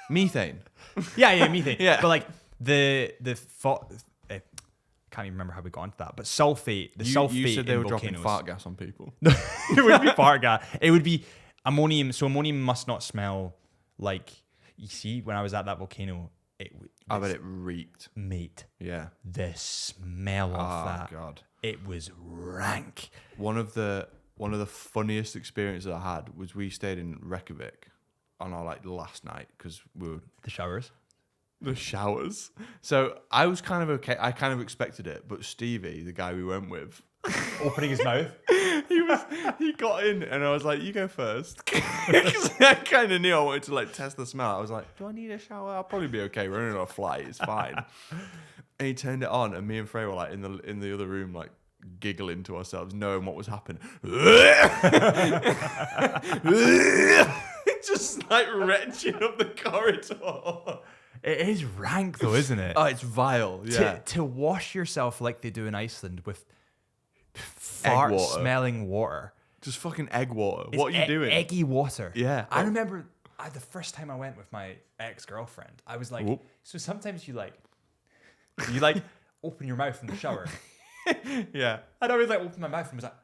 Methane. yeah, methane. Yeah. But like can't even remember how we got into that. But sulfate, sulfate You said they in were dropping volcanoes. fart gas on people. It would be fart gas. It would be ammonium. So ammonium must not smell like. You see, when I was at that volcano, I bet it reeked. Mate, Yeah. the smell of that. Oh God. It was rank. One of the funniest experiences I had was we stayed in Reykjavik on our last night because we were The showers. the showers. So I was kind of okay. I kind of expected it, but Stevie, the guy we went with, Opening his mouth. he got in, and I was like, "You go first," because I kind of knew I wanted to test the smell. I was like, "Do I need a shower? I'll probably be okay. We're only on a flight. It's fine." And he turned it on, and me and Frey were in the other room giggling to ourselves, knowing what was happening. Just retching up the corridor. It is rank though, isn't it? Oh, it's vile. Yeah. To wash yourself like they do in Iceland with Egg fart water. smelling water. Just fucking egg water. It's What are you doing? Eggy water. Yeah. I remember the first time I went with my ex-girlfriend, I was like, Whoop. so sometimes you open your mouth in the shower. Yeah. I'd always open my mouth and was like,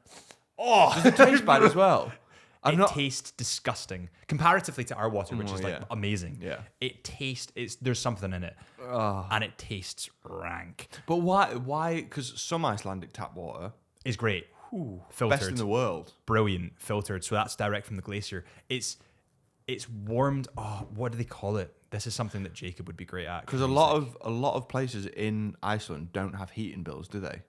oh. Does it taste bad as well? It tastes disgusting comparatively to our water, which is yeah. amazing. Yeah. It tastes. There's something in it, and it tastes rank. But why? Because some Icelandic tap water, It's great. Filtered, best in the world. brilliant, filtered. So that's direct from the glacier. It's warmed. Oh, what do they call it? This is something that Jacob would be great at. Because a lot of places in Iceland don't have heating bills, do they?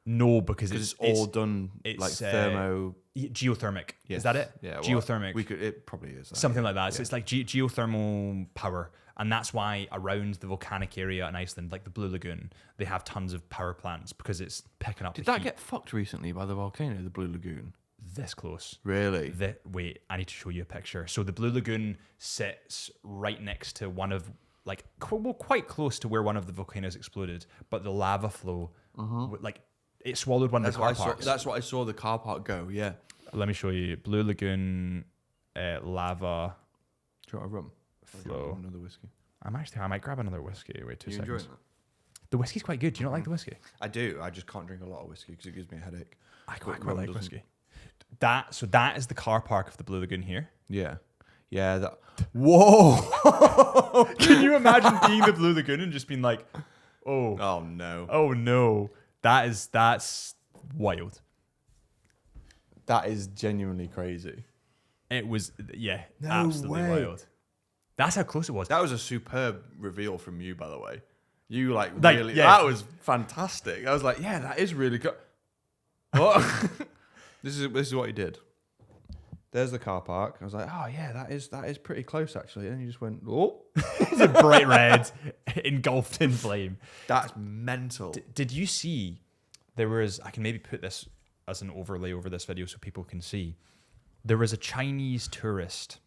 No, because It's all done it's, thermo. geothermic. Yes. Is that it? Yeah. Geothermic. It probably is. Something like that. So it's geothermal power. And that's why around the volcanic area in Iceland, like the Blue Lagoon, they have tons of power plants because it's picking up Did the that heat get fucked recently by the volcano, the Blue Lagoon? this close. Really? Wait, I need to show you a picture. So the Blue Lagoon sits right next to one of, quite close to where one of the volcanoes exploded, but the lava flow, it swallowed one of the car parks. That's what I saw the car park go. Yeah. Let me show you. Blue Lagoon lava Do you want a rum? flow. Another whiskey. I might grab another whiskey. Wait 2 You seconds. enjoying The whiskey's quite good. Do you not like the whiskey? that? I do. I just can't drink a lot of whiskey because it gives me a headache. I But quite rum like doesn't. whiskey. That is the car park of the Blue Lagoon here. Yeah. Yeah. That. Whoa! Can you imagine being the Blue Lagoon and just being like, oh no, that's wild. That is genuinely crazy. It was No absolutely way. wild. That's how close it was. That was a superb reveal from you, by the way. You really. yeah. That was fantastic. I was like, yeah, that is really good. What? This is what he did. There's the car park. I was like, oh yeah, that is pretty close actually. And you just went, oh, It's a bright red, engulfed in flame. that's mental. Did you see? There was. I can maybe put this as an overlay over this video so people can see. There was a Chinese tourist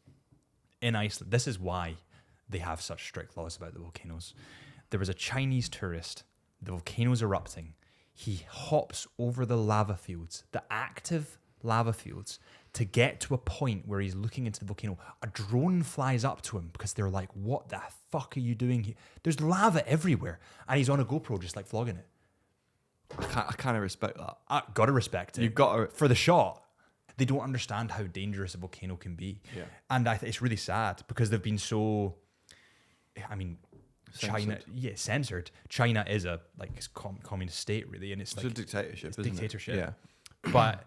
in Iceland. This is why they have such strict laws about the volcanoes. There was a Chinese tourist. The volcano's erupting. He hops over the lava fields, the active lava fields, to get to a point where he's looking into the volcano. A drone flies up to him because they're like, what the fuck are you doing here? There's lava everywhere. And he's on a GoPro just vlogging it. I kind of respect that. I gotta respect it. You've got to. For the shot. They don't understand how dangerous a volcano can be. Yeah. And it's really sad because they've been so, China, Censored. censored. China is a communist state really, and it's It's a dictatorship, it's isn't dictatorship. it? Yeah. But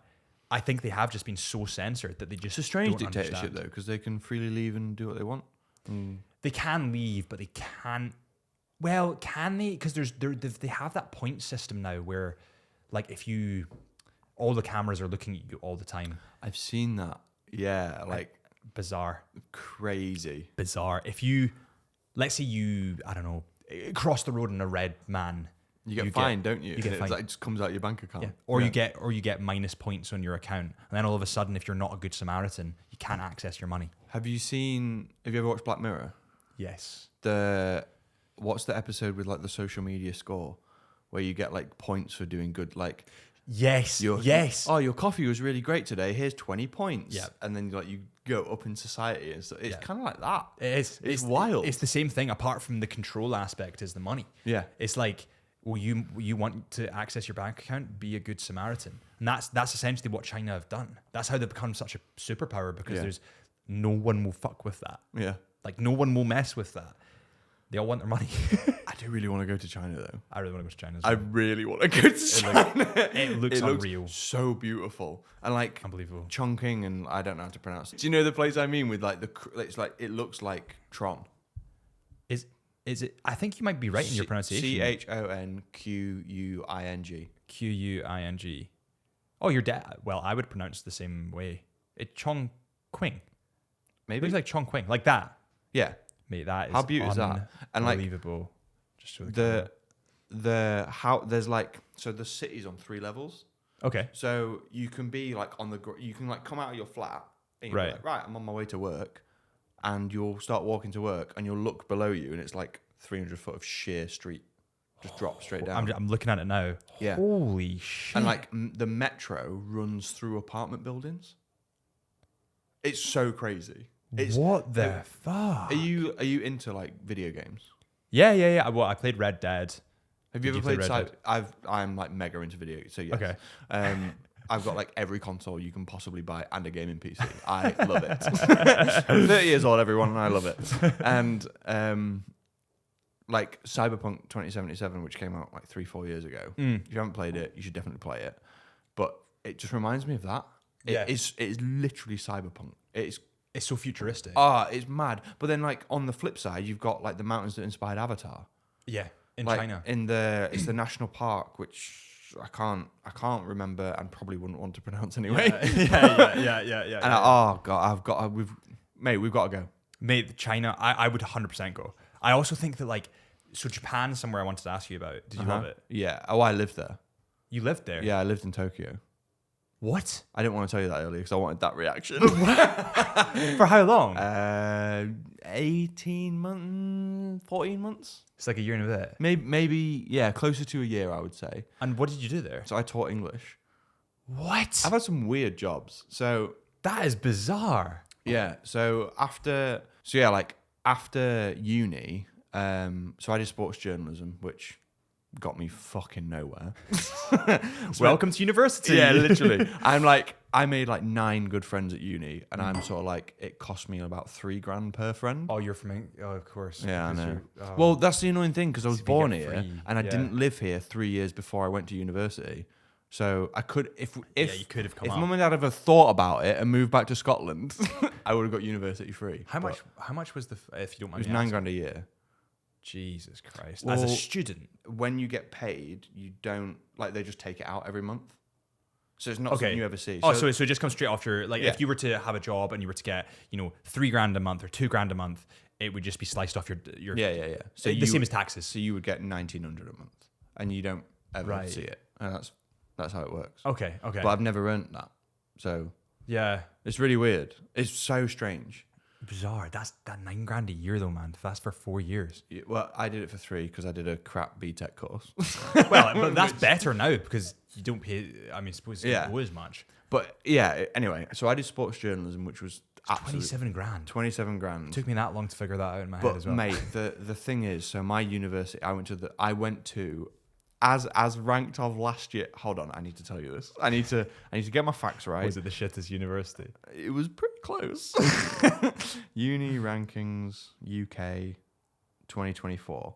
I think they have just been so censored that they just It's a strange don't dictatorship understand. though, because they can freely leave and do what they want. They can leave, but they can't. Well, can they? Because they have that point system now where, if all the cameras are looking at you all the time. I've seen that. Yeah, Bizarre. crazy. Bizarre. If you, let's say you, I don't know, cross the road and a red man You get fined, don't you? You get And fined. Like, it just comes out your bank account. Yeah. Or you get minus points on your account, and then all of a sudden, if you're not a good Samaritan, you can't access your money. Have you ever watched Black Mirror? Yes. What's the episode with like the social media score, where you get like points for doing good, like Yes. Yes. oh, your coffee was really great today. Here's 20 points. Yeah. And then like you go up in society, and so it's kind of like that. It is. It's wild. It's the same thing. Apart from the control aspect, is the money. Yeah. It's like, well, you want to access your bank account, be a good Samaritan, and that's essentially what China have done. That's how they've become such a superpower, because there's no one will fuck with that. Yeah. Like no one will mess with that. They all want their money. I do really want to go to China though. I really want to go to China. As I well. really want to go to China. It looks unreal. So beautiful and like Unbelievable. Chongqing, and I don't know how to pronounce it. Do you know the place I mean with like it's like it looks like Tron. Is it? I think you might be right in your pronunciation. CHONQUING. Quing. Oh, your dad. Well, I would pronounce the same way. It Chongqing. Maybe. It looks like Chongqing, like that. Yeah. Mate, that is How beautiful is that? And like unbelievable. Just show there's like, so the city's on 3 levels. Okay. So you can be like you can like come out of your flat and you're Right. like, right, I'm on my way to work, and you'll start walking to work and you'll look below you and it's like 300 foot of sheer street, just drop straight down. I'm looking at it now. Yeah. Holy shit. And like the metro runs through apartment buildings. It's so crazy. what the fuck? Are you into like video games? Yeah. Well, I played Red Dead. Have you Did ever you play played? Red I'm like mega into video games. So yes. Okay. I've got like every console you can possibly buy and a gaming PC. I love it. I'm 30 years old, everyone, and I love it. And like Cyberpunk 2077, which came out like 3-4 years ago. If you haven't played it, you should definitely play it. But it just reminds me of that. Yeah. It is literally Cyberpunk. It's so futuristic. it's mad. But then like on the flip side, you've got like the mountains that inspired Avatar. Yeah, in Like, China. It's the national park, which I can't remember and probably wouldn't want to pronounce anyway. Yeah. And oh god, we've got to go. Mate, China, I would 100% go. I also think that like, so Japan is somewhere I wanted to ask you about. Did you love it? Yeah. Oh, I lived there. You lived there? Yeah, I lived in Tokyo. What? I didn't want to tell you that earlier because I wanted that reaction. For how long? 18 months, 14 months. It's like a year and a bit. Maybe, yeah, closer to a year, I would say. And what did you do there? So I taught English. What? I've had some weird jobs. So That is bizarre. yeah, so after uni, so I did sports journalism, which got me fucking nowhere. Welcome to university. Yeah, literally. I made like 9 good friends at uni, and I'm sort of like, it cost me about $3,000 per friend. Oh, you're from of course. Yeah, I Because know. you're- oh. Well, that's the annoying thing because I was So you born get here free, and I yeah. didn't live here 3 years before I went to university. So I could, if you could have come if up. mum and dad ever thought about it and moved back to Scotland, I would have got university free. How But much was if you don't It mind was me asking? $9,000 a year. Jesus Christ. As a Well, student. When you get paid, you don't they just take it out every month. So it's not something you ever see. Oh, so it just comes straight off your Yeah. if you were to have a job and you were to get, $3,000 a month or $2,000 a month, it would just be sliced off your yeah. So the same as taxes. So you would get $1,900 a month, and you don't ever Right. see it, and that's how it works. Okay. But I've never earned that, so Yeah. it's really weird. It's so strange. Bizarre. That's that $9,000 a year though, man. That's for 4 years. Well, I did it for 3 because I did a crap BTEC course. Well, but that's better now because you don't pay. I mean, suppose you Yeah. don't owe as much. But yeah, anyway, so I did sports journalism, which was absolutely 27 grand. 27 grand. Took me that long to figure that out in my head But as well. mate, the thing is, so my university, I went to as ranked of last year. Hold on, I need to tell you this. I need to get my facts right. Was it the shittest university? It was pretty close. Uni rankings UK 2024.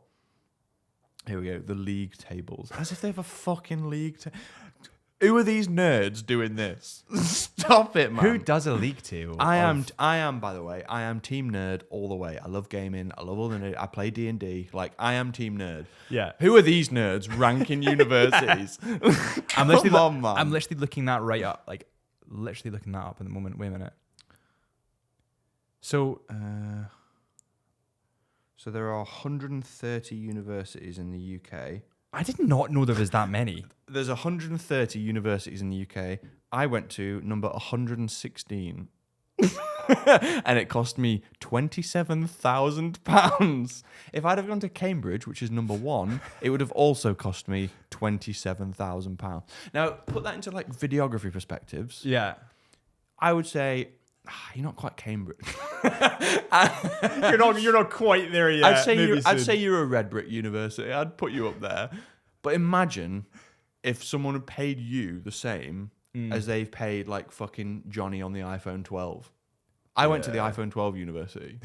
Here we go. The league tables. As if they have a fucking league. Who are these nerds doing this? Stop it, man. Who does a league table? I am. By the way, I am team nerd all the way. I love gaming. I love all the nerd. I play D&D. Like I am team nerd. Yeah. Who are these nerds ranking universities? I'm literally, Come on, man. I'm literally looking that right up. Like, literally looking that up at the moment. Wait a minute. So, So there are 130 universities in the UK. I did not know there was that many. There's 130 universities in the UK. I went to number 116. And it cost me £27,000. If I'd have gone to Cambridge, which is number 1, it would have also cost me £27,000. Now, put that into like videography perspectives. Yeah. I would say you're not quite Cambridge. You're not quite there yet. I'd say you're a red brick university. I'd put you up there. But imagine if someone had paid you the same as they've paid like fucking Johnny on the iPhone 12. I went to the iPhone 12 university.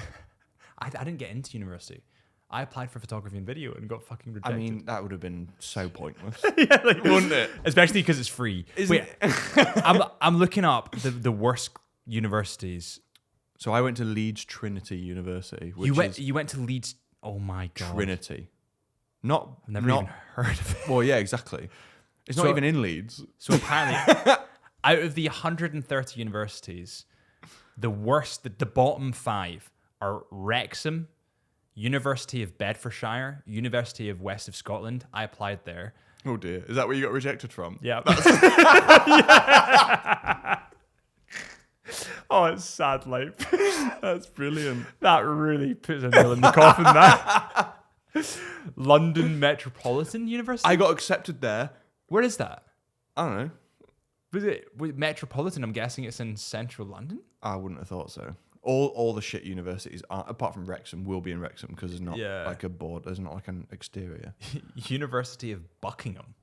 I didn't get into university. I applied for photography and video and got fucking rejected. I mean, that would have been so pointless. Yeah, like, wouldn't it? Especially because it's free. Wait, I'm looking up the worst universities. So I went to Leeds Trinity University. Which You went to Leeds. Oh my god. Trinity. I've never even heard of it. Well, yeah, exactly. It's not even in Leeds. So apparently, out of the 130 universities, the worst, the bottom 5 are Wrexham, University of Bedfordshire, University of West of Scotland. I applied there. Oh dear. Is that where you got rejected from? Yeah. Yeah. Oh, it's sad life. That's brilliant. That really puts a nail in the coffin, that. London Metropolitan University? I got accepted there. Where is that? I don't know. Was Metropolitan? I'm guessing it's in central London? I wouldn't have thought so. All the shit universities, apart from Wrexham, will be in Wrexham because there's not like a board. There's not like an exterior. University of Buckingham.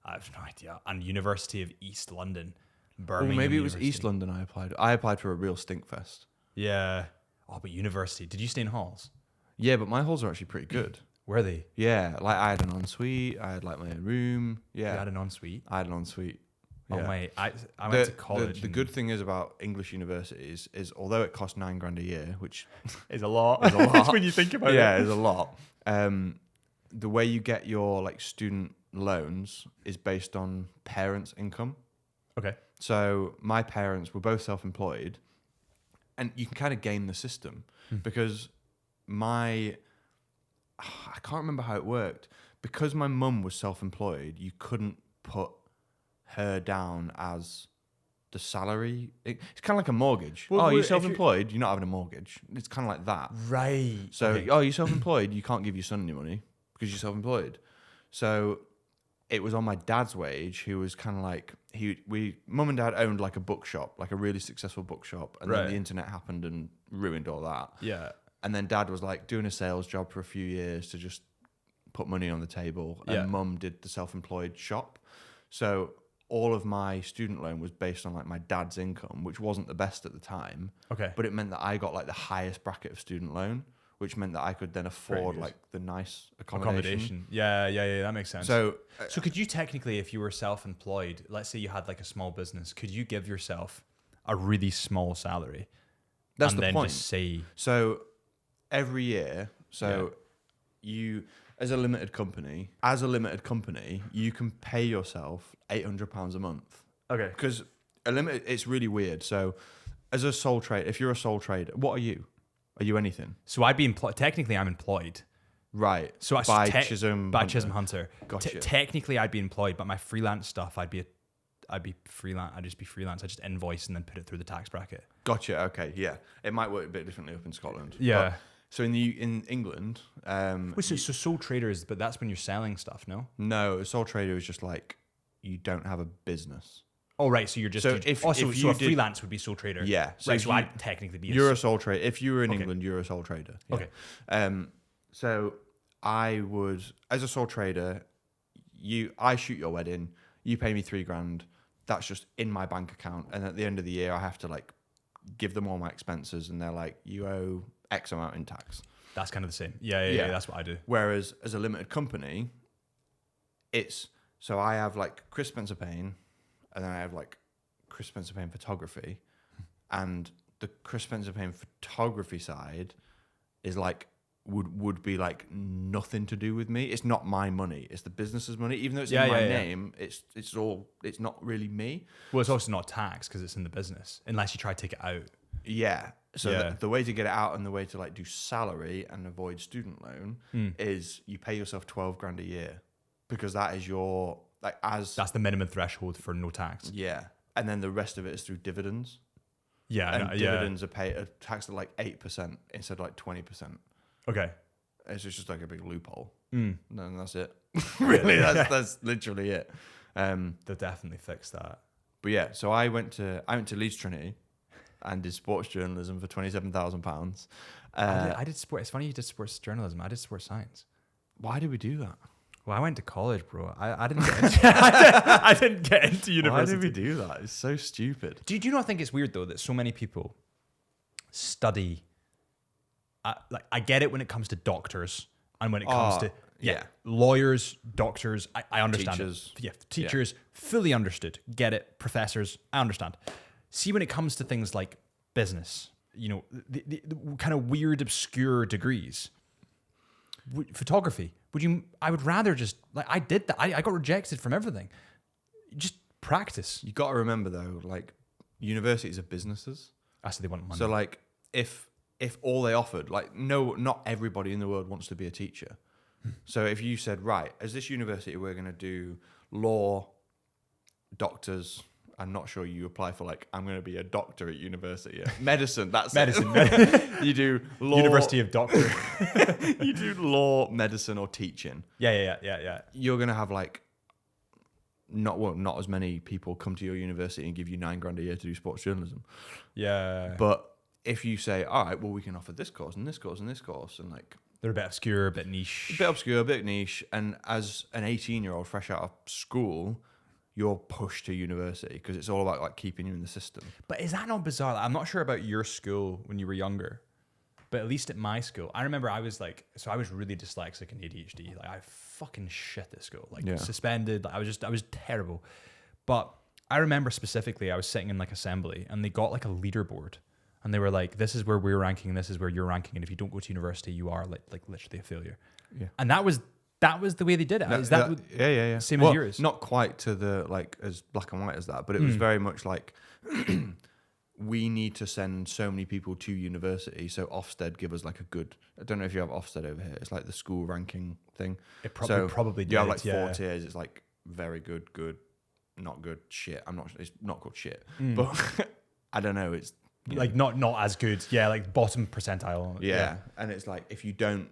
I have no idea. And University of East London. Birmingham. Well, maybe it was University. East London I applied. I applied for a real stinkfest. Yeah. Oh, but university. Did you stay in halls? Yeah, but my halls are actually pretty good. Were they? Yeah, like I had an ensuite. I had like my own room. Yeah, You had an ensuite? I had an ensuite. Oh, Yeah. mate. I went to college. The good thing is about English universities is although it costs $9,000 a year, which is a lot. is a lot when you think about it. yeah, is a lot. The way you get your like student loans is based on parents' income. Okay. So my parents were both self-employed, and you can kind of game the system because I can't remember how it worked. Because my mum was self-employed, you couldn't put her down as the salary. It's kind of like a mortgage. Well, you're if self-employed, you're not having a mortgage. It's kind of like that. Right. So, okay. you're self-employed, you can't give your son any money because you're self-employed. So it was on my dad's wage, who was kind of like, mum and dad owned like a bookshop, like a really successful bookshop. And then the internet happened and ruined all that. Yeah. And then dad was like doing a sales job for a few years to just put money on the table. And mum did the self-employed shop. So all of my student loan was based on like my dad's income, which wasn't the best at the time. Okay. But it meant that I got like the highest bracket of student loan, which meant that I could then afford like the nice accommodation. Yeah, that makes sense. So could you technically, if you were self-employed, let's say you had like a small business, could you give yourself a really small salary? That's and the then point. Just say so every year, you as a limited company, you can pay yourself £800 a month. Okay. Because it's really weird. So as a sole trader, if you're a sole trader, what are you? Are you anything? So I'd be employed. Technically, I'm employed. Right. So by Chisholm Hunter. Gotcha. Technically, I'd be employed, but my freelance stuff, I'd be freelance. I'd just be freelance. I just invoice and then put it through the tax bracket. Gotcha. Okay. Yeah. It might work a bit differently up in Scotland. Yeah. So in England, so sole traders, but that's when you're selling stuff, no? No, a sole trader is just like you don't have a business. Oh right, so you're just so a freelance would be sole trader. Yeah, so, right, so I'd technically be. You're a sole trader. If you were in England, you're a sole trader. Yeah. Okay. So I would, as a sole trader, I shoot your wedding. You pay me $3,000. That's just in my bank account, and at the end of the year, I have to like give them all my expenses, and they're like, you owe X amount in tax. That's kind of the same. Yeah. That's what I do. Whereas as a limited company, so I have like Chris Spencer-Payne, and then I have like Chris Spencer-Payne photography, and the Chris Spencer-Payne photography side is like would be like nothing to do with me. It's not my money. It's the business's money. Even though it's in my name, it's not really me. Well, it's also not tax because it's in the business, unless you try to take it out. Yeah. So the way to get it out and the way to like do salary and avoid student loan is you pay yourself $12,000 a year. because that is your like as That's the minimum threshold for no tax. yeah, and then the rest of it is through dividends. Yeah, And dividends are taxed at like 8% instead of like 20%. Okay. It's just like a big loophole. Mm. And that's it. Really, that's literally it. They'll definitely fix that. But yeah, so I went to Leeds Trinity and did sports journalism for £27,000. I did sport. It's funny you did sports journalism. I did sports science. Why did we do that? Well, I went to college, bro. I didn't get into, I didn't get into university. Why did we do that? It's so stupid. Do you not think it's weird though that so many people study? Like I get it when it comes to doctors and when it comes to lawyers, doctors. I understand. Teachers. Teachers, fully understood. Get it. Professors, I understand. See, when it comes to things like business, the kind of weird, obscure degrees. Photography. I would rather just like I did that. I got rejected from everything. Just practice. You got to remember though, like universities are businesses. So they want money. So like if all they offered, like no, not everybody in the world wants to be a teacher. So if you said, right, as this university, we're going to do law, doctors. I'm not sure you apply for like, I'm going to be a doctor at university. Yeah. Medicine, that's medicine. You do law. University of Doctor. You do law, medicine, or teaching. Yeah. You're going to have like, not as many people come to your university and give you $9,000 a year to do sports journalism. Yeah. But if you say, all right, well, we can offer this course and this course and this course, and like, they're a bit obscure, a bit niche. a bit obscure, a bit niche. And as an 18-year-old fresh out of school, you're pushed to university because it's all about like keeping you in the system. But is that not bizarre? I'm not sure about your school when you were younger, but at least at my school, I remember I was really dyslexic and ADHD. Like I fucking shit at school, like suspended. Like, I was terrible. But I remember specifically, I was sitting in like assembly and they got like a leaderboard. And they were like, this is where we're ranking and this is where you're ranking. And if you don't go to university, you are like literally a failure. Yeah. And that was the way they did it. Is that yeah. Same as yours? Not quite to the like as black and white as that, but it was very much like we need to send so many people to university. So Ofsted give us like a good, I don't know if you have Ofsted over here. It's like the school ranking thing. It probably did. You have like 4 tiers. It's like very good, good, not good, shit. It's not called shit, but I don't know. It's like not as good. Yeah, like bottom percentile. Yeah. And it's like if you don't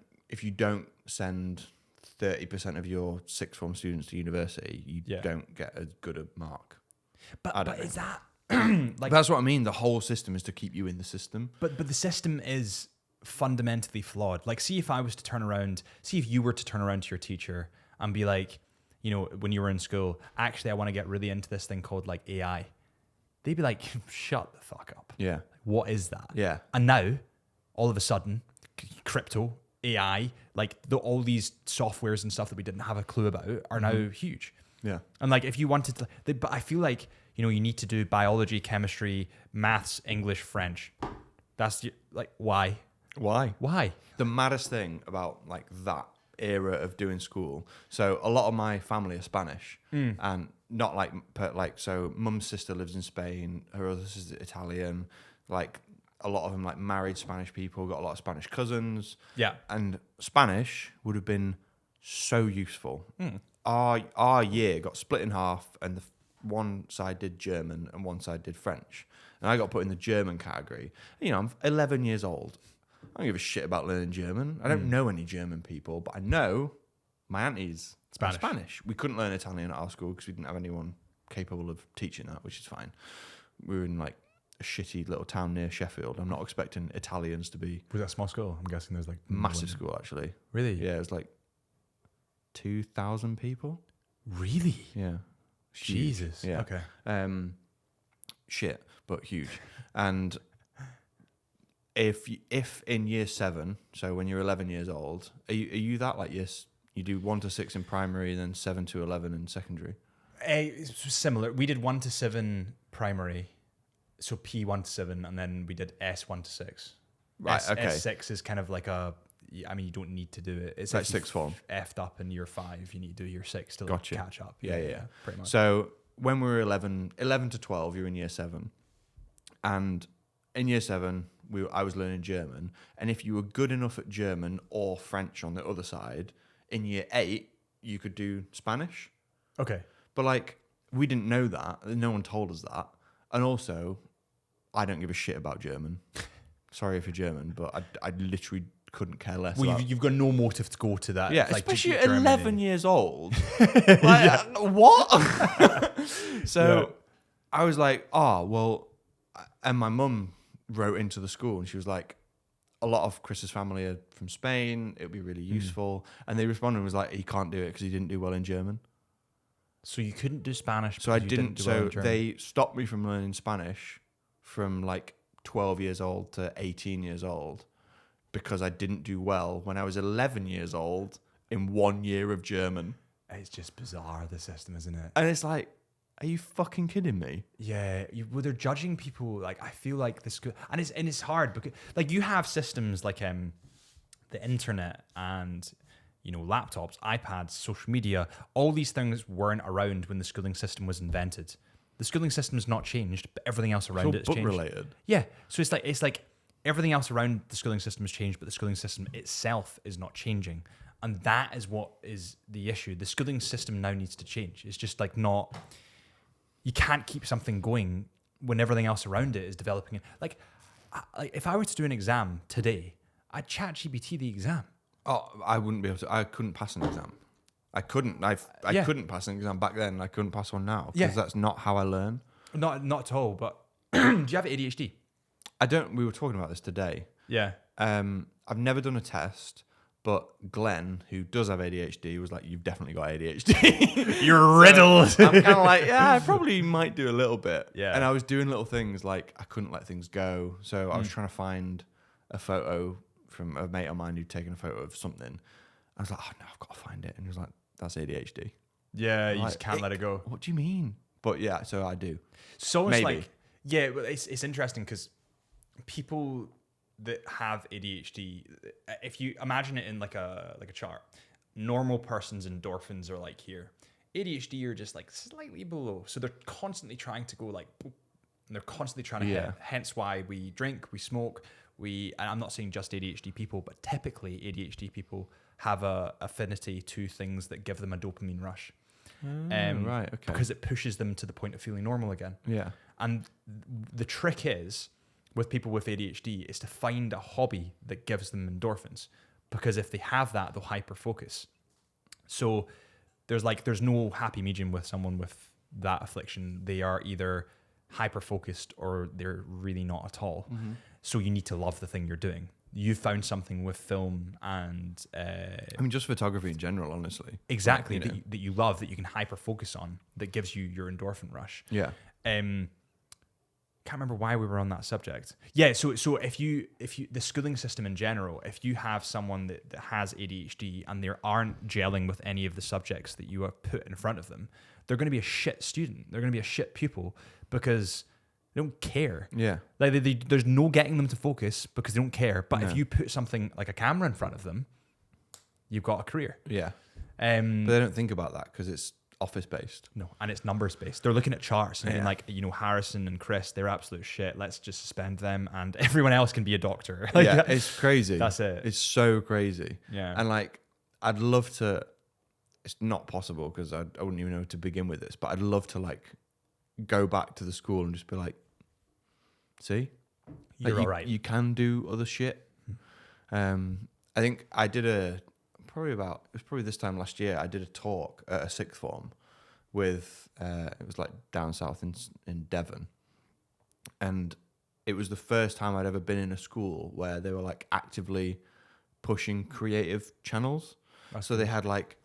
send 30% of your sixth form students to university, you don't get as good a mark. But is that like that's what I mean? The whole system is to keep you in the system. But the system is fundamentally flawed. Like, see if you were to turn around to your teacher and be like, when you were in school, actually I want to get really into this thing called like AI. They'd be like, shut the fuck up. Yeah. What is that? Yeah. And now, all of a sudden, crypto, AI, like all these softwares and stuff that we didn't have a clue about are now huge. Yeah. And like, if you wanted to, but I feel like, you need to do biology, chemistry, maths, English, French. That's like, why? Why? The maddest thing about like that era of doing school. So a lot of my family are Spanish and not so mum's sister lives in Spain, her other sister's Italian, like a lot of them like married Spanish people, got a lot of Spanish cousins. Yeah. And Spanish would have been so useful. Our year got split in half and one side did German and one side did French. And I got put in the German category. I'm 11 years old. I don't give a shit about learning German. I don't know any German people, but I know my auntie's Spanish. We couldn't learn Italian at our school because we didn't have anyone capable of teaching that, which is fine. We were in like a shitty little town near Sheffield. I'm not expecting Italians to be... Was that a small school? I'm guessing there's like... Massive school, actually. Really? Yeah, it was like 2,000 people. Really? Yeah. Jesus. Yeah. Okay. Shit, but huge. And... If in year 7, so when you're 11 years old, are you that like yes, you do 1 to 6 in primary, then 7 to 11 in secondary? It's similar. We did 1 to 7 primary, so P 1 to 7, and then we did S 1 to 6. Right. Okay. S6 is kind of like you don't need to do it. It's like sixth form. F'd up in year 5, you need to do year 6 to Gotcha. catch up. Yeah. Pretty much. So when we were 11 to 12, you're in year 7, and in year 7. I was learning German, and if you were good enough at German or French on the other side, in year 8, you could do Spanish. Okay. But like, we didn't know that. No one told us that. And also, I don't give a shit about German. Sorry if you're German, but I literally couldn't care less. Well, about you've got no motive to go to that. Yeah, like, to especially at Germany. 11 years old. What? So I was like, oh, well, and my mum wrote into the school and she was like, a lot of Chris's family are from Spain. It would be really useful. And they responded and was like, he can't do it because he didn't do well in German. So you couldn't do Spanish. So I because you didn't. do well So in German. they stopped me from learning Spanish from like 12 years old to 18 years old because I didn't do well when I was 11 years old in 1 year of German. It's just bizarre, the system, isn't it? And it's like, are you fucking kidding me? Yeah, well, they're judging people. Like, I feel like this could, and it's hard because like you have systems like the internet and laptops, iPads, social media. All these things weren't around when the schooling system was invented. The schooling system has not changed, but everything else around it's book changed. related. Yeah, so it's like everything else around the schooling system has changed, but the schooling system itself is not changing, and that is what is the issue. The schooling system now needs to change. It's just like not. You can't keep something going when everything else around it is developing. Like if I were to do an exam today, I'd chat GPT the exam. Oh, I wouldn't be able to. I couldn't pass an exam. I couldn't. I couldn't pass an exam back then. I couldn't pass one now because that's not how I learn. Not at all. But do you have ADHD? I don't. We were talking about this today. Yeah. I've never done a test, but Glenn, who does have ADHD, was like, "You've definitely got ADHD. You're riddled." I'm kind of like, yeah, I probably might do a little bit. Yeah. And I was doing little things like I couldn't let things go, so I was trying to find a photo from a mate of mine who'd taken a photo of something. I was like, oh no, I've got to find it. And he was like, that's ADHD. Yeah, you Like, just can't let it go. What do you mean? But yeah, so I do. So it's Maybe. like, yeah, well, it's interesting because people that have ADHD, if you imagine it in like a chart, normal person's endorphins are like here. ADHD are just like slightly below. So they're constantly trying to go like, boop, and they're constantly trying to hit. Hence why we drink, we smoke, and I'm not saying just ADHD people, but typically ADHD people have a affinity to things that give them a dopamine rush. Right, okay. Because it pushes them to the point of feeling normal again. Yeah. And the trick is, with people with ADHD, is to find a hobby that gives them endorphins. Because if they have that, they'll hyper-focus. So there's no happy medium with someone with that affliction. They are either hyper-focused or they're really not at all. Mm-hmm. So you need to love the thing you're doing. You found something with film and... I mean, just photography in general, honestly. Exactly, Like, that you love, that you can hyper-focus on, that gives you your endorphin rush. Yeah. Can't remember why we were on that subject. Yeah, so if you the schooling system in general, if you have someone that has ADHD and they aren't gelling with any of the subjects that you have put in front of them, they're going to be a shit student. They're going to be a shit pupil because they don't care. Yeah. Like there's no getting them to focus because they don't care. But if you put something like a camera in front of them, you've got a career. Yeah. But they don't think about that because it's office based. No, and it's numbers based. They're looking at charts and being like, Harrison and Chris, they're absolute shit. Let's just suspend them and everyone else can be a doctor. Like, yeah, it's crazy. That's it. It's so crazy. Yeah. And like, I'd love to, it's not possible because I wouldn't even know to begin with this, but I'd love to like go back to the school and just be like, see? You're like, all right. You can do other shit. I think I did it was probably this time last year, I did a talk at a sixth form with, it was like down south in Devon. And it was the first time I'd ever been in a school where they were like actively pushing creative channels. So they had like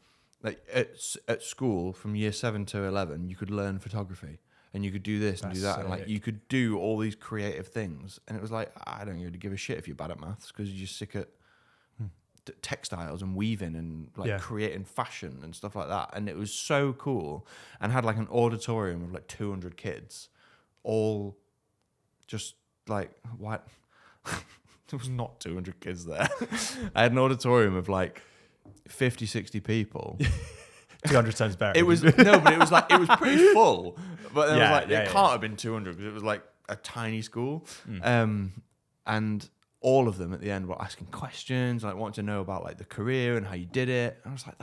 at school from year 7 to 11, you could learn photography and you could do this and do that. And like you could do all these creative things. And it was like, I don't really give a shit if you're bad at maths because you're just sick at textiles and weaving and like creating fashion and stuff like that. And it was so cool, and had like an auditorium of like 200 kids, all just like, what? There was not 200 kids there. I had an auditorium of like 50, 60 people. 200 sounds better. It was no, but it was like, it was pretty full. But it was like, it can't have been 200 because it was like a tiny school. And all of them at the end were asking questions, like wanting to know about like the career and how you did it. And I was like,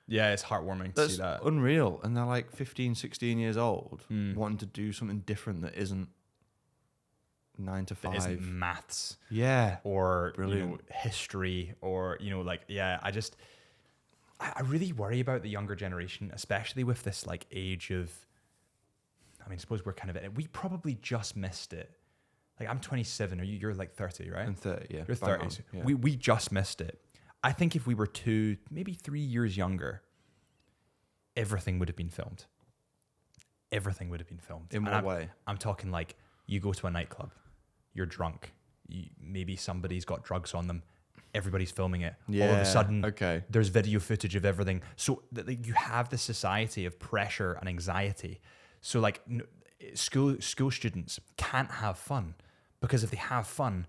Yeah, it's heartwarming to That's see that. unreal. And they're like 15, 16 years old, wanting to do something different that isn't 9 to 5. It isn't maths. Yeah. Or Brilliant. history, or I really worry about the younger generation, especially with this like age of, I suppose we're kind of in it. We probably just missed it. Like I'm 27, you're like 30, right? I'm 30, yeah. You're Bang 30. on, yeah. We just missed it. I think if we were 2, maybe 3 years younger, everything would have been filmed. Everything would have been filmed. In what way? I'm talking like you go to a nightclub, you're drunk, maybe somebody's got drugs on them, everybody's filming it. Yeah, all of a sudden, okay. there's video footage of everything. So like, you have this society of pressure and anxiety. So like school students can't have fun because if they have fun,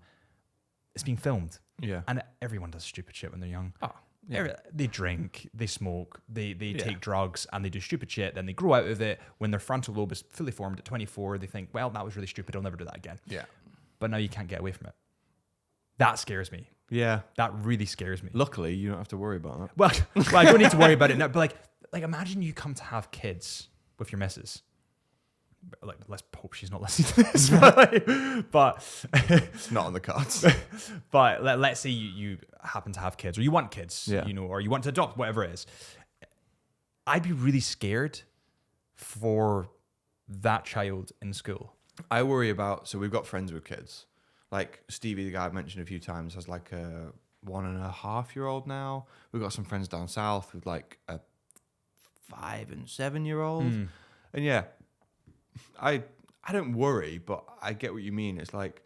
it's being filmed. Yeah. And everyone does stupid shit when they're young. Oh, yeah. They drink, they smoke, they take drugs, and they do stupid shit. Then they grow out of it. When their frontal lobe is fully formed at 24, they think, well, that was really stupid. I'll never do that again. Yeah. But now you can't get away from it. That scares me. Yeah. That really scares me. Luckily, you don't have to worry about that. Well, I don't need to worry about it now. But like imagine you come to have kids with your missus. Like, let's hope she's not listening to this. but It's not on the cards. But let's say you happen to have kids, or you want kids, Yeah. or you want to adopt, whatever it is. I'd be really scared for that child in school. I worry about, so we've got friends with kids. Like Stevie, the guy I've mentioned a few times, has like a 1.5-year-old now. We've got some friends down south with like a 5 and 7-year-old. And yeah, I don't worry, but I get what you mean. It's like,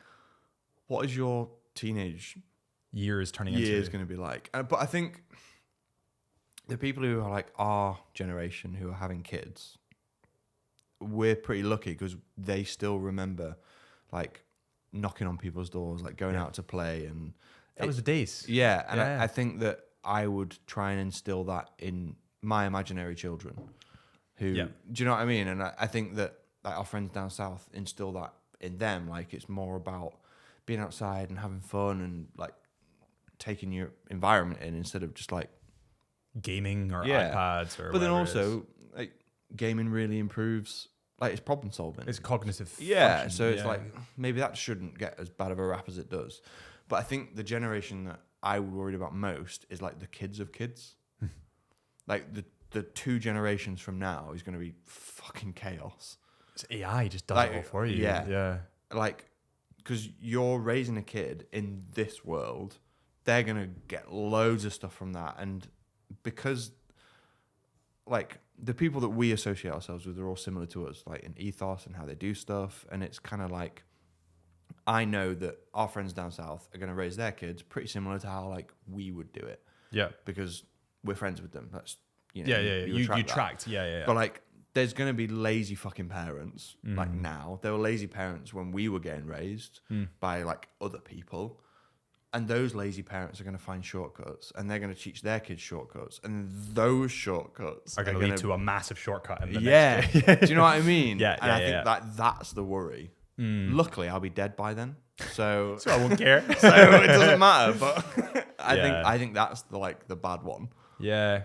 what is your teenage Years turning years into going to be like? But I think the people who are like our generation who are having kids, we're pretty lucky because they still remember like knocking on people's doors, like going out to play. And that was the days. Yeah. And Yeah. I think that I would try and instill that in my imaginary children who, do you know what I mean? And I think that like our friends down south instill that in them. Like it's more about being outside and having fun and like taking your environment in instead of just like Gaming or iPads or But then whatever it also like gaming really improves like it's problem solving. is. It's cognitive Yeah, function. so it's like maybe that shouldn't get as bad of a rap as it does. But I think the generation that I worried about most is like the kids of kids. Like the 2 generations from now is going to be fucking chaos. It's AI just does Like, it all for you. yeah. Yeah. Like, because you're raising a kid in this world, they're going to get loads of stuff from that. And because like the people that we associate ourselves with are all similar to us, like in ethos and how they do stuff. And it's kind of like, I know that our friends down south are going to raise their kids pretty similar to how like we would do it. Yeah. Because we're friends with them. That's, you know, Yeah. You attract that. tracked. Yeah. But like, there's going to be lazy fucking parents. Like now, there were lazy parents when we were getting raised by like other people. And those lazy parents are going to find shortcuts and they're going to teach their kids shortcuts. And those shortcuts are going to lead to a massive shortcut in the yeah. next Do you know what I mean? Yeah. And I think that's the worry. Luckily, I'll be dead by then. So, So I won't care. so it doesn't matter. But I think that's the bad one. Yeah.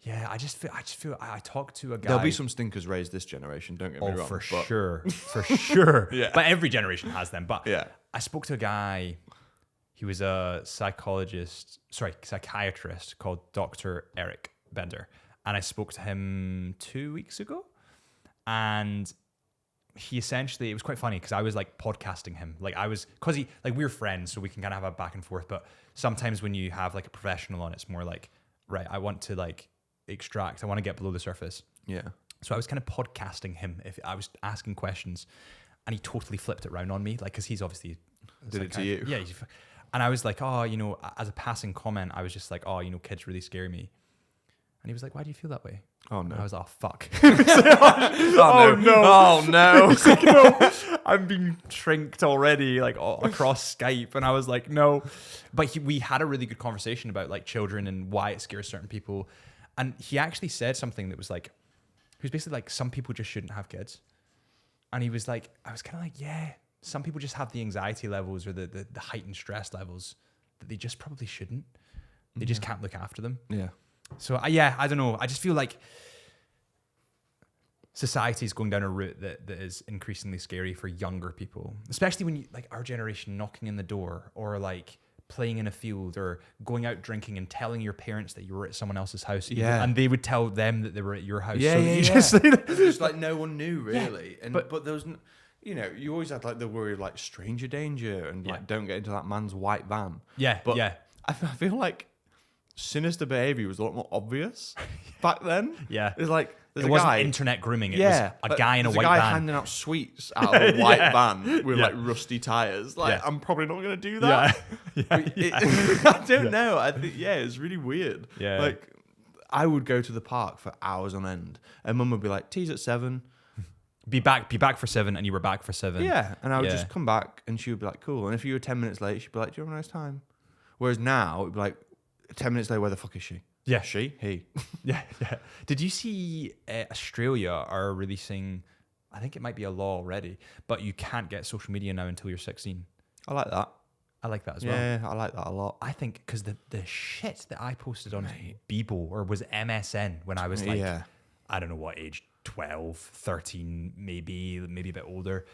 Yeah, I just feel I talked to a guy. There'll be some stinkers raised this generation, don't get me wrong. for but sure. For sure. Yeah. But every generation has them. But Yeah. I spoke to a guy, he was a psychiatrist called Dr. Eric Bender. And I spoke to him 2 weeks ago. And he essentially, it was quite funny because I was like podcasting him. Because we're friends, so we can kind of have a back and forth. But sometimes when you have like a professional on, it's more like, right, I want to like extract, I want to get below the surface. Yeah. So I was kind of podcasting him. If I was asking questions, and he totally flipped it around on me, like because he's obviously Did it to you? Yeah. And I was like, oh, as a passing comment, I was just like, oh, kids really scare me. And he was like, why do you feel that way? Oh no. And I was like, oh fuck. Oh no. Oh no. No, I'm being tricked already, like across Skype. And I was like, no. But we had a really good conversation about like children and why it scares certain people. And he actually said something that was like, he was basically like, some people just shouldn't have kids. And he was like, I was kind of like, yeah, some people just have the anxiety levels or the heightened stress levels that they just probably shouldn't. They just can't look after them. Yeah. So I don't know. I just feel like society is going down a route that is increasingly scary for younger people, especially when you like our generation knocking in the door or like playing in a field or going out drinking and telling your parents that you were at someone else's house, and they would tell them that they were at your house. Just like no one knew really, and but there was. You always had like the worry of like stranger danger and like don't get into that man's white van. But I feel like sinister behavior was a lot more obvious back then. Yeah. It's like It wasn't internet grooming. It was a guy in a white van. There's a guy handing out sweets out of a white van with like rusty tires. Like I'm probably not going to do that. I don't know. I think it's really weird. Yeah. Like I would go to the park for hours on end, and Mum would be like, "Tea's at 7. Be back for 7," and you were back for 7. Yeah, and I would just come back, and she would be like, "Cool." And if you were 10 minutes late, she'd be like, "Do you have a nice time?" Whereas now, it'd be like, 10 minutes later, where the fuck is she? Yeah. She? He? Yeah. Did you see Australia are releasing, I think it might be a law already, but you can't get social media now until you're 16. I like that. I like that as well. Yeah, I like that a lot. I think because the shit that I posted on Bebo or was MSN when I was like, I don't know what age, 12, 13, maybe a bit older.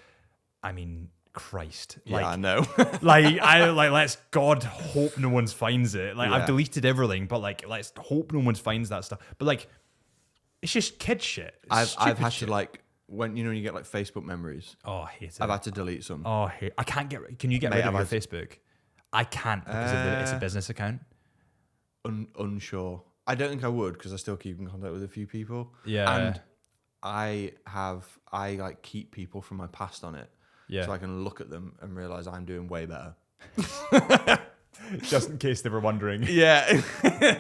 I mean, Christ. Like, I know. let's God hope no one finds it. Like I've deleted everything, but like let's hope no one finds that stuff. But like it's just kid shit. I've had to like when you get like Facebook memories. Oh, I hate it. I've had to delete some. Oh, I can't get. Can you get rid of your Facebook? I can't because it's a business account. Unsure. I don't think I would because I still keep in contact with a few people. Yeah. And I like keep people from my past on it. Yeah. So I can look at them and realize I'm doing way better. Just in case they were wondering. Yeah.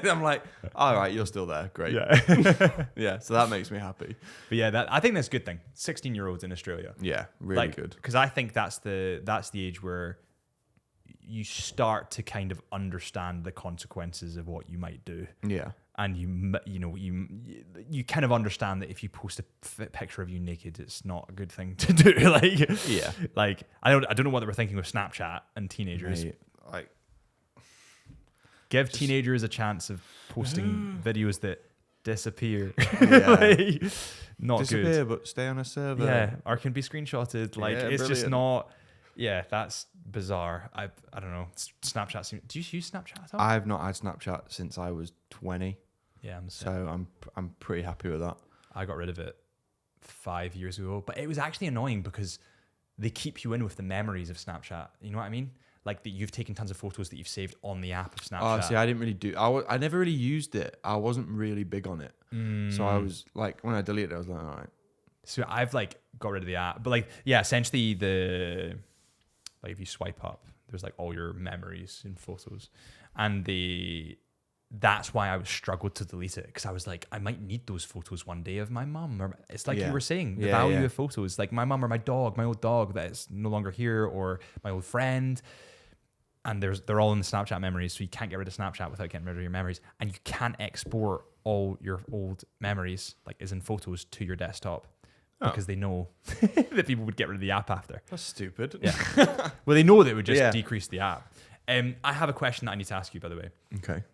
I'm like, all right, you're still there. Great. Yeah. Yeah. So that makes me happy. But yeah, I think that's a good thing. 16-year-olds in Australia. Yeah. Really good. Because I think that's the age where you start to kind of understand the consequences of what you might do. Yeah. And you kind of understand that if you post a picture of you naked, it's not a good thing to do. Like I don't know what they were thinking with Snapchat and teenagers. Like, give teenagers a chance of posting videos that disappear. Yeah. Not disappear, good. but stay on a server. Yeah, or can be screenshotted. Like it's brilliant. just not. Yeah, that's bizarre. I don't know. Snapchat. Do you use Snapchat at all? I've not had Snapchat since I was 20. Yeah, so I'm pretty happy with that. I got rid of it 5 years ago, but it was actually annoying because they keep you in with the memories of Snapchat. You know what I mean? Like that you've taken tons of photos that you've saved on the app of Snapchat. Oh, see, I didn't really do. I never really used it. I wasn't really big on it. So I was like, when I deleted it, I was like, all right. So I've like got rid of the app, but like, yeah, essentially like if you swipe up, there's like all your memories in photos, and that's why I was struggled to delete it, because I was like, I might need those photos one day of my mum. Or it's like you were saying, the value of photos, like my mum or my dog, my old dog that is no longer here, or my old friend. And they're all in the Snapchat memories, so you can't get rid of Snapchat without getting rid of your memories, and you can't export all your old memories, like as in photos, to your desktop. Because they know that people would get rid of the app after. That's stupid. Yeah. Well, they know that it would just decrease the app. I have a question that I need to ask you, by the way. Okay.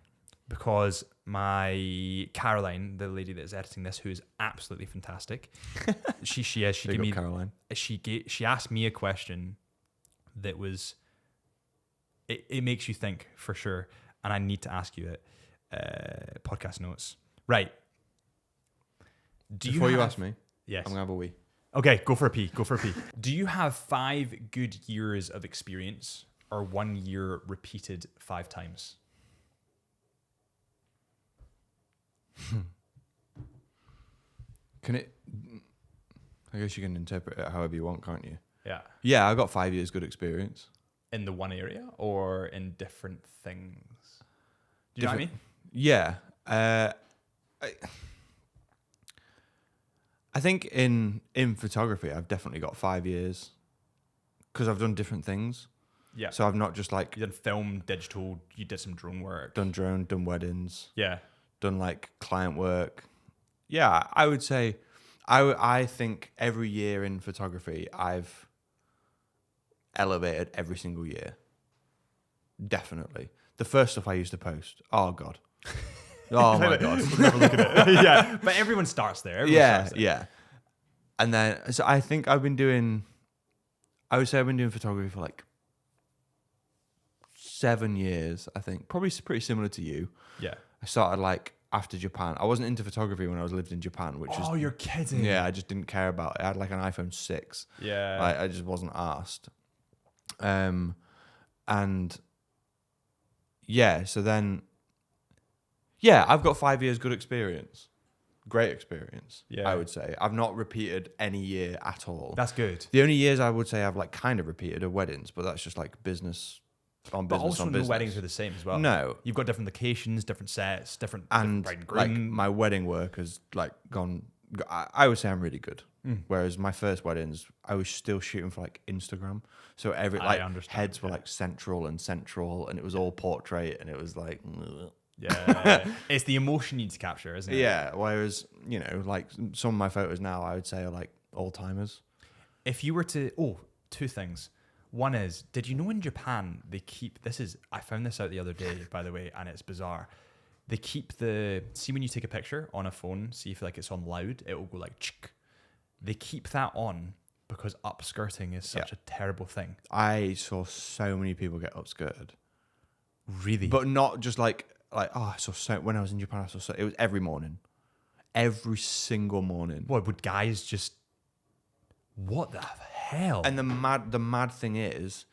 Because my Caroline, the lady that is editing this, who is absolutely fantastic, she gave me Caroline. She asked me a question that was it makes you think for sure, and I need to ask you it. Podcast notes, right? Before you ask me. Yes. I'm going to have a wee. Okay, go for a pee. Do you have 5 good years of experience or 1 year repeated 5 times? Can it... I guess you can interpret it however you want, can't you? Yeah. Yeah, I got 5 years good experience. In the one area or in different things? Do you know what I mean? Yeah. I think in photography, I've definitely got 5 years because I've done different things. Yeah. So I've not just like... You did film, digital, you did some drone work. Done drone, done weddings. Yeah. Done like client work. Yeah, I would say... I think every year in photography, I've elevated every single year. Definitely. The first stuff I used to post, oh God. Oh my God. Never look at it. Yeah, but everyone starts there. Everyone starts there. Yeah. And then, so I think I would say I've been doing photography for like 7 years, I think. Probably pretty similar to you. Yeah. I started like after Japan. I wasn't into photography when I lived in Japan, which Oh, you're kidding. yeah, I just didn't care about it. I had like an iPhone 6. Yeah. I just wasn't asked. And yeah, so then, yeah, I've got 5 years good experience. Great experience, Yeah. I would say. I've not repeated any year at all. That's good. The only years I would say I've like kind of repeated are weddings, but that's just like business on But business also on no business. weddings are the same as well. No. You've got different locations, different sets, different And bride and like groom. my wedding work has like gone. I would say I'm really good. Whereas my first weddings, I was still shooting for like Instagram, so every like understand, heads were like central, and it was all portrait, and it was like. Ugh. Yeah. It's the emotion you need to capture, isn't it? Yeah. Whereas like some of my photos now, I would say are like all timers. If you were to, two things. One is, did you know in Japan they keep, I found this out the other day, by the way, and it's bizarre. They keep see when you take a picture on a phone, see if like it's on loud, it will go like, chick. They keep that on because upskirting is such a terrible thing. I saw so many people get upskirted. Really? But not just like I saw so when I was in Japan, it was every morning. Every single morning. What, would guys just, what the hell? And the mad thing is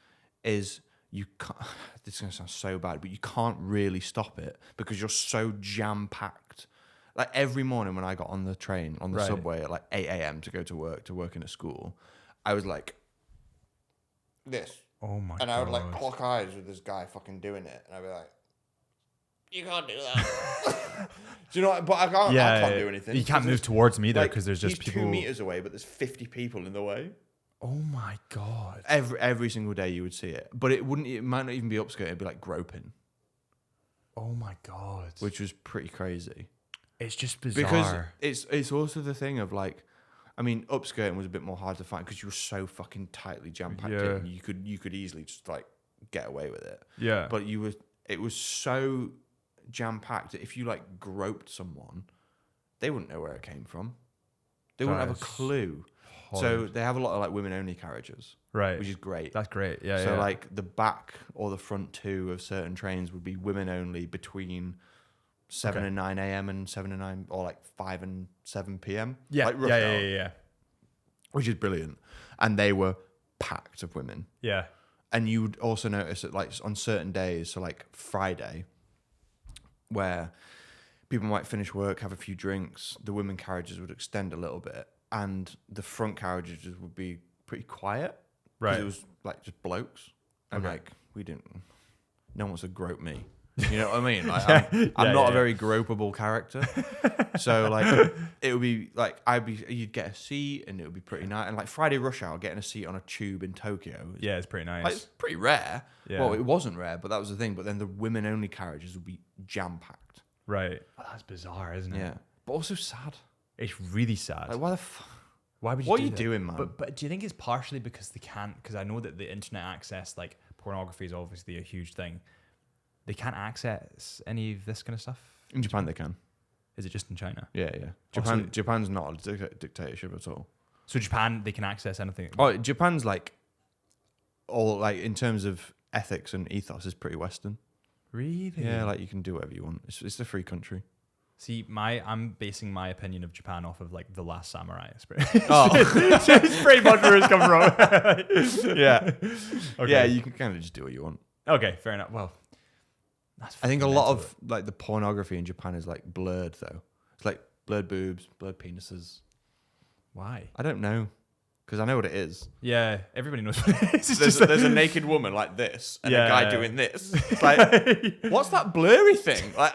you can't, this is going to sound so bad, but you can't really stop it because you're so jam-packed. Like every morning when I got on the train, on the subway at like 8 a.m. to go to work in a school, I was like, this. Oh my god. And I would like clock eyes with this guy fucking doing it. And I'd be like, you can't do that. Do you know what? But I can't do anything. You can't move towards me either because there's just he's people. 2 meters away, but there's 50 people in the way. Oh my god. Every single day you would see it. But it might not even be upskirt, it'd be like groping. Oh my god. Which was pretty crazy. It's just bizarre. Because it's also the thing of like, I mean, upskirting was a bit more hard to find because you were so fucking tightly jam-packed in. You could easily just like get away with it. Yeah. But it was so jam-packed that if you like groped someone, they wouldn't know where it came from. They wouldn't have a clue. So they have a lot of like women-only carriages, right? Which is great. That's great. Yeah. So like the back or the front two of certain trains would be women-only between 7 and 9 a.m. and 7 and 9, or like 5 and 7 p.m. Yeah. Like rush hour, which is brilliant. And they were packed of women. Yeah. And you would also notice that like on certain days, so like Friday, where people might finish work, have a few drinks, the women carriages would extend a little bit, and the front carriages would be pretty quiet. Right. It was like just blokes. And like, no one wants to grope me. You know what I mean? Like, I'm not a very gropeable character. So like, it would be like, you'd get a seat and it would be pretty nice. And like Friday rush hour, getting a seat on a tube in Tokyo. It's pretty nice. Like, it's pretty rare. Yeah. Well, it wasn't rare, but that was the thing. But then the women only carriages would be jam packed. Right. Well, that's bizarre, isn't it? Yeah. But also sad. It's really sad. Like, why would you what do are you that? doing, man? But do you think it's partially because they can't? Because I know that the internet access, like pornography, is obviously a huge thing. They can't access any of this kind of stuff. In Japan, they can. Is it just in China? Yeah. Japan's not a dictatorship at all. So Japan, they can access anything. Oh, Japan's like, all like in terms of ethics and ethos, is pretty Western. Really? Yeah, like you can do whatever you want. It's a free country. See, I'm basing my opinion of Japan off of like The Last Samurai. It's pretty much where it's come from. Yeah. Okay. Yeah, you can kind of just do what you want. Okay, fair enough. Well, that's I think a fucking lot mental. of like the pornography in Japan is like blurred though. It's like blurred boobs, blurred penises. Why? I don't know, because I know what it is. Yeah, everybody knows what it is. There's a naked woman like this and Yeah. a guy doing this. It's like, what's that blurry thing? Like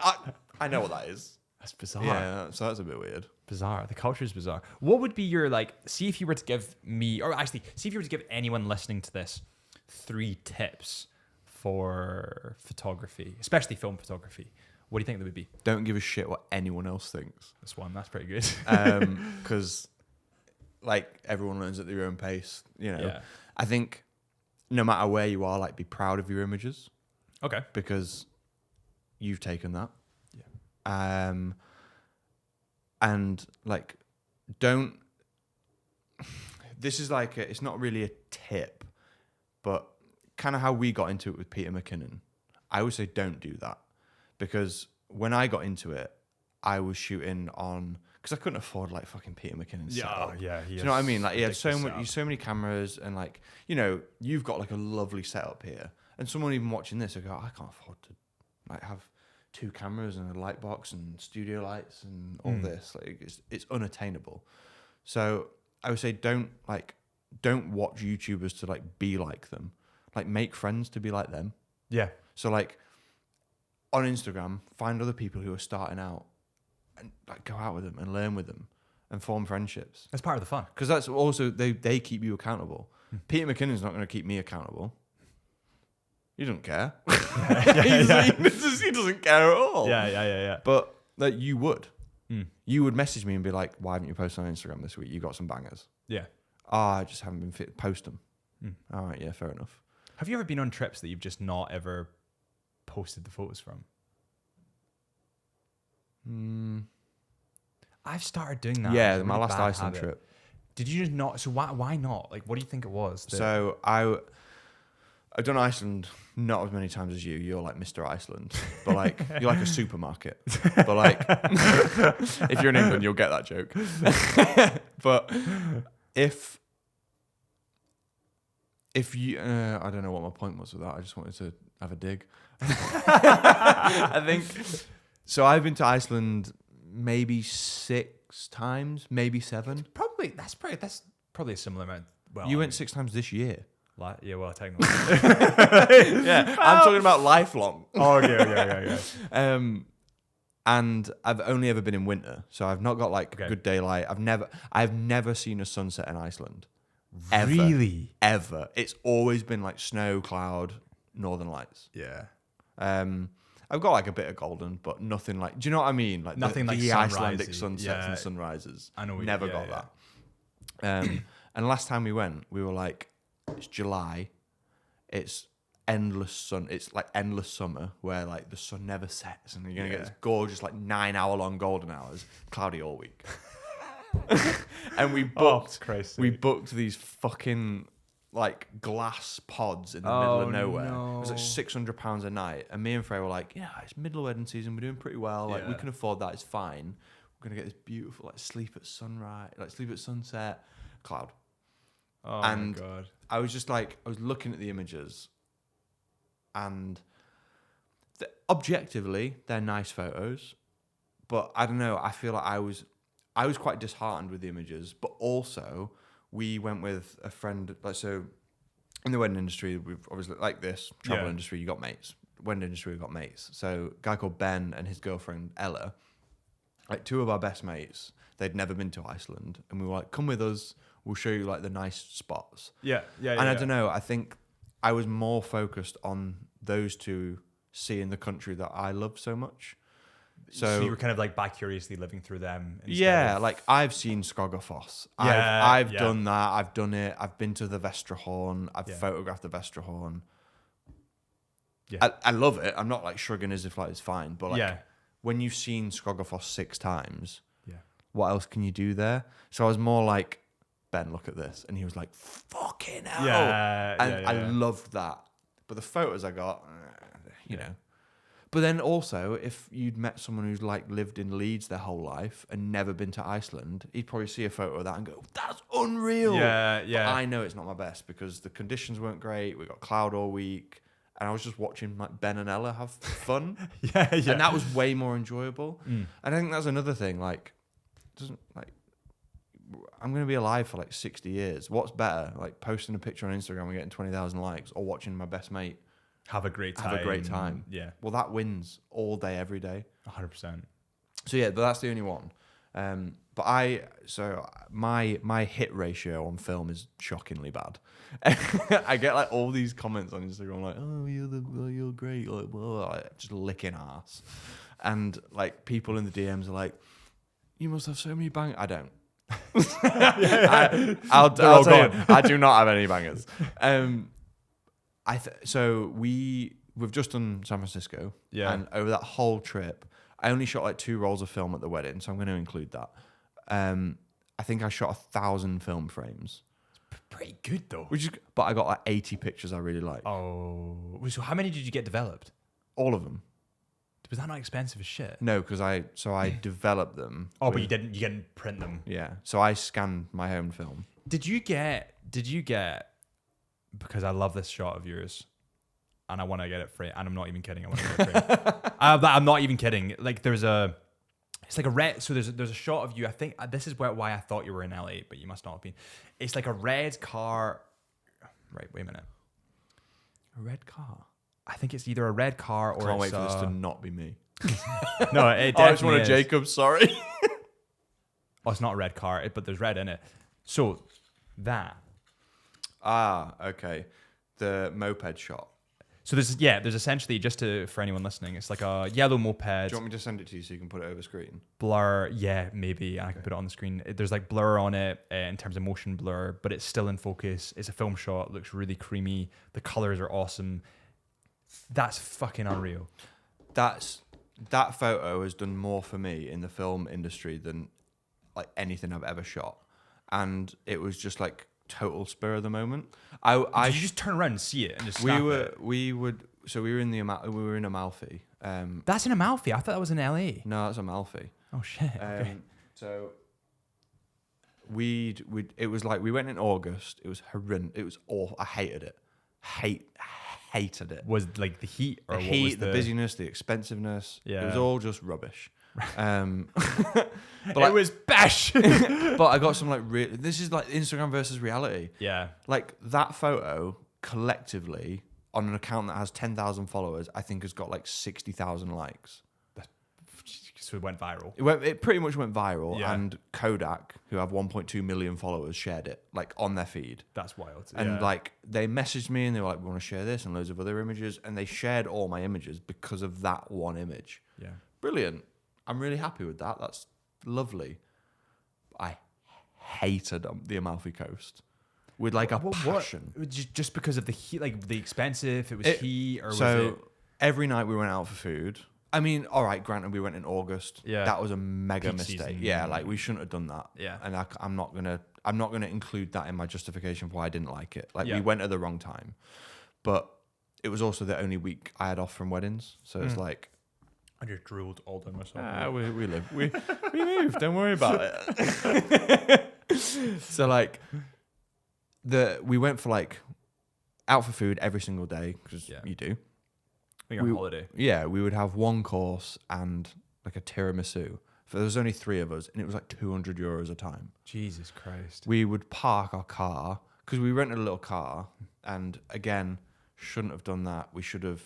I know what that is. That's bizarre. Yeah, so that's a bit weird. Bizarre. The culture is bizarre. What would be your like? See if you were to give me, or actually, see if you were to give anyone listening to this 3 tips for photography, especially film photography. What do you think they would be? Don't give a shit what anyone else thinks. This one, that's pretty good. Because like everyone learns at their own pace. You know, Yeah. I think no matter where you are, like be proud of your images Okay. because you've taken that. Yeah. And like, this is like, it's not really a tip, but kind of how we got into it with Peter McKinnon. I would say don't do that, because when I got into it, I was shooting on, because I couldn't afford like fucking Peter McKinnon's setup. Yeah. Do you know what I mean? Like, he had so many cameras, and like, you know, you've got like a lovely setup here, and someone even watching this will go, I can't afford to like have 2 cameras and a light box and studio lights and all this. Like, it's unattainable. So I would say don't watch YouTubers to like be like them. Like, make friends to be like them. Yeah. So like, on Instagram, find other people who are starting out and like go out with them and learn with them and form friendships. That's part of the fun. Because that's also, they keep you accountable. Peter McKinnon's not going to keep me accountable. He doesn't care. He doesn't care at all. Yeah. But like, you would. You would message me and be like, why haven't you posted on Instagram this week? You got some bangers. Yeah. I just haven't been fit. Post them. All right, yeah, fair enough. Have you ever been on trips that you've just not ever posted the photos from? I've started doing that. Yeah, It's a my really last bad Iceland habit. trip. Did you just not? So why not? Like, what do you think it was? So I've done Iceland not as many times as you. You're like Mr. Iceland, but like, you're like a supermarket. But like, if you're in England, you'll get that joke. But if you, I don't know what my point was with that. I just wanted to have a dig. I think so. I've been to Iceland maybe 6 times, maybe 7. That's probably a similar amount. Well, You went 6 times this year. Yeah, well, technically. Yeah, I'm talking about lifelong. Oh, okay. And I've only ever been in winter, so I've not got like good daylight. I've never seen a sunset in Iceland. Ever. Really? Ever. It's always been like snow, cloud, northern lights. Yeah. I've got like a bit of golden, but nothing like. Do you know what I mean? Like nothing like the Icelandic sunrisey. sunsets and sunrises. I know. Never got that. And last time we went, we were like, it's July, it's endless sun. It's like endless summer where like the sun never sets, and you're gonna get this gorgeous like 9-hour-long golden hours, cloudy all week. And we booked these fucking like glass pods in the middle of nowhere. No. It was like £600 a night, and me and Frey were like, yeah, it's middle of wedding season, we're doing pretty well. Like, we can afford that. It's fine. We're gonna get this beautiful like sleep at sunrise, like sleep at sunset, cloud. Oh and my god. I was just like, I was looking at the images, and objectively, they're nice photos, but I don't know. I feel like I was quite disheartened with the images, but also we went with a friend. Like, so in the wedding industry, we've obviously like this travel industry. You got mates. Wedding industry, we got mates. So a guy called Ben and his girlfriend Ella, like 2 of our best mates. They'd never been to Iceland, and we were like, come with us. We'll show you like the nice spots. Yeah. And I don't know. I think I was more focused on those 2 seeing the country that I love so much. So you were kind of like bi-curiously living through them. Yeah, like I've seen Skogafoss. Yeah, I've done that. I've done it. I've been to the Vestrahorn. I've photographed the Vestrahorn. Yeah, I love it. I'm not like shrugging as if like it's fine, but like when you've seen Skogafoss 6 times, what else can you do there? So I was more like, Ben, look at this. And he was like, fucking hell. And I loved that. But the photos I got, you know. But then also, if you'd met someone who's like lived in Leeds their whole life and never been to Iceland, he'd probably see a photo of that and go, that's unreal. Yeah. But I know it's not my best because the conditions weren't great. We got cloud all week. And I was just watching like Ben and Ella have fun. And that was way more enjoyable. And I think that's another thing. Like, I'm going to be alive for like 60 years. What's better? Like posting a picture on Instagram and getting 20,000 likes, or watching my best mate have a great time. Yeah. Well, that wins all day, every day. 100%. So yeah, but that's the only one. But my hit ratio on film is shockingly bad. I get like all these comments on Instagram like, oh, you're great, like, blah, like just licking ass, and like people in the DMs are like, you must have so many bangers. I don't. I'll tell you, I do not have any bangers. So we've just done San Francisco, and over that whole trip, I only shot like 2 rolls of film at the wedding, so I'm going to include that. I think I shot 1,000 film frames. Pretty good though. But I got like 80 pictures I really like. Oh, so how many did you get developed? All of them. Was that not expensive as shit? No, because I developed them. Oh, but you didn't print them. Yeah, so I scanned my own film. Did you get? Because I love this shot of yours, and I want to get it framed. And I'm not even kidding. I want to get it framed. I'm not even kidding. Like it's like a red. So there's a shot of you. I think this is why I thought you were in LA, but you must not have been. It's like a red car. Right. Wait a minute. A red car. I think it's either a red car or Can't wait for this to not be me. No, it Oh, it's one definitely of is. Jacob's. Sorry. Oh, it's not a red car, but there's red in it. So that. Okay. The moped shot. So there's essentially, for anyone listening, it's like a yellow moped. Do you want me to send it to you so you can put it over screen? Blur, yeah, maybe, and I can put it on the screen. There's like blur on it in terms of motion blur, but it's still in focus. It's a film shot, looks really creamy. The colors are awesome. That's fucking unreal. That photo has done more for me in the film industry than like anything I've ever shot, and it was just like total spur of the moment. Did you just turn around and see it and just snap it? we were in Amalfi. That's in Amalfi. I thought that was in LA. No, that's Amalfi. Oh shit. Okay. So it was like we went in August. It was horrendous. It was awful. I hated it. Hated it. Was like the heat or The what heat, was the busyness, the expensiveness. Yeah. It was all just rubbish. But like- it was bash. But I got some like this is like Instagram versus reality. Yeah. Like that photo collectively on an account that has 10,000 followers, I think has got like 60,000 likes. So it went viral. It pretty much went viral, Yeah. and Kodak, who have 1.2 million followers, shared it like on their feed. That's wild. And yeah. like they messaged me and they were like, "We want to share this and loads of other images," and they shared all my images because of that one image. Yeah. Brilliant. I'm really happy with that. That's lovely. I hated the Amalfi Coast with like a passion. Just because of the heat, like the expensive, it was heat, or was So it? every night we went out for food. I mean, all right, granted, we went in August. Yeah. That was a mega Peak mistake. season. Yeah, like we shouldn't have done that. Yeah. And I'm not gonna include that in my justification for why I didn't like it. Like Yeah. we went at the wrong time, but it was also the only week I had off from weddings, so it's like I just drooled all down myself. we live, we move. Don't worry about it. So like we went for like out for food every single day because you do. Being on holiday. Yeah, we would have one course and like a tiramisu. There was only 3 of us, and it was like €200 a time. Jesus Christ. We would park our car because we rented a little car, and again, shouldn't have done that. We should have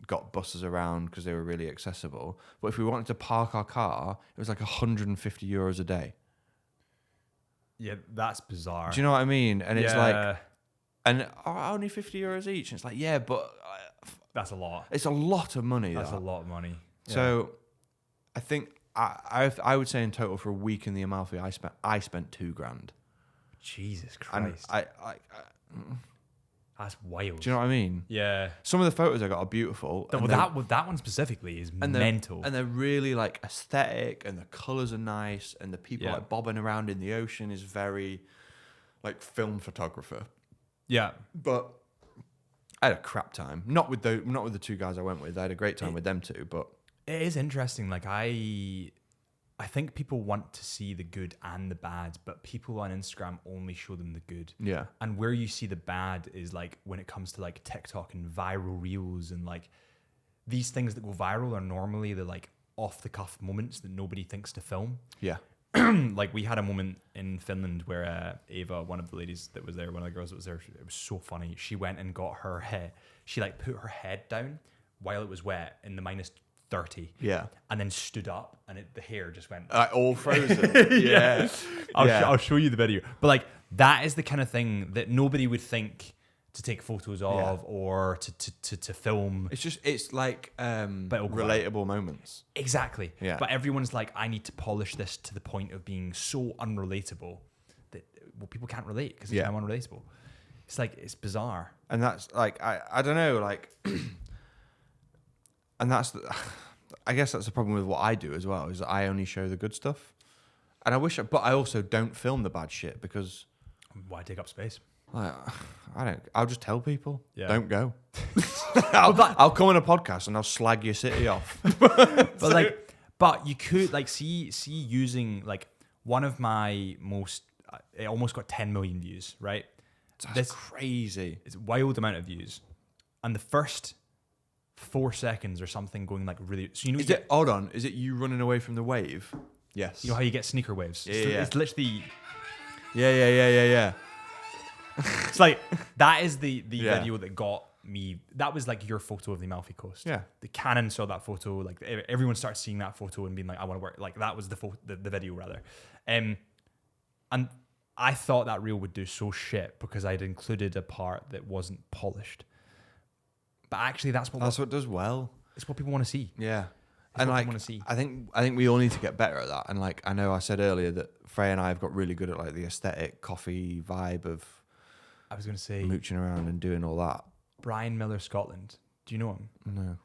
got buses around because they were really accessible. But if we wanted to park our car, it was like €150 a day. Yeah, that's bizarre. Do you know what I mean? And it's like, Yeah. and only €50 each. And it's like, yeah, but That's a lot. it's a lot of money. That's that. a lot of money. So I think I would say in total for a week in the Amalfi, I spent $2,000. Jesus And Christ. That's wild. do you know what I mean? Yeah. Some of the photos I got are beautiful. Well, that one specifically is mental. And they're really like aesthetic, and the colors are nice, and the people Yeah. like bobbing around in the ocean is very like film photographer. yeah. But I had a crap time. Not with the 2 guys I went with. I had a great time with them too. But It is interesting. Like I think people want to see the good and the bad, but people on Instagram only show them the good. yeah, And where you see the bad is like when it comes to like TikTok and viral reels and like these things that go viral are normally the like off the cuff moments that nobody thinks to film. yeah, Like we had a moment in Finland where Ava, one of the ladies that was there, one of the girls that was there, it was so funny. She went and got her head. She like put her head down while it was wet in the -30. yeah. And then stood up and the hair just went. All frozen. yeah. I'll show you the video. But like that is the kind of thing that nobody would think to take photos of or to film. It's like But it'll go relatable moments. Exactly. Yeah. But everyone's like, I need to polish this to the point of being so unrelatable that people can't relate because it's now unrelatable. It's like, it's bizarre. And that's like I don't know, like and I guess that's the problem with what I do as well, is that I only show the good stuff. And but I also don't film the bad shit because Why take up space? like, I'll just tell people, Yeah. don't go. I'll come on a podcast and I'll slag your city off. But you could like see using like one of my most, it almost got 10 million views, right? That's crazy. It's a wild amount of views. And the first 4 seconds or something going like really, so Hold on, is it you running away from the wave? Yes. you know how you get sneaker waves? Yeah. It's literally, Yeah. it's like, that is the Yeah. video that got me, that was like your photo of the Amalfi Coast. Yeah. The Canon saw that photo, like everyone started seeing that photo and being like, I want to work, like that was the video rather. And I thought that reel would do so shit because I'd included a part that wasn't polished. But actually that's what it does well. it's what people want to see. Yeah. It's And what like, people want to see. I think we all need to get better at that. And like, I know I said earlier that Freya and I have got really good at like the aesthetic coffee vibe of I was going to say mooching around and doing all that. Brian Miller Scotland. Do you know him? No.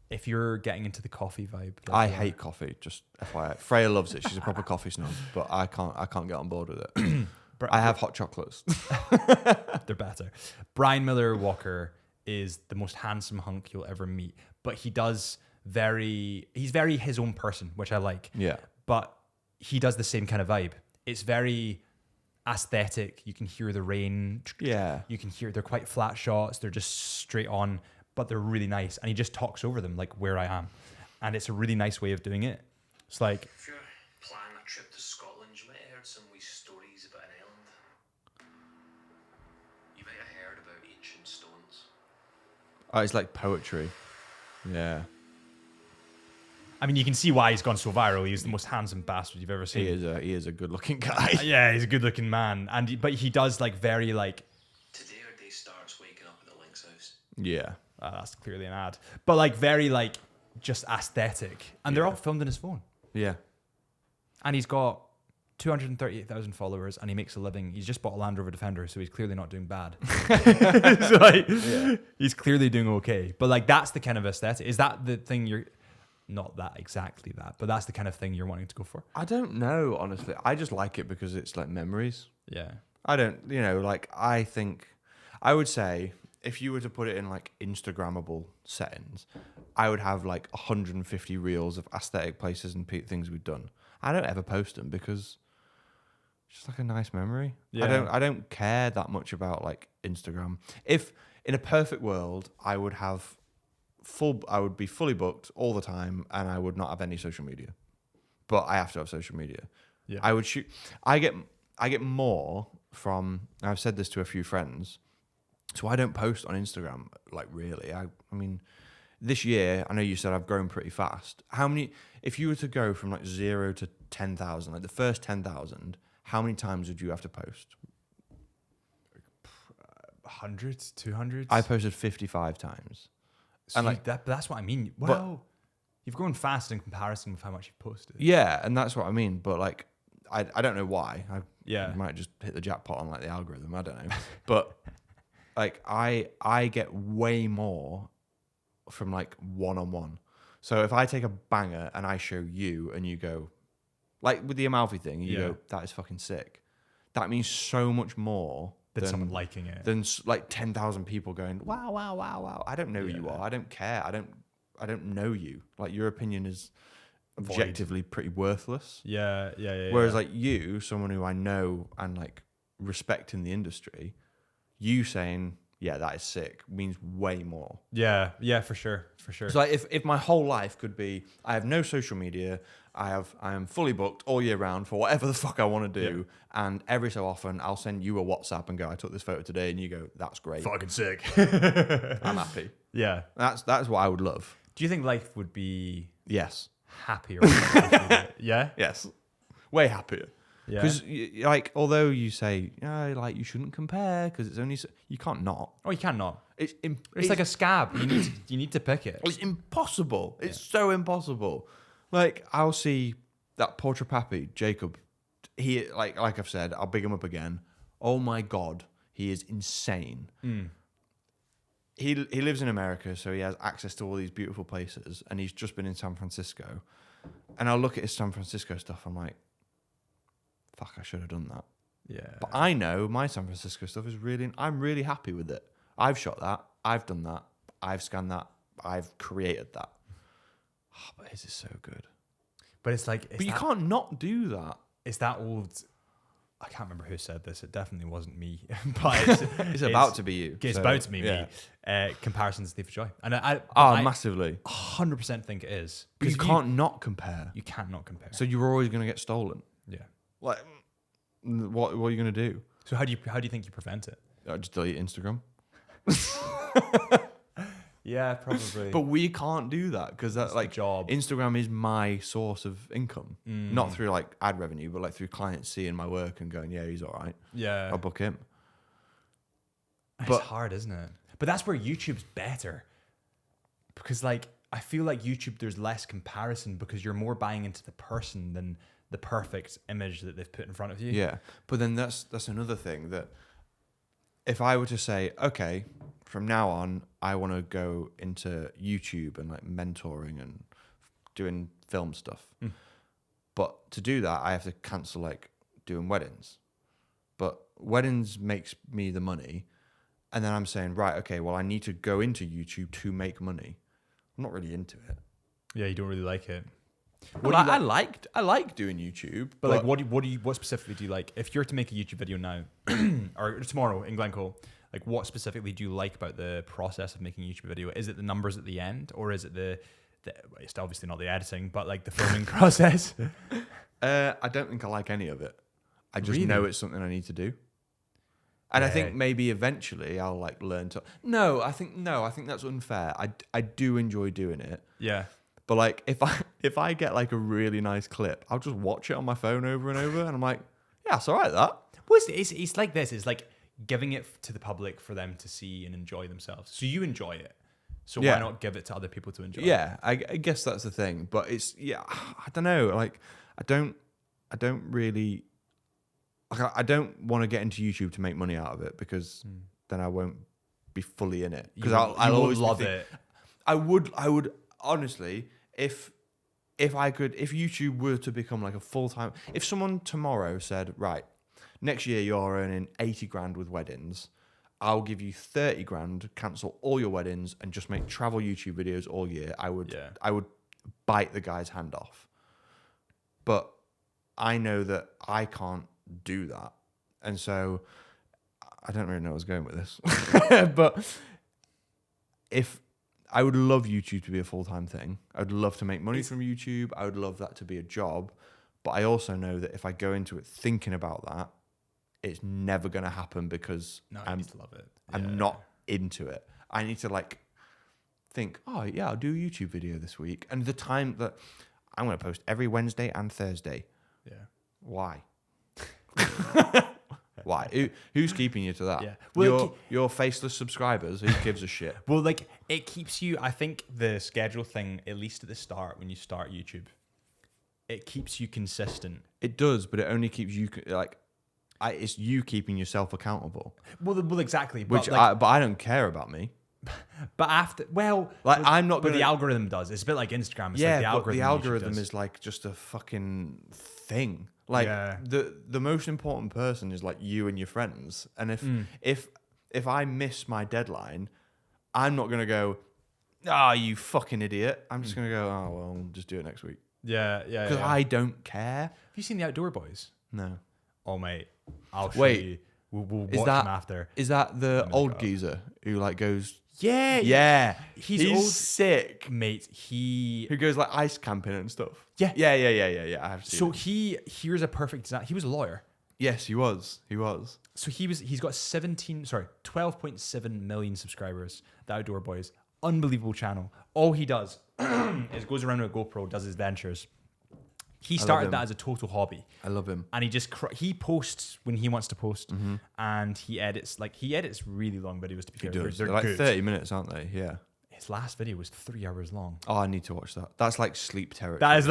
If you're getting into the coffee vibe. I hate coffee, just FYI. Freya loves it. She's a proper coffee snob, but I can't get on board with it. I have hot chocolates. They're better. Brian Miller Walker is the most handsome hunk you'll ever meet, but he's very his own person, which I like. Yeah. But he does the same kind of vibe. It's very aesthetic. You can hear the rain. Yeah. You can hear they're quite flat shots. They're just straight on, but they're really nice. And he just talks over them like where I am. And it's a really nice way of doing it. It's like, If you're planning a trip to Scotland, you might have heard some wee stories about an island. You might have heard about ancient stones. Oh, it's like poetry. Yeah. I mean, you can see why he's gone so viral. He's the most handsome bastard you've ever seen. He is a good looking guy. Yeah, he's a good-looking man, but he does like very like. Today our day starts waking up at the Lynx house. Yeah. That's clearly an ad, but like very like just aesthetic, and they're all filmed in his phone. Yeah. And he's got 238,000 followers, and he makes a living. He's just bought a Land Rover Defender, so he's clearly not doing bad. So like, he's clearly doing okay. But like, that's the kind of aesthetic. Is that the thing you're? Not that exactly that, but that's the kind of thing you're wanting to go for. I don't know, honestly. I just like it because it's like memories. Yeah. I don't, like, I think, I would say, if you were to put it in like Instagrammable settings, I would have like 150 reels of aesthetic places and things we've done. I don't ever post them because it's just like a nice memory. Yeah. I don't care that much about like Instagram. If in a perfect world, I would be fully booked all the time and I would not have any social media. But I have to have social media. Yeah. I would shoot. I get more from, I've said this to a few friends, so I don't post on Instagram, like really. I mean, this year, I know you said I've grown pretty fast. If you were to go from like 0 to 10,000, like the first 10,000, how many times would you have to post? 100, 200. I posted 55 times. So and like that's what I mean. Wow, you've grown fast in comparison with how much you've posted. Yeah, and that's what I mean. But like, I don't know why. Yeah. I might just hit the jackpot on like the algorithm. I don't know. But like, I get way more from like one-on-one. So if I take a banger and I show you and you go, like with the Amalfi thing, you go, that is fucking sick. That means so much more than someone liking it. Than like 10,000 people going, wow, wow, wow, wow. I don't know who you are. I don't care. I don't know you. Like, your opinion is objectively pretty worthless. Yeah. Whereas like you, someone who I know and like respect in the industry, you saying, yeah, that is sick, means way more. Yeah, for sure. So like, if my whole life could be, I have no social media, I am fully booked all year round for whatever the fuck I want to do, and every so often I'll send you a WhatsApp and go, I took this photo today, and you go, that's great. Fucking sick. I'm happy. Yeah. That's what I would love. Do you think life would be Yes. happier? Yeah? Yes. Way happier. Yeah. Because like, although you say, like, you shouldn't compare because it's only you can't not. Oh, you cannot. It's like a scab. You need to pick it. It's impossible. It's so impossible. Like, I'll see that Portrait Pappy, Jacob. He like I've said, I'll big him up again. Oh my god, he is insane. he lives in America, so he has access to all these beautiful places, and he's just been in San Francisco. And I'll look at his San Francisco stuff. I'm like, fuck, I should have done that. Yeah. But I know my San Francisco stuff is I'm really happy with it. I've shot that. I've done that. I've scanned that. I've created that. Oh, but his is so good. But it's like, But you can't not do that. It's that old. I can't remember who said this. It definitely wasn't me. But It's about to be you. It's so, about to be yeah. me. Comparison's thief of joy, and I Massively. 100% think it is. But you can't not compare. You can't not compare. So you're always going to get stolen. Yeah. Like, what are you going to do? So how do you think you prevent it? I just delete Instagram. Yeah, probably. But we can't do that because that's like job. Instagram is my source of income, not through like ad revenue, but like through clients seeing my work and going, yeah, he's all right. Yeah. I'll book him. It's hard, isn't it? But that's where YouTube's better. Because like I feel like YouTube there's less comparison because you're more buying into the person than the perfect image that they've put in front of you. Yeah. But then that's another thing that if I were to say, okay, from now on, I want to go into YouTube and like mentoring and doing film stuff. But to do that, I have to cancel like doing weddings. But weddings makes me the money. And then I'm saying, right, okay, well, I need to go into YouTube to make money. I'm not really into it. Yeah, you don't really like it. I like doing YouTube. But like, what specifically do you like? If you're to make a YouTube video now or tomorrow in Glencoe, like what specifically do you like about the process of making a YouTube video? Is it the numbers at the end, or is it the it's obviously not the editing, but like the filming process? I don't think I like any of it. I just Really? know it's something I need to do. And I think maybe eventually I'll like learn to. No, I think that's unfair. I do enjoy doing it. Yeah. But like if I get like a really nice clip, I'll just watch it on my phone over and over, and I'm like, yeah, it's all right. That. Well, it's like this. It's like giving it to the public for them to see and enjoy themselves. So you enjoy it. So why not give it to other people to enjoy? Yeah, I guess that's the thing. But it's I don't know. Like I don't really. Like, I don't want to get into YouTube to make money out of it because then I won't be fully in it. Because I'll always love it. I would honestly, if YouTube were to become like a full-time, if someone tomorrow said, right, next year you're earning 80 grand with weddings, I'll give you 30 grand, cancel all your weddings and just make travel YouTube videos all year, I would bite the guy's hand off. But I know that I can't do that. And so I don't really know where I was going with this. But if I would love YouTube to be a full-time thing. I would love to make money from YouTube. I would love that to be a job. But I also know that if I go into it thinking about that, it's never going to happen because I just love it. I'm not into it. I need to like think, oh yeah, I'll do a YouTube video this week. And the time that I'm going to post every Wednesday and Thursday. Yeah. Why? Why? Who's keeping you to that? Yeah. Well, your faceless subscribers. Who gives a shit? Well, like it keeps you. I think the schedule thing, at least at the start when you start YouTube, it keeps you consistent. It does, but it only keeps you like. It's you keeping yourself accountable. Well, exactly. But But I don't care about me. But after, I'm not. But the algorithm does. It's a bit like Instagram. It's like the algorithm is like just a fucking thing. Like the most important person is like you and your friends. And if I miss my deadline, I'm not gonna go, you fucking idiot. I'm just gonna go, oh well, I'll just do it next week. Yeah. Because I don't care. Have you seen the Outdoor Boys? No. Oh mate, I'll show you. We'll watch them after. Is that the old geezer who like goes? Yeah. He's old, sick, mate. Who goes like ice camping and stuff. Yeah. I have seen. So here's a perfect example. He was a lawyer. Yes, he was. So he's got 12.7 million subscribers. The Outdoor Boys, unbelievable channel. All he does is goes around with a GoPro, does his ventures. He started that as a total hobby. I love him. And he posts when he wants to post, and he edits really long videos to be fair. They're like good. 30 minutes, aren't they? Yeah. His last video was 3 hours long. Oh, I need to watch that. That's like sleep territory. That is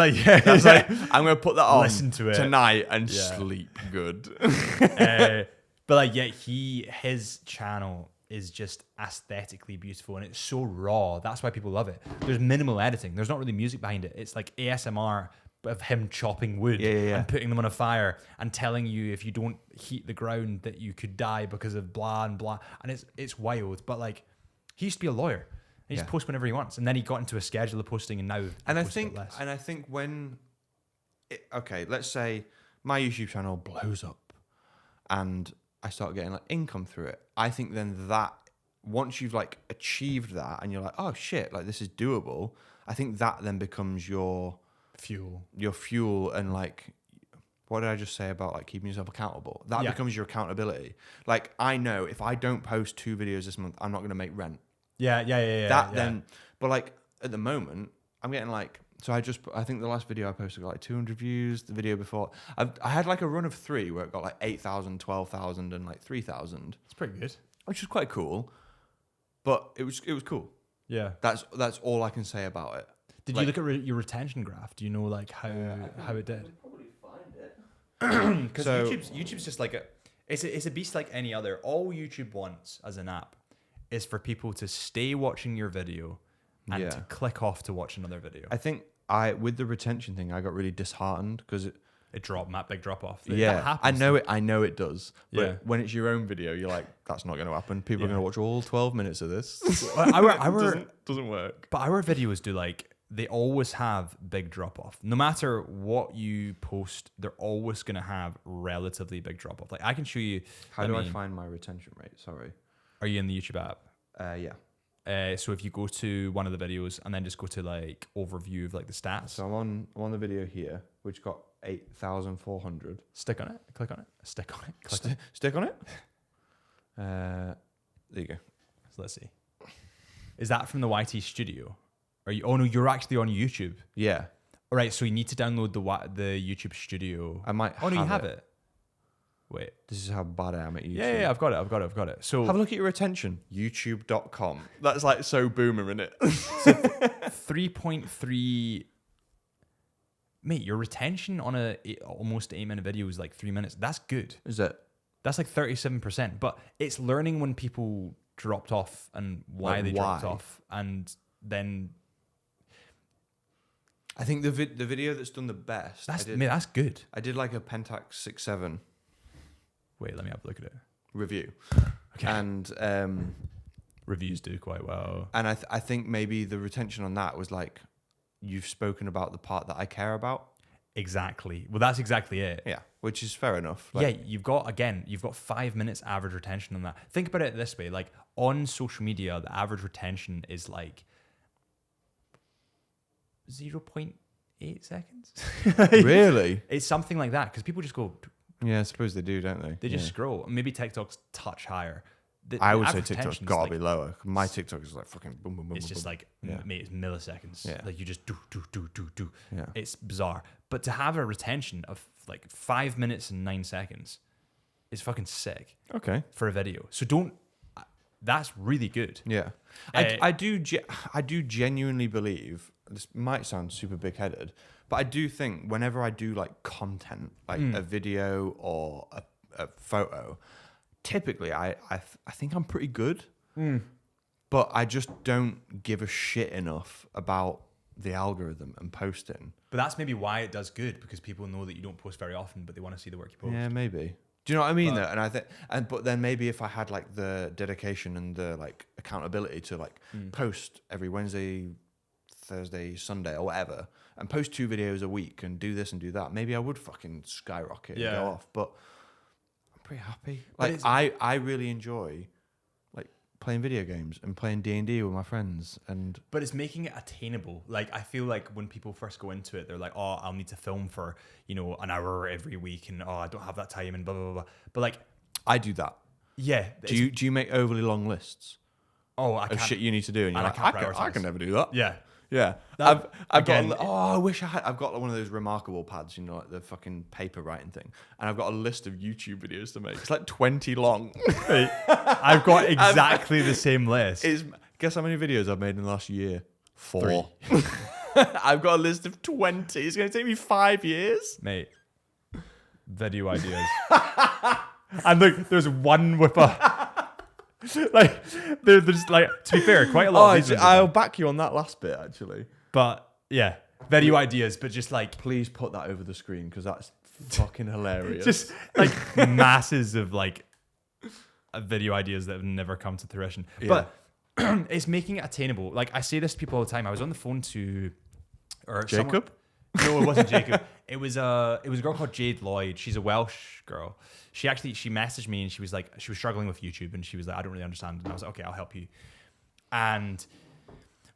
like I'm gonna put that on. Listen to it tonight and sleep good. But like his channel is just aesthetically beautiful and it's so raw. That's why people love it. There's minimal editing. There's not really music behind it. It's like ASMR of him chopping wood and putting them on a fire and telling you if you don't heat the ground that you could die because of blah and blah. And it's wild. But like, he used to be a lawyer. He just posts whenever he wants. And then he got into a schedule of posting and now I think when let's say my YouTube channel blows up and I start getting like income through it. I think then that once you've like achieved that and you're like, oh shit, like this is doable, I think that then becomes your fuel and like, what did I just say about like keeping yourself accountable? That becomes your accountability. Like, I know if I don't post 2 videos this month, I'm not going to make rent. Then, but like at the moment, I'm getting like, so I think the last video I posted got like 200 views. The video before, I had like a run of 3 where it got like 8,000, 12,000 and like 3,000. It's pretty good. Which was quite cool. But it was cool. Yeah. That's all I can say about it. Did you look at your retention graph? Do you know like how it did? Probably find it. Because So- YouTube's just like it's a beast like any other. All YouTube wants as an app is for people to stay watching your video and to click off to watch another video. I think with the retention thing, I got really disheartened because It dropped, that big drop off. yeah, That happens. I know it does. But Yeah. when it's your own video, you're like, that's not going to happen. People are going to watch all 12 minutes of this. doesn't work. But our videos do like, they always have big drop off. No matter what you post, they're always going to have relatively big drop off. Like I can show you. How do I find my retention rate? Sorry. Are you in the YouTube app? Yeah. So if you go to one of the videos and then just go to like overview of like the stats. So I'm on the video here, which got 8,400. Stick on it. Click on it. Stick on it. Click on it. Stick on it. There you go. So let's see. Is that from the YT Studio? Are you? Oh no, you're actually on YouTube. Yeah. All right. So you need to download the YouTube Studio. I might. Oh no, you have it. Wait. This is how bad I am at YouTube. Yeah, I've got it. So have a look at your retention. YouTube.com. That's like so boomer, isn't it? 3.3. Mate, your retention on almost 8-minute video is like 3 minutes. That's good. Is it? That's like 37%. But it's learning when people dropped off and why they dropped off, and then I think the video that's done the best. that's good. I did like a Pentax 6.7 Wait, let me have a look at it. review. Okay. And Reviews do quite well. And I think maybe the retention on that was like, you've spoken about the part that I care about. Exactly. Well, that's exactly it. Yeah, which is fair enough. Like, you've got 5 minutes average retention on that. Think about it this way: like on social media, the average retention is like 0.8 seconds. Really? It's something like that because people just go. Yeah, I suppose they do, don't they? They just scroll. Maybe TikTok's touch higher. I would say TikTok's got to be lower. My TikTok is like fucking boom, boom, boom. It's boom, just boom. like, mate, it's milliseconds. Yeah. Like you just do. Yeah. It's bizarre. But to have a retention of like 5 minutes and 9 seconds is fucking sick. Okay. For a video. So that's really good. Yeah. I do genuinely believe, this might sound super big-headed, but I do think whenever I do like content, like a video or a photo, typically I think I'm pretty good, but I just don't give a shit enough about the algorithm and posting. But that's maybe why it does good, because people know that you don't post very often, but they want to see the work you post. Yeah, maybe. Do you know what I mean? Though? And I think, but then maybe if I had like the dedication and the like accountability to like post every Wednesday, Thursday, Sunday, or whatever, and post 2 videos a week and do this and do that, maybe I would fucking skyrocket and go off. But I'm pretty happy. Like I really enjoy like playing video games and playing D&D with my friends. But it's making it attainable. Like I feel like when people first go into it, they're like, oh, I'll need to film for, an hour every week, and I don't have that time, and blah blah blah. But like I do that. Yeah. Do you make overly long lists? Oh, I of can't. shit you need to do, and you're like, I can never do that. Yeah. Yeah, That, I've again, got. I wish I had. I've got one of those remarkable pads, like the fucking paper writing thing, and I've got a list of YouTube videos to make. It's like 20 long. I've got exactly the same list. Guess how many videos I've made in the last year? 4. 3. I've got a list of 20. It's going to take me 5 years, Mate. Video ideas. And look, there's one with Like, there's like, to be fair, quite a lot of these ones are I'll done. back you on that last bit, actually. But yeah, video ideas, but just like, Please put that over the screen because that's fucking hilarious. just like masses of like video ideas that have never come to fruition. Yeah. But it's making it attainable. Like I say this to people all the time. I was on the phone to Jacob? No, it wasn't Jacob. It was a girl called Jade Lloyd. She's a Welsh girl. She messaged me and she was like, she was struggling with YouTube and she was like, I don't really understand. And I was like, okay, I'll help you. And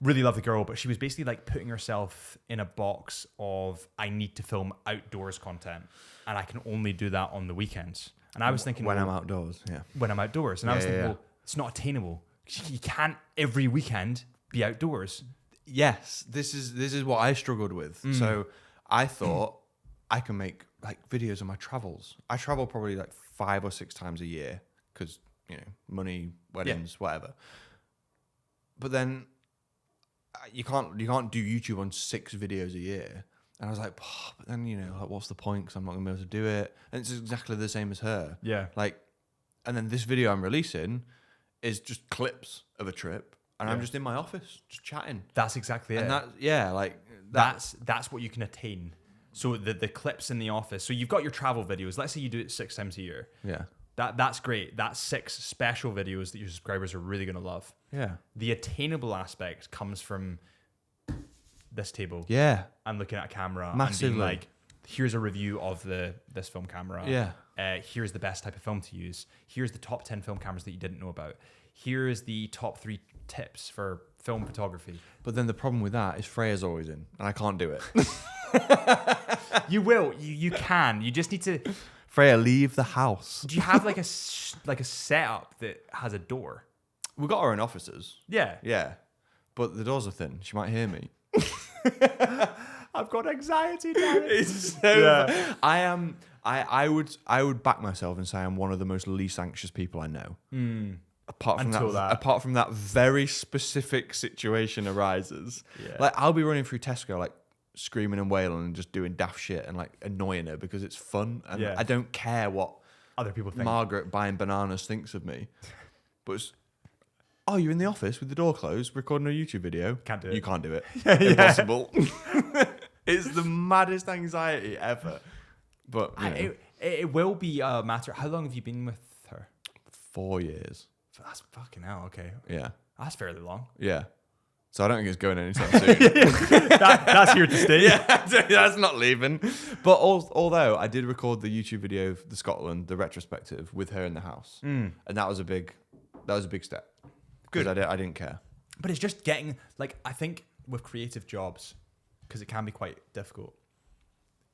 really love the girl, but she was basically like putting herself in a box of, I need to film outdoors content and I can only do that on the weekends. And I was thinking, when well, I'm outdoors, yeah. when I'm outdoors. And I was thinking, well, it's not attainable. You can't every weekend be outdoors. Yes, this is what I struggled with. So I thought I can make like videos of my travels. I travel probably like 5 or 6 times a year because, you know, money, weddings, whatever. But then you can't do YouTube on 6 videos a year. And I was like, oh, but then, you know, like, what's the point? Because I'm not going to be able to do it. And it's exactly the same as her. Yeah. Like, and then this video I'm releasing is just clips of a trip. And I'm just in my office, just chatting. That's exactly it. And that, yeah, like... That's what you can attain. So the clips in the office. So you've got your travel videos. Let's say you do it 6 times a year. Yeah. That's great. That's 6 special videos that your subscribers are really going to love. Yeah. The attainable aspect comes from this table. Yeah. And looking at a camera Massively. and being like, here's a review of this film camera. Yeah. Here's the best type of film to use. Here's the top 10 film cameras that you didn't know about. Here's the top 3 tips for film photography. But then the problem with that is Freya's always in, and I can't do it. You will. You can. You just need to... Freya, leave the house. Do you have like a setup that has a door? We've got our own offices. Yeah. Yeah. But the doors are thin. She might hear me. I've got anxiety, damn it. It's so I would back myself and say I'm one of the most least anxious people I know. Apart from that very specific situation arises. Yeah. Like I'll be running through Tesco like screaming and wailing and just doing daft shit and like annoying her because it's fun and I don't care what Other people think. Margaret buying bananas thinks of me. But it's, oh, you're in the office with the door closed recording a YouTube video? Can't do it. You can't do it. Impossible. It's the maddest anxiety ever. But you know, It will be a matter. How long have you been with her? 4 years. That's fucking hell. Okay. Yeah. That's fairly long. Yeah. So I don't think it's going anytime soon. That's here to stay. Yeah, that's not leaving. But although I did record the YouTube video of the Scotland, the retrospective, with her in the house, and that was a big step. Good. I didn't care. But it's just getting, like, I think with creative jobs, because it can be quite difficult,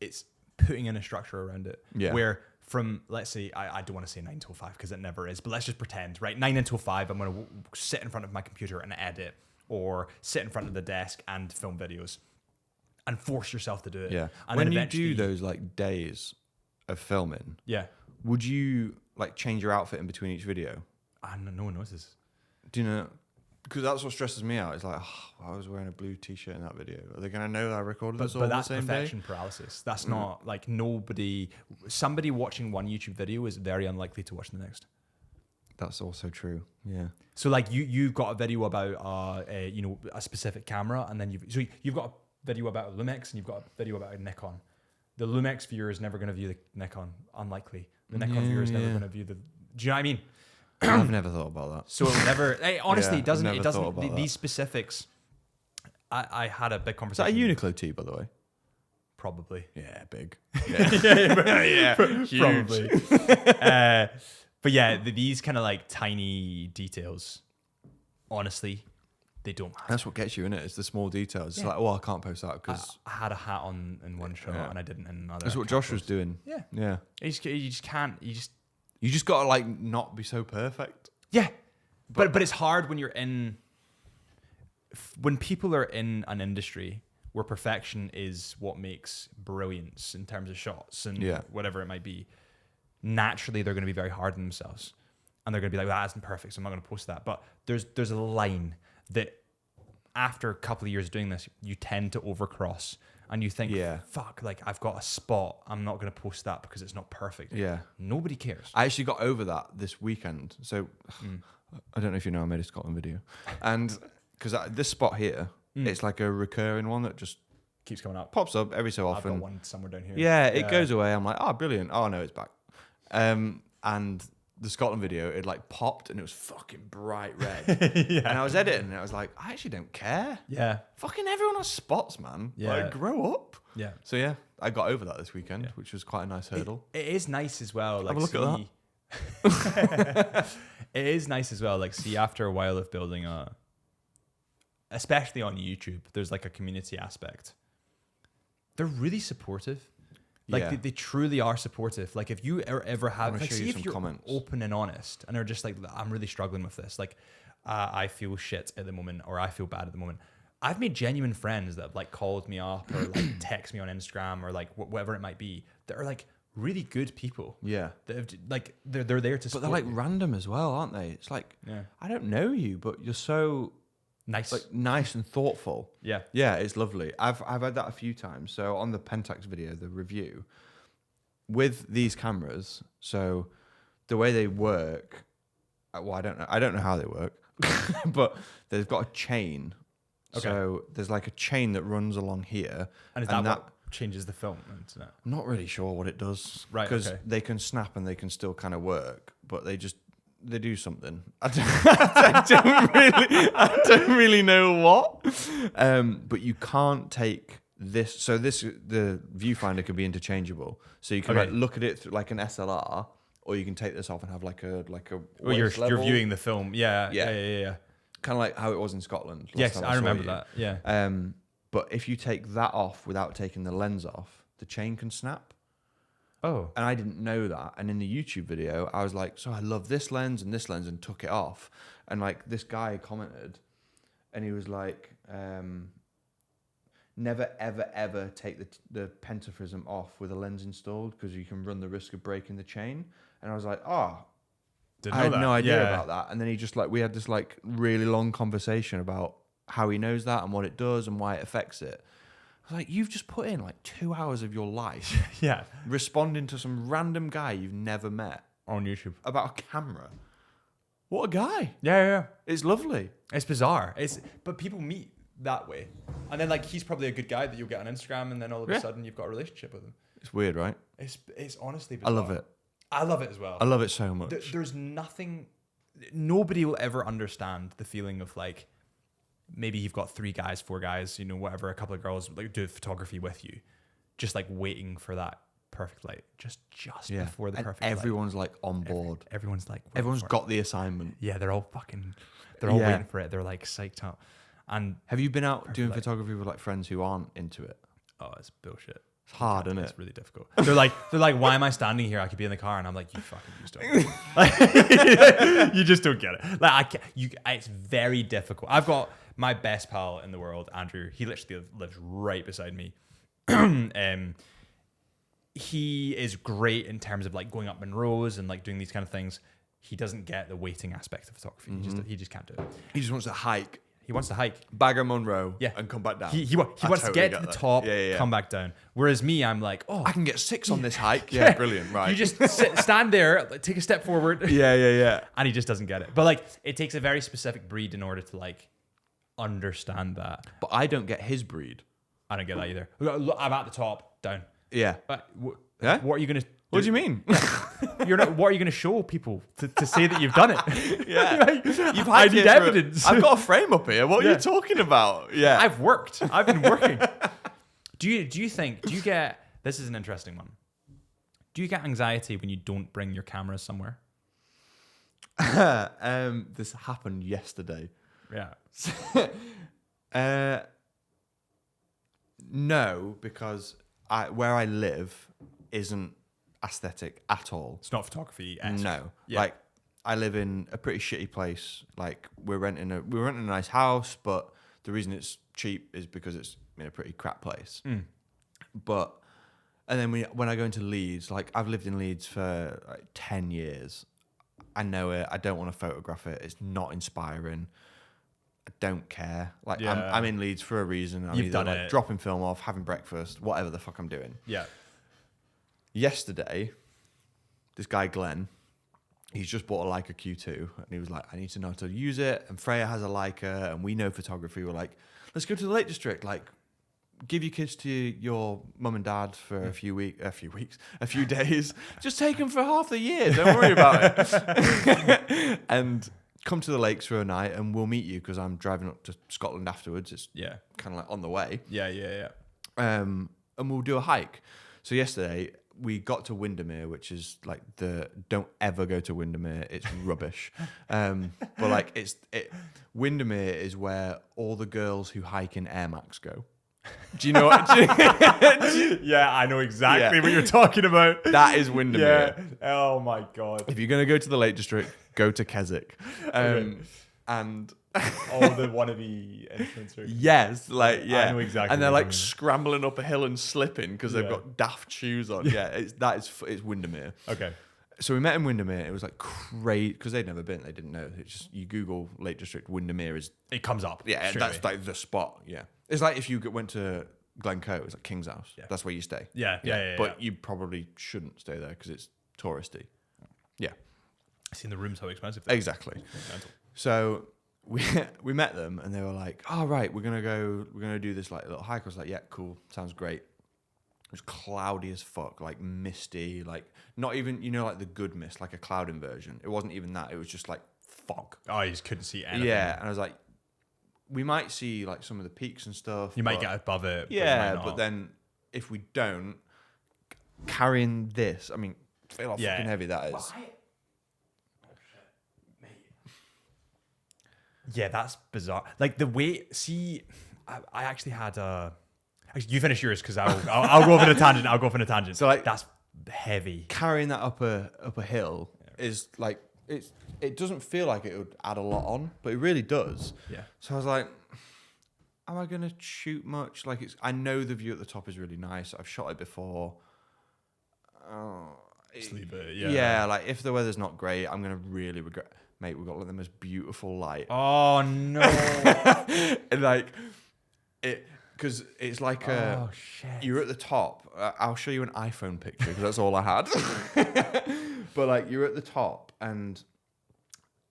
it's putting in a structure around it. Yeah. Where from, let's say, I don't want to say 9 till 5 because it never is, but let's just pretend, right? 9 until 5, I'm going to sit in front of my computer and edit, or sit in front of the desk and film videos, and force yourself to do it. Yeah. And when then you eventually, do those like days of filming, yeah, would you like change your outfit in between each video? and no one notices. Do you know? Because that's what stresses me out. It's like, oh, I was wearing a blue t-shirt in that video. Are they going to know that I recorded this all But on the that's same perfection day? paralysis. That's not like somebody watching one YouTube video is very unlikely to watch the next. That's also true. Yeah. So like you've got a video about a specific camera, and then you've got a video about a Lumix and you've got a video about a Nikon. The Lumix viewer is never going to view the Nikon. Unlikely. The Nikon viewer is never going to view the. Do you know what I mean? I've never thought about that. So it never. Honestly, Yeah, it doesn't. I've It never thought doesn't. about These specifics. I had a big Is conversation. that a Uniqlo tee, by the way? Probably. Yeah, big. Probably. But yeah, these kind of like tiny details, honestly, they don't matter. That's what gets you in it. It's the small details. It's Yeah. like, oh, I can't post that because I had a hat on in one shot Yeah. and I didn't in another. that's I what can't Josh was post. doing. Yeah. Yeah. You just can't. You just gotta like not be so perfect. Yeah. But it's hard when you're in. When people are in an industry where perfection is what makes brilliance in terms of shots and whatever it might be, naturally they're going to be very hard on themselves, and they're going to be like, "Well, that isn't perfect, so I'm not going to post that." But there's a line that after a couple of years doing this, you tend to overcross, and you think, "Fuck, like I've got a spot. I'm not going to post that because it's not perfect." Yeah. Nobody cares. I actually got over that this weekend. So I don't know if you know, I made a Scotland video, and because this spot here, it's like a recurring one that just Keeps coming up. pops up every so I've often. got one somewhere down here. Yeah, it goes away. I'm like, oh, brilliant. Oh no, it's back. And the Scotland video, it like popped and it was fucking bright red. And I was editing and I was like, I actually don't care. Yeah. Fucking everyone has spots, man. Yeah. Like, grow up. Yeah. So yeah, I got over that this weekend, which was quite a nice hurdle. It is nice as well. Like, a look at that. It is nice as well. Like, see, after a while of building especially on YouTube, there's like a community aspect. They're really supportive. Like Yeah. they truly are supportive. Like if you ever have, wanna like, show see you if some you're comments. open and honest, and they're just like, I'm really struggling with this. Like, I feel shit at the moment, or I feel bad at the moment. I've made genuine friends that have like called me up or like text me on Instagram or like whatever it might be. That are like really good people. Yeah. That have, like they're there to But support they're like you. random as well, aren't they? It's like, Yeah. I don't know you, but you're so Nice. like nice and thoughtful. Yeah. Yeah, it's lovely. I've had that a few times. So on the Pentax video, the review, with these cameras, so the way they work, well, I don't know how they work, but they've got a chain. Okay. So there's like a chain that runs along here. And is that what changes the film? Isn't it? I'm not really sure what it does. Right, Because okay. they can snap and they can still kind of work, but they do something. I don't really know what. But you can't take this. So the viewfinder can be interchangeable. So you can Okay. like look at it through like an SLR, or you can take this off and have like a Well, you're waist level. viewing the film. Yeah. Yeah. Yeah. Kind of like how it was in Scotland. last Yes, time I saw remember you. that. Yeah. But if you take that off without taking the lens off, the chain can snap. Oh. And I didn't know that. And in the YouTube video, I was like, so I love this lens, and took it off. And like this guy commented, and he was like, never, ever, ever take the pentaprism off with a lens installed because you can run the risk of breaking the chain. And I was like, oh, Didn't I know had that. no idea Yeah. about that. And then he just like, we had this like really long conversation about how he knows that and what it does and why it affects it. I was like, you've just put in like 2 hours of your life Yeah. responding to some random guy you've never met On YouTube. about a camera. What a guy. Yeah. It's lovely. It's bizarre. But people meet that way, and then like he's probably a good guy that you'll get on Instagram, and then all of a sudden you've got a relationship with him. It's weird, right? It's honestly I bizarre. love it. I love it as well. I love it so much. There's nothing. Nobody will ever understand the feeling of like maybe you've got 3 guys, 4 guys, whatever, a couple of girls like do photography with you, just like waiting for that perfect light, just before the and perfect light. everyone's like on board. Everyone's like waiting Everyone's for it. got the assignment. Yeah, they're all waiting for it. They're like psyched up. And Have you been out doing light. photography with like friends who aren't into it? oh, it's bullshit. It's hard, isn't it? It's really difficult. They're like, why am I standing here? I could be in the car, and I'm like, you fucking just don't. Get it. Like, you just don't get it. Like I can't. It's very difficult. I've got my best pal in the world, Andrew. He literally lives right beside me. He is great in terms of like going up in rows and like doing these kind of things. He doesn't get the waiting aspect of photography. He just can't do it. He just wants to hike, He wants to hike. Bagger Monroe, Yeah. and come back down. He wants to totally get get to the that. top, Yeah. come back down. Whereas me, I'm like, oh, I can get 6 on this hike. Yeah, brilliant. Right. You just stand there, like, take a step forward. Yeah. And he just doesn't get it. But like, it takes a very specific breed in order to like understand that. But I don't get his breed. I don't get that either. Look, I'm at the top, down. Yeah. But Yeah? what are you gonna? What do you mean? You're not. What are you gonna show people to say that you've done it? Yeah. Like, You've I hiked need here for evidence. I've got a frame up here. What are Yeah. you talking about? Yeah. I've worked. I've been working. Do you get? This is an interesting one. Do you get anxiety when you don't bring your cameras somewhere? This happened yesterday. Yeah. No, because where I live isn't aesthetic at all. It's not photography. No. Yeah. Like I live in a pretty shitty place. Like we're renting a nice house, but the reason it's cheap is because it's in a pretty crap place. But and then when I go into Leeds, like I've lived in Leeds for like 10 years. I know it. I don't want to photograph it. It's not inspiring. I don't care. Like Yeah. I'm in Leeds for a reason. I'm You've either done like it. dropping film off, having breakfast, whatever the fuck I'm doing. Yeah. Yesterday, this guy Glenn, he's just bought a Leica Q2, and he was like, I need to know how to use it. And Freya has a Leica, and we know photography. We're like, let's go to the Lake District. Like, give your kids to your mum and dad for a few days. Just take them for half the year. Don't worry about it. And come to the lakes for a night, and we'll meet you because I'm driving up to Scotland afterwards. It's kind of like on the way. Yeah. And we'll do a hike. So yesterday we got to Windermere, which is like don't ever go to Windermere. It's rubbish. But like Windermere is where all the girls who hike in Air Max go. Do you know what? Yeah, I know exactly what you're talking about. That is Windermere. Yeah. Oh my God. If you're going to go to the Lake District, go to Keswick. And all the wannabe influencers. yes, like, yeah. I know exactly. And they're what like you mean. scrambling up a hill and slipping because they've got daft shoes on. Yeah, it's Windermere. Okay. So we met in Windermere. It was like crazy because they'd never been. They didn't know. It's just you Google Lake District, Windermere is. It comes up. Yeah, straight that's away. like the spot. Yeah, it's like if you went to Glencoe, it's like King's House. Yeah. That's where you stay. Yeah. But you probably shouldn't stay there because it's touristy. Yeah, I've seen the room so expensive. There. exactly. So we met them and they were like, "Oh right, we're gonna do this like little hike." I was like, "Yeah, cool, sounds great." It was cloudy as fuck, like misty, like not even like the good mist, like a cloud inversion. It wasn't even that. It was just like fog. Oh, you just couldn't see anything. Yeah, and I was like, we might see like some of the peaks and stuff. You might get above it. Yeah, but but then if we don't, carrying this, I mean, feel how fucking heavy that is. Yeah, that's bizarre. Like the way, see, I actually had a. Actually, you finish yours because I'll go off on a tangent. I'll go off on a tangent. So like that's heavy. Carrying that up a hill is like it doesn't feel like it would add a lot on, but it really does. Yeah. So I was like, am I gonna shoot much? Like I know the view at the top is really nice. I've shot it before. Sleep it. Yeah. Yeah, like if the weather's not great, I'm gonna really regret. Mate, we've got like the most beautiful light. Oh no. And like it, because it's like Oh shit. you're at the top. I'll show you an iPhone picture because that's all I had. But like you're at the top and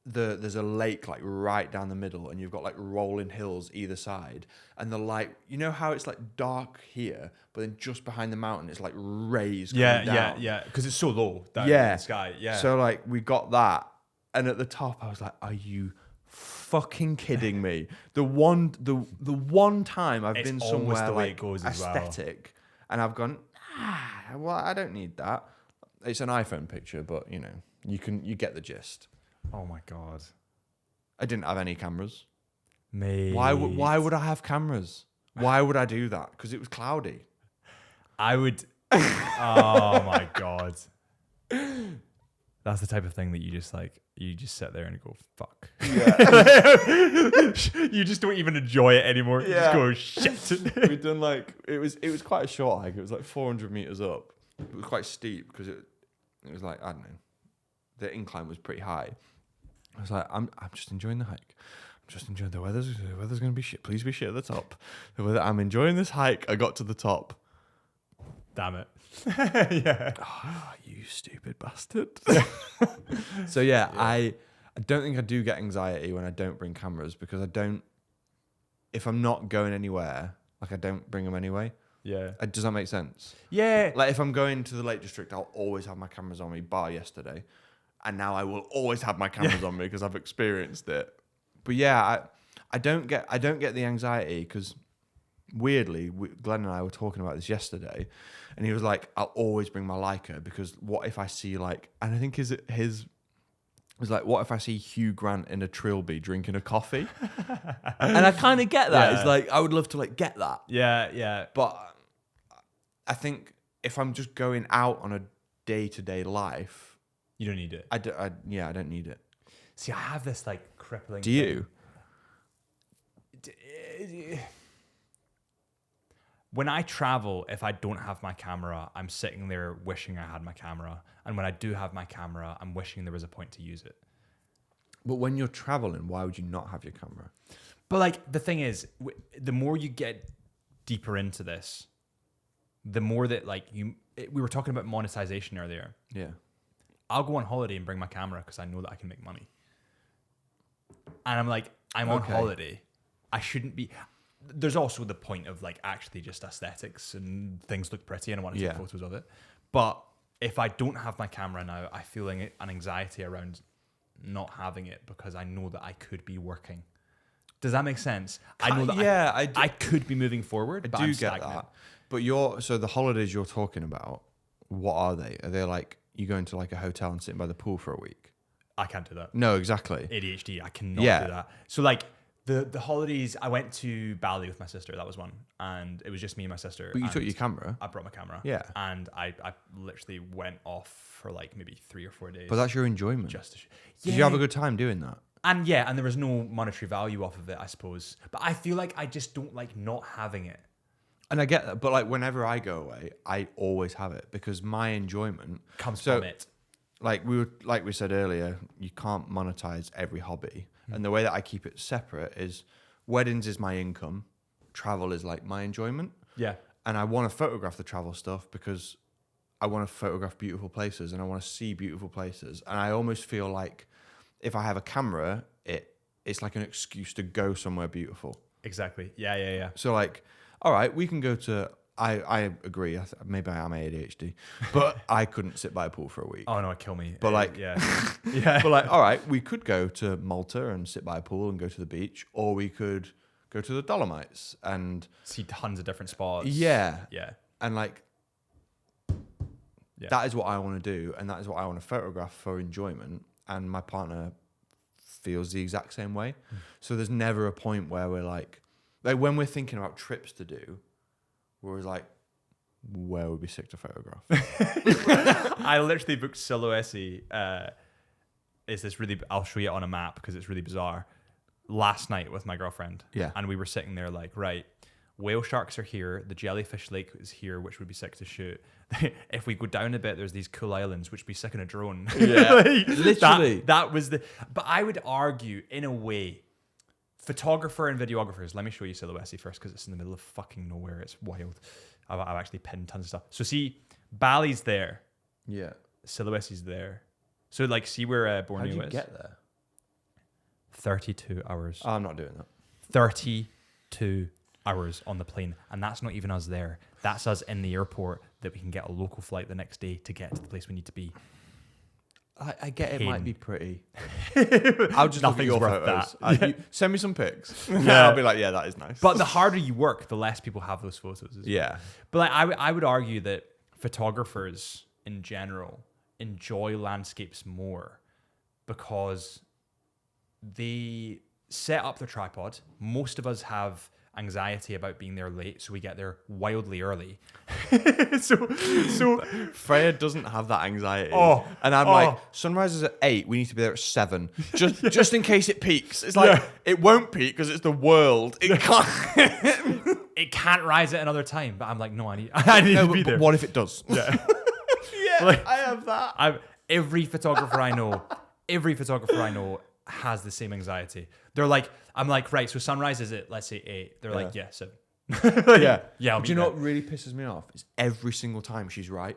there's a lake like right down the middle, and you've got like rolling hills either side, and the light. You know how it's like dark here, but then just behind the mountain it's like rays. Coming down. Yeah. Because it's so low. Down in the sky. Yeah. So like we got that, and at the top I was like, "Are you fucking kidding me?" The one time I've It's been always somewhere the way like it goes as well. aesthetic, and I've gone, well, I don't need that. It's an iPhone picture, but you get the gist. Oh my God. I didn't have any cameras. Mate. Why would I have cameras? Why would I do that? Because it was cloudy. I would. Oh my God. That's the type of thing that you just sit there and go, fuck. Yeah. You just don't even enjoy it anymore. You just go, shit. We'd done like it was quite a short hike. It was like 400 meters up. It was quite steep because it was like, I don't know, the incline was pretty high. I was like, I'm just enjoying the hike. I'm just enjoying the weather's going to be shit. Please be shit at the top. The weather. I'm enjoying this hike. I got to the top. Damn it. Yeah. Oh, you stupid bastard. So yeah, I don't think I do get anxiety when I don't bring cameras because if I'm not going anywhere, like I don't bring them anyway. Yeah. Does that make sense? Yeah. Like if I'm going to the Lake District, I'll always have my cameras on me, bar yesterday. And now I will always have my cameras on me because I've experienced it. But yeah, I don't get the anxiety because weirdly, Glenn and I were talking about this yesterday, and he was like, "I'll always bring my Leica because what if I see like," and I think his was like, "What if I see Hugh Grant in a trilby drinking a coffee?" And I kind of get that. Yeah. It's like I would love to like get that. Yeah. But I think if I'm just going out on a day-to-day life, You don't need it. I don't need it. See, I have this like crippling. Do you? When I travel, if I don't have my camera, I'm sitting there wishing I had my camera. And when I do have my camera, I'm wishing there was a point to use it. But when you're traveling, why would you not have your camera? But like the thing is, the more you get deeper into this, the more that like we were talking about monetization earlier. Yeah. I'll go on holiday and bring my camera because I know that I can make money. And I'm like, I'm on holiday. I shouldn't be. There's also the point of like actually just aesthetics and things look pretty and I want to take photos of it. But if I don't have my camera now, I feel an anxiety around not having it because I know that I could be working. Does that make sense? I know that I could be moving forward, but I'm stagnant. That. But so the holidays you're talking about, what are they? Are they like you going to like a hotel and sitting by the pool for a week? I can't do that. No, exactly. ADHD, I cannot do that. So like the holidays, I went to Bali with my sister. That was one, and it was just me and my sister. But you took your camera. I brought my camera. Yeah. And I literally went off for like maybe 3 or 4 days. But that's your enjoyment. Did you have a good time doing that? And yeah, and there was no monetary value off of it, I suppose. But I feel like I just don't like not having it. And I get that, but like whenever I go away, I always have it because my enjoyment comes from it. Like we said earlier, you can't monetize every hobby. And the way that I keep it separate is weddings is my income, travel is like my enjoyment. Yeah. And I want to photograph the travel stuff because I want to photograph beautiful places and I want to see beautiful places. And I almost feel like if I have a camera, it's like an excuse to go somewhere beautiful. Exactly. Yeah. So like, all right, we can go to. I agree. Maybe I am ADHD, but I couldn't sit by a pool for a week. Oh no, it'd kill me. But like, yeah. But like, all right, we could go to Malta and sit by a pool and go to the beach, or we could go to the Dolomites and see tons of different spots. Yeah. And like, that is what I want to do, and that is what I want to photograph for enjoyment. And my partner feels the exact same way. So there's never a point where we're like when we're thinking about trips to do. We're like, where would be sick to photograph? I literally booked Silhouette. It's this really. I'll show you it on a map because it's really bizarre. Last night with my girlfriend. Yeah. And we were sitting there like, right, whale sharks are here. The jellyfish lake is here, which would be sick to shoot. If we go down a bit, there's these cool islands, which would be sick in a drone. Yeah. Like, literally. That was the. But I would argue, in a way, photographer and videographers. Let me show you Silhouette first because it's in the middle of fucking nowhere. It's wild. I've actually pinned tons of stuff. So see, Bali's there. Yeah. Silhouette's there. So like, see where Borneo is. How did you get there? 32 hours. I'm not doing that. 32 hours on the plane, and that's not even us there. That's us in the airport that we can get a local flight the next day to get to the place we need to be. I get it might be pretty. I'll just look at your photos. Send me some pics. Yeah, I'll be like, yeah, that is nice. But the harder you work, the less people have those photos. Yeah. But like, I would argue that photographers in general enjoy landscapes more because they set up their tripod. Most of us have anxiety about being there late, so we get there wildly early. so Freya doesn't have that anxiety. And I'm like, sunrise is at 8. We need to be there at 7, just in case it peaks. It's like it won't peak because it's the world. It can't. It can't rise at another time. But I'm like, no, I need to be there. But what if it does? Yeah, like, I have that. Every photographer I know has the same anxiety. They're like, I'm like, right, so sunrise is at, let's say 8. They're like, yeah, 7. Yeah. Do you know what really pisses me off? Is every single time she's right.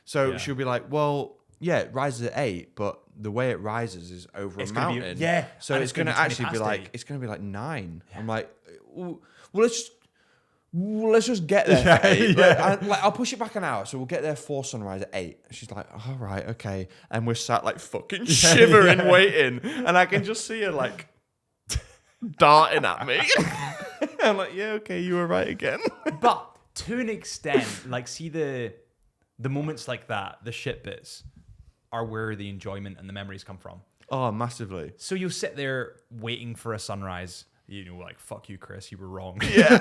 So she'll be like, well, yeah, it rises at 8, but the way it rises is over a mountain. So it's going to actually be like, 8. It's going to be like 9. Yeah. I'm like, well, let's just get there for 8. I'll push it back an hour, so we'll get there for sunrise at 8. She's like, all right, okay. And we're sat like fucking shivering, waiting. And I can just see her like darting at me. I'm like, yeah, okay, you were right again. But to an extent, like, see the moments like that, the shit bits, are where the enjoyment and the memories come from. Oh, massively. So you'll sit there waiting for a sunrise. You know, like, fuck you, Chris, you were wrong. Yeah.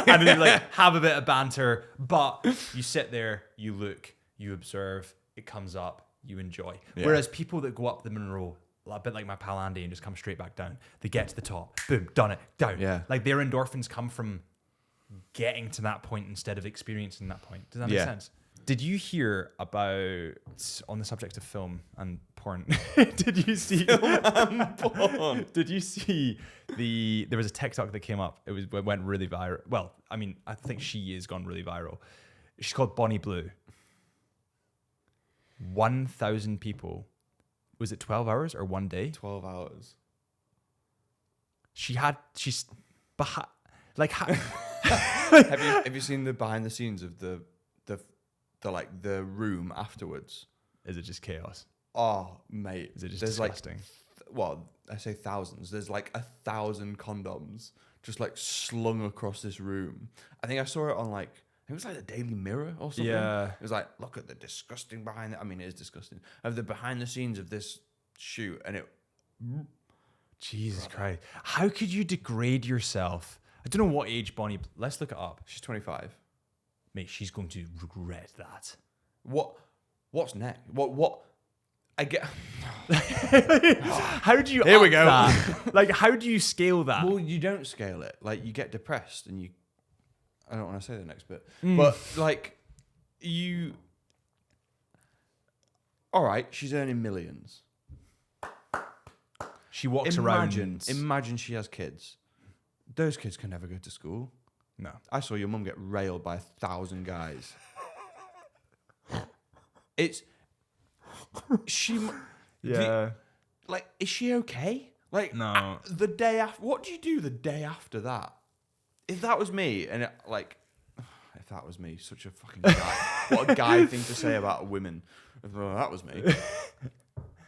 And then you like have a bit of banter, but you sit there, you look, you observe, it comes up, you enjoy. Yeah. Whereas people that go up the Monroe, a bit like my pal Andy, and just come straight back down, they get to the top, boom, done it, down. Yeah. Like their endorphins come from getting to that point instead of experiencing that point. Does that make sense? Did you hear about, on the subject of film and porn, did you see porn? Did you see there was a TikTok that came up, it went really viral. Well, I mean, I think she has gone really viral. She's called Bonnie Blue. 1,000 people. Was it 12 hours or one day? 12 hours. She's like, Have you seen the behind the scenes of the like the room afterwards? is it just chaos? Oh, mate. Is it just there's disgusting? Well, I say thousands. There's like 1,000 condoms just like slung across this room. I think I saw it on like, I think it was like the Daily Mirror or something. Yeah. It was like, look at the disgusting behind. I mean, it is disgusting. Of the behind the scenes of this shoot, and it. Jesus Christ. How could you degrade yourself? I don't know what age Bonnie... Let's look it up. She's 25. Mate, she's going to regret that. What's next? What? I get. How do you Here we up go. that? Like, how do you scale that? Well, you don't scale it. Like, you get depressed and you. I don't want to say the next bit, but like, you. All right, she's earning millions. She walks around... Imagine she has kids. Those kids can never go to school. No. I saw your mum get railed by 1,000 guys. It's she. Yeah. Like, is she okay? Like, No. the day after. What do you do the day after that? If that was me, and if that was me, such a fucking guy. What a guy thing to say about women. If that was me,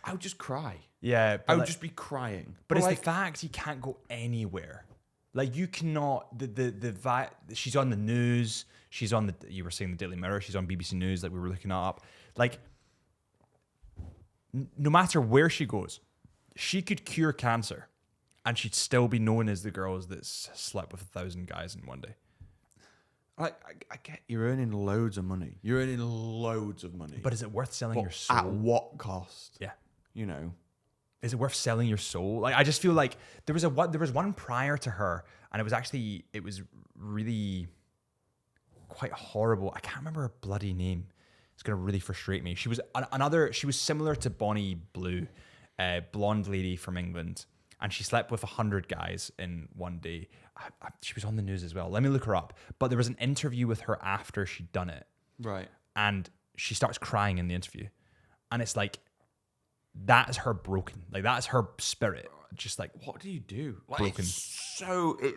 I would just cry. Yeah. I would just be crying. But it's like, the fact you can't go anywhere. Like, you cannot... She's on the news. She's on the... You were saying the Daily Mirror. She's on BBC News. Like, we were looking that up. Like, no matter where she goes, she could cure cancer, and she'd still be known as the girls that slept with 1,000 guys in one day. Like, I get you're earning loads of money. You're earning loads of money. But is it worth selling But your soul? at what cost? Yeah. You know. Is it worth selling your soul? Like, I just feel like there was one prior to her, and it was really quite horrible. I can't remember her bloody name. It's gonna really frustrate me. She was she was similar to Bonnie Blue, blonde lady from England, and she slept with 100 guys in one day. She was on the news as well. Let me look her up. But there was an interview with her after she'd done it, Right. and she starts crying in the interview, and it's like, that is her broken. Like, that's her spirit. Just like, What do you do? Like, broken. It's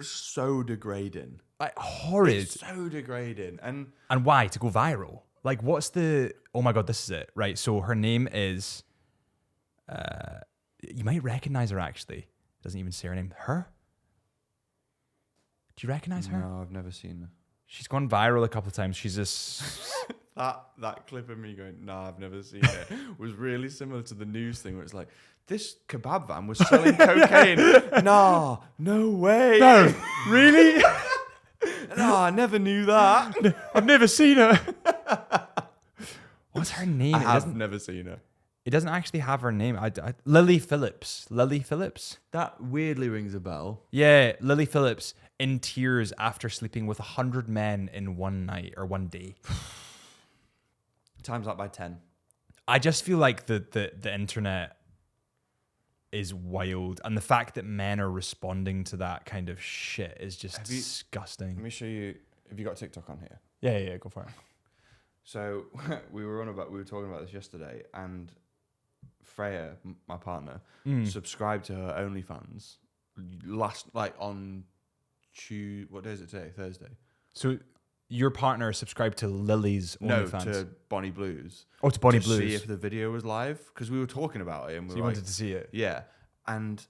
so degrading. Like, horrid. It's so degrading. And why? To go viral? Like, what's the... Oh my God, this is it. Right, so her name is... you might recognize her, actually. Doesn't even say her name. Her? Do you recognize her? no, I've never seen her. She's gone viral a couple of times. She's this... That clip of me going, nah, I've never seen it, was really similar to the news thing where it's like, this kebab van was selling cocaine. Nah, no way. No, really? Nah, I never knew that. I've never seen her. What's her name? I have never seen her. It doesn't actually have her name. Lily Phillips. Lily Phillips? That weirdly rings a bell. Yeah, Lily Phillips in tears after sleeping with 100 men in one night or one day. Times that by 10. I just feel like the internet is wild, and the fact that men are responding to that kind of shit is just disgusting. Let me show you. Have you got TikTok on here? Yeah, go for it. So we were talking about this yesterday, and Freya, my partner, subscribed to her OnlyFans on Tuesday. What day is it today? Thursday. So your partner subscribed to Lily's OnlyFans? No, to Bonnie Blue's. Oh, to Bonnie to Blue's. see if the video was live, because we were talking about it, and so you wanted to see it? Yeah, and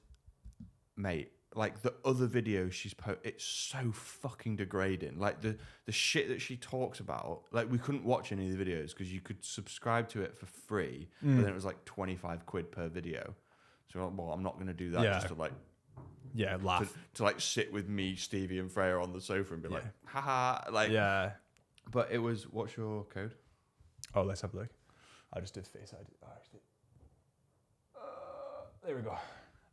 mate, like the other videos she's it's so fucking degrading. Like the shit that she talks about. Like, we couldn't watch any of the videos because you could subscribe to it for free, but then it was like 25 quid per video. So we're like, well, I'm not going to do that just to like. Yeah, laugh. To like sit with me, Stevie, and Freya on the sofa and be like, haha. Like, yeah. But it was, what's your code? Oh, let's have a look. I just did Face ID. Oh, actually. There we go.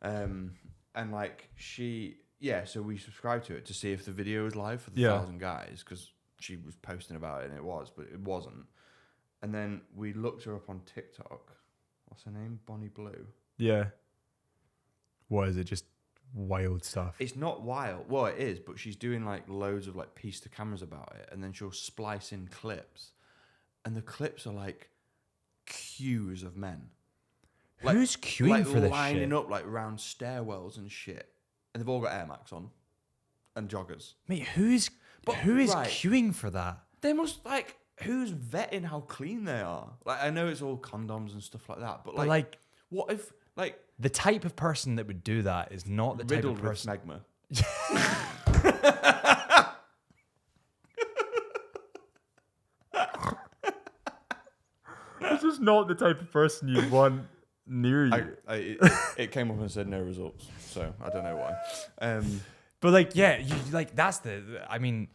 And like so we subscribed to it to see if the video was live for the 1,000 guys, because she was posting about it and it was, but it wasn't. And then we looked her up on TikTok. What's her name? Bonnie Blue. Yeah. What is it? Just wild stuff. It's not wild. Well, it is, but she's doing like loads of like piece to cameras about it, and then she'll splice in clips, and the clips are like queues of men. Who's queuing for this lining shit? up like round stairwells and shit, and they've all got Air Max on and joggers. Mate, who is right. queuing for that? They must who's vetting how clean they are? Like, I know it's all condoms and stuff like that, but like what if the type of person that would do that is not the type riddled of with person. smegma? It's just not the type of person you want near you. It came up and said no results, so I don't know why. But like, yeah, you like that's I mean,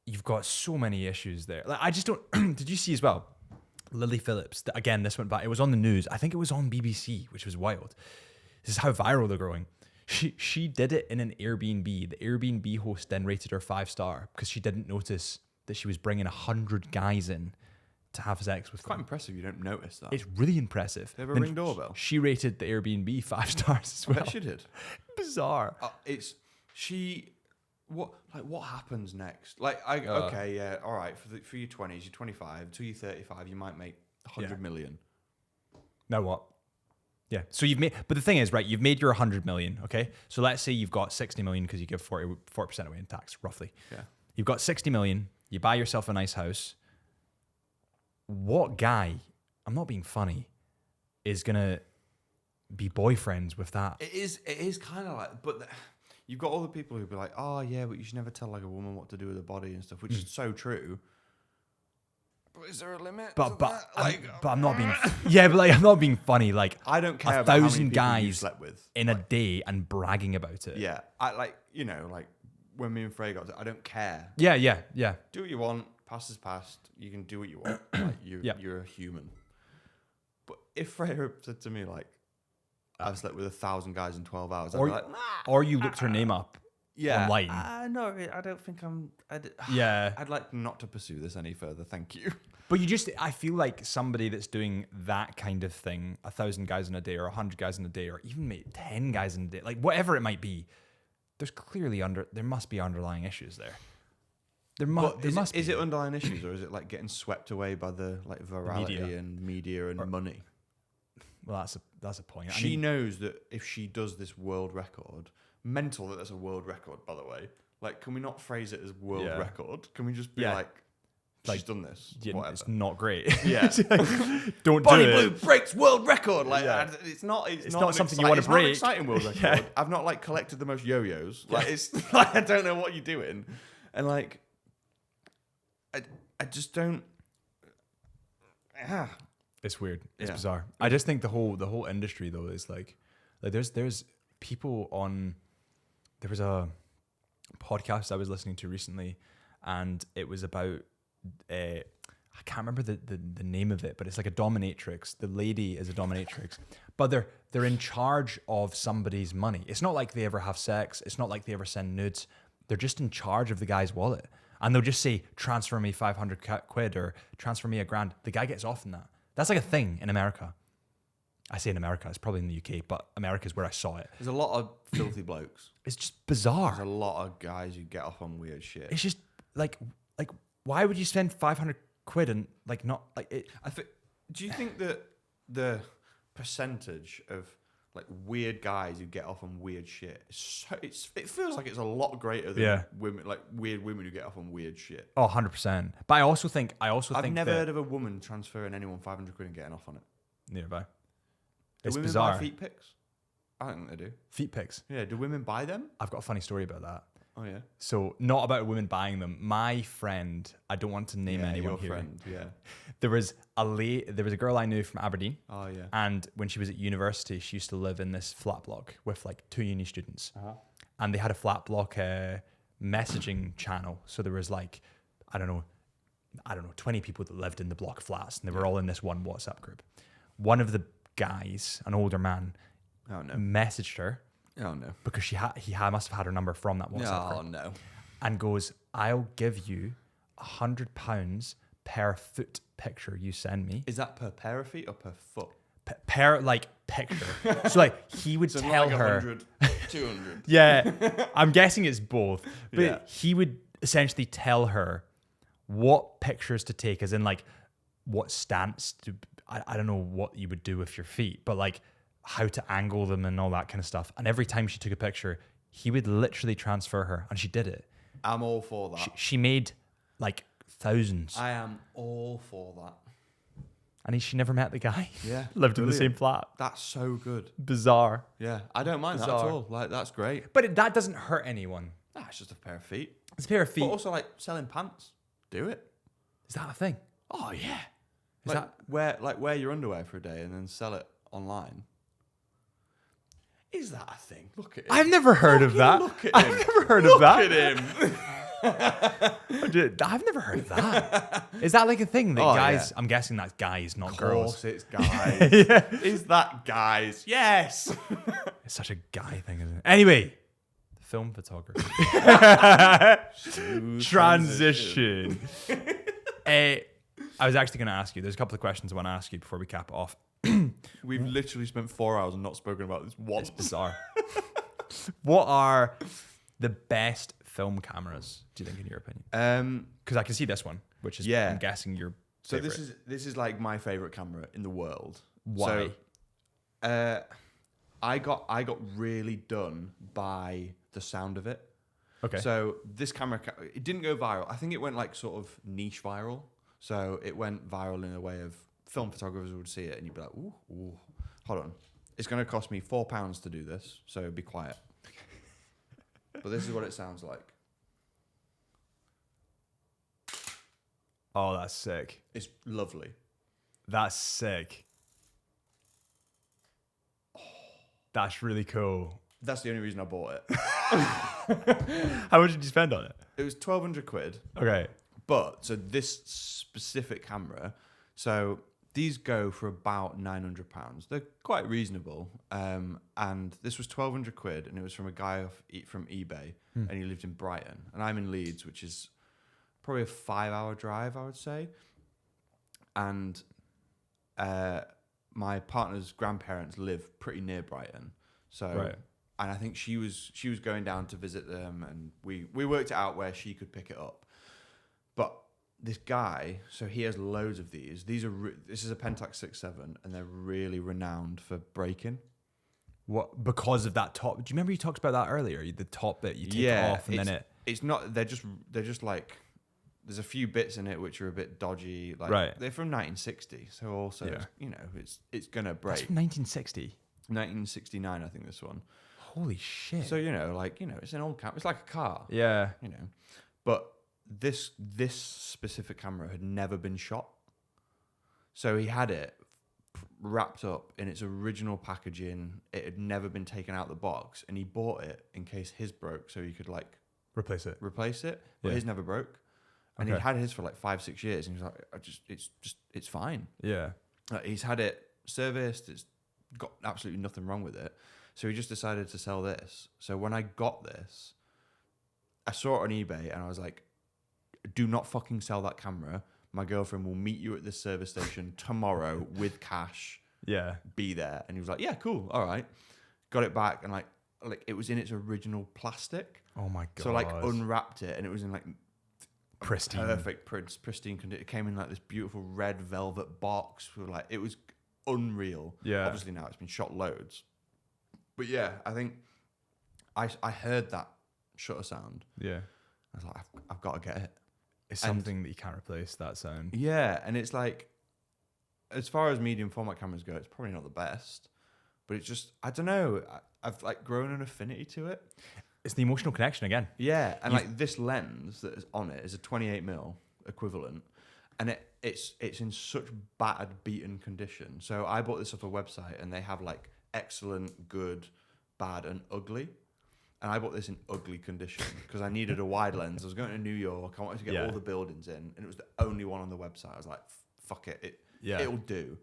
you've got so many issues there. Like, I just don't. Did you see as well? Lily Phillips. Again, this went back. It was on the news. I think it was on BBC, which was wild. This is how viral they're growing. She did it in an Airbnb. The Airbnb host then rated her 5-star because she didn't notice that she was bringing 100 guys in to have sex with Quite them. impressive. You don't notice that. It's really impressive. They have a Then Ring doorbell? She rated the Airbnb 5 stars as I well. bet she did. Bizarre. What happens next? Okay, yeah, all right. For your 20s, your 25, till you're 35, you might make 100 million. Now what? Yeah. So you've made, but the thing is, right? You've made your 100 million. Okay. So let's say you've got 60 million because you give 40% away in tax, roughly. Yeah. You've got 60 million. You buy yourself a nice house. What guy? I'm not being funny. Is gonna be boyfriends with that? It is kind of like, but you've got all the people who be like, oh yeah, but you should never tell like a woman what to do with her body and stuff, which is so true. But is there a limit? But to I'm not being. Yeah, but like I'm not being funny. Like I don't care about how many 1,000 people you guys slept with in a day and bragging about it. Yeah, I when me and Frey got, I don't care. Yeah. Do what you want. Past is past. You can do what you want. You're a human. But if Freya said to me like, I've slept with 1,000 guys in 12 hours, I'd be like, or you looked her name up online. No, I don't think Yeah. I'd like not to pursue this any further. Thank you. But I feel like somebody that's doing that kind of thing, 1,000 guys in a day or 100 guys in a day, or even maybe 10 guys in a day, like whatever it might be, there must be underlying issues there. There must be. Is it underlying issues, or is it like getting swept away by the like virality Media. and media and money? Well, that's a point. She knows that if she does this world record, mental that that's a world record, by the way. Like, can we not phrase it as world record? Can we just be like, she's done this? Yeah, whatever. it's not great. Yeah. Don't Bonnie do it. Blue breaks world record. Like, it's not something you want to break. It's not an exciting world record. I've not like collected the most yo-yos. Like, it's like I don't know what you're doing, and like, I just don't. It's weird. It's bizarre. I just think the whole industry though is like there's people on. There was a podcast I was listening to recently, and it was about I can't remember the name of it, but it's like a dominatrix. The lady is a dominatrix, but they're in charge of somebody's money. It's not like they ever have sex. It's not like they ever send nudes. They're just in charge of the guy's wallet, and they'll just say, "Transfer me 500 quid" or "Transfer me $1,000." The guy gets off on that. That's like a thing in America. I say in America, it's probably in the UK, but America's where I saw it. There's a lot of filthy blokes. It's just bizarre. There's a lot of guys who get off on weird shit. It's just like why would you spend 500 quid and like not like it? Do you think that the percentage of like weird guys who get off on weird shit, it feels like it's a lot greater than women, like weird women who get off on weird shit. Oh, 100%. But I also think I've never heard of a woman transferring anyone 500 quid and getting off on it. Nearby. Do It's women bizarre. buy feet pics? I don't think they do. Feet pics. Yeah, do women buy them? I've got a funny story about that. Oh yeah. So not about women buying them. My friend, I don't want to name anyone your here. friend, yeah. There was a girl I knew from Aberdeen. Oh yeah. And when she was at university, she used to live in this flat block with like 2 uni students. Uh-huh. And they had a flat block messaging channel. So there was like, I don't know, 20 people that lived in the block flats, and they were all in this one WhatsApp group. One of the guys, an older man, messaged her. Oh no. Because he must have had her number from that WhatsApp group. Oh no. And goes, "I'll give you £100 per foot picture you send me." Is that per pair of feet or per foot? Per like picture. So like he would tell like her 100, 200. Yeah, I'm guessing it's both. But he would essentially tell her what pictures to take, as in like what stance to I don't know what you would do with your feet, but like how to angle them and all that kind of stuff. And every time she took a picture, he would literally transfer her, and she did it. I'm all for that. She made like thousands. I am all for that. And she never met the guy. Yeah. Lived in the same brilliant. flat. That's so good. Bizarre. Yeah. I don't mind that at Bizarre. all. Like, that's great. But that doesn't hurt anyone. Nah, it's just a pair of feet. It's a pair of feet. But also, like, selling pants. Do it. Is that a thing? Oh, yeah. Is Like, wear your underwear for a day and then sell it online. Is that a thing? Look at him. I've never heard of that. Look at him. I've never heard of that. Look at him. I've never heard of that. Is that like a thing that guys? Yeah. I'm guessing that's guys, not Of girls. course it's guys. Is that guys? Yes. It's such a guy thing, isn't it? Anyway, film photography. Transition. I was actually going to ask you. There's a couple of questions I want to ask you before we cap it off. We've literally spent 4 hours and not spoken about this once. It's bizarre. What are the best film cameras, do you think, in your opinion? Because I can see this one, which is, I'm guessing, your So favorite. this is like my favorite camera in the world. Why? So, I got really done by the sound of it. Okay. So this camera, it didn't go viral. I think it went like sort of niche viral. So it went viral in a way of film photographers would see it and you'd be like, ooh, hold on. It's going to cost me £4 to do this, so be quiet. But this is what it sounds like. Oh, that's sick. It's lovely. That's sick. That's really cool. That's the only reason I bought it. How much did you spend on it? It was 1,200 quid. Okay. But, so this specific camera, so these go for about £900. They're quite reasonable. And this was 1,200 quid, and it was from a guy from eBay, and he lived in Brighton. And I'm in Leeds, which is probably a 5-hour drive, I would say. And my partner's grandparents live pretty near Brighton. So, Right. and I think she was going down to visit them, and we worked it out where she could pick it up. But this guy, so he has loads of these. This is a Pentax 6.7, and they're really renowned for breaking. What? Because of that top? Do you remember you talked about that earlier? The top bit, you take it off, and then it's not. They're just like, there's a few bits in it which are a bit dodgy. Like, right. They're from 1960, so also it's gonna break. That's from 1960. 1969, I think this one. Holy shit. So it's an old camera. It's like a car. Yeah. But this specific camera had never been shot, so he had it wrapped up in its original packaging. It had never been taken out the box, and he bought it in case his broke, so he could like replace it. But his never broke, and he had his for like 5-6 years, and he was like, it's fine. Yeah. He's had it serviced. It's got absolutely nothing wrong with it. So he just decided to sell this. So when I got this, I saw it on eBay, and I was like, do not fucking sell that camera. My girlfriend will meet you at this service station tomorrow with cash. Yeah. Be there. And he was like, yeah, cool. All right. Got it back, and like it was in its original plastic. Oh my god. So like unwrapped it, and it was in like pristine, perfect, pristine condition. It came in like this beautiful red velvet box. Like, it was unreal. Yeah. Obviously now it's been shot loads. But yeah, I think I heard that shutter sound. Yeah. I was like, I've got to get it. It's something that you can't replace, that sound. Yeah, and it's like, as far as medium format cameras go, it's probably not the best, but it's just, I don't know, I've like grown an affinity to it. It's the emotional connection again. Yeah, and like this lens that is on it is a 28mm equivalent, and it's in such battered, beaten condition. So I bought this off a website, and they have like excellent, good, bad, and ugly. And I bought this in ugly condition because I needed a wide lens. I was going to New York. I wanted to get all the buildings in, and it was the only one on the website. I was like, fuck it. It'll do.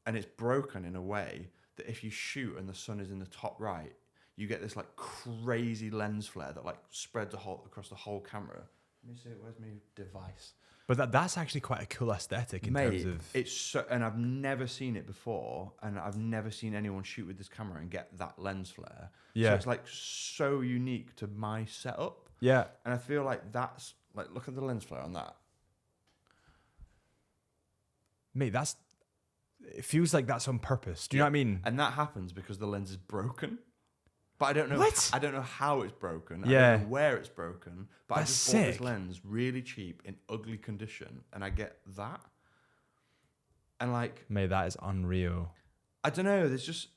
And it's broken in a way that if you shoot and the sun is in the top right, you get this like crazy lens flare that like spreads across the whole camera. Let me see, where's my device? But that's actually quite a cool aesthetic in terms of... It's so, and I've never seen it before, and I've never seen anyone shoot with this camera and get that lens flare. Yeah. So it's like so unique to my setup. Yeah. And I feel like that's, like, look at the lens flare on that. Mate, it feels like that's on purpose. Do you know what I mean? And that happens because the lens is broken. But I don't know. What? I don't know how it's broken. Yeah. I don't know where it's broken. But That's I just bought this sick. lens really cheap in ugly condition, and I get that. And like, Mate, that is unreal. I don't know. There's just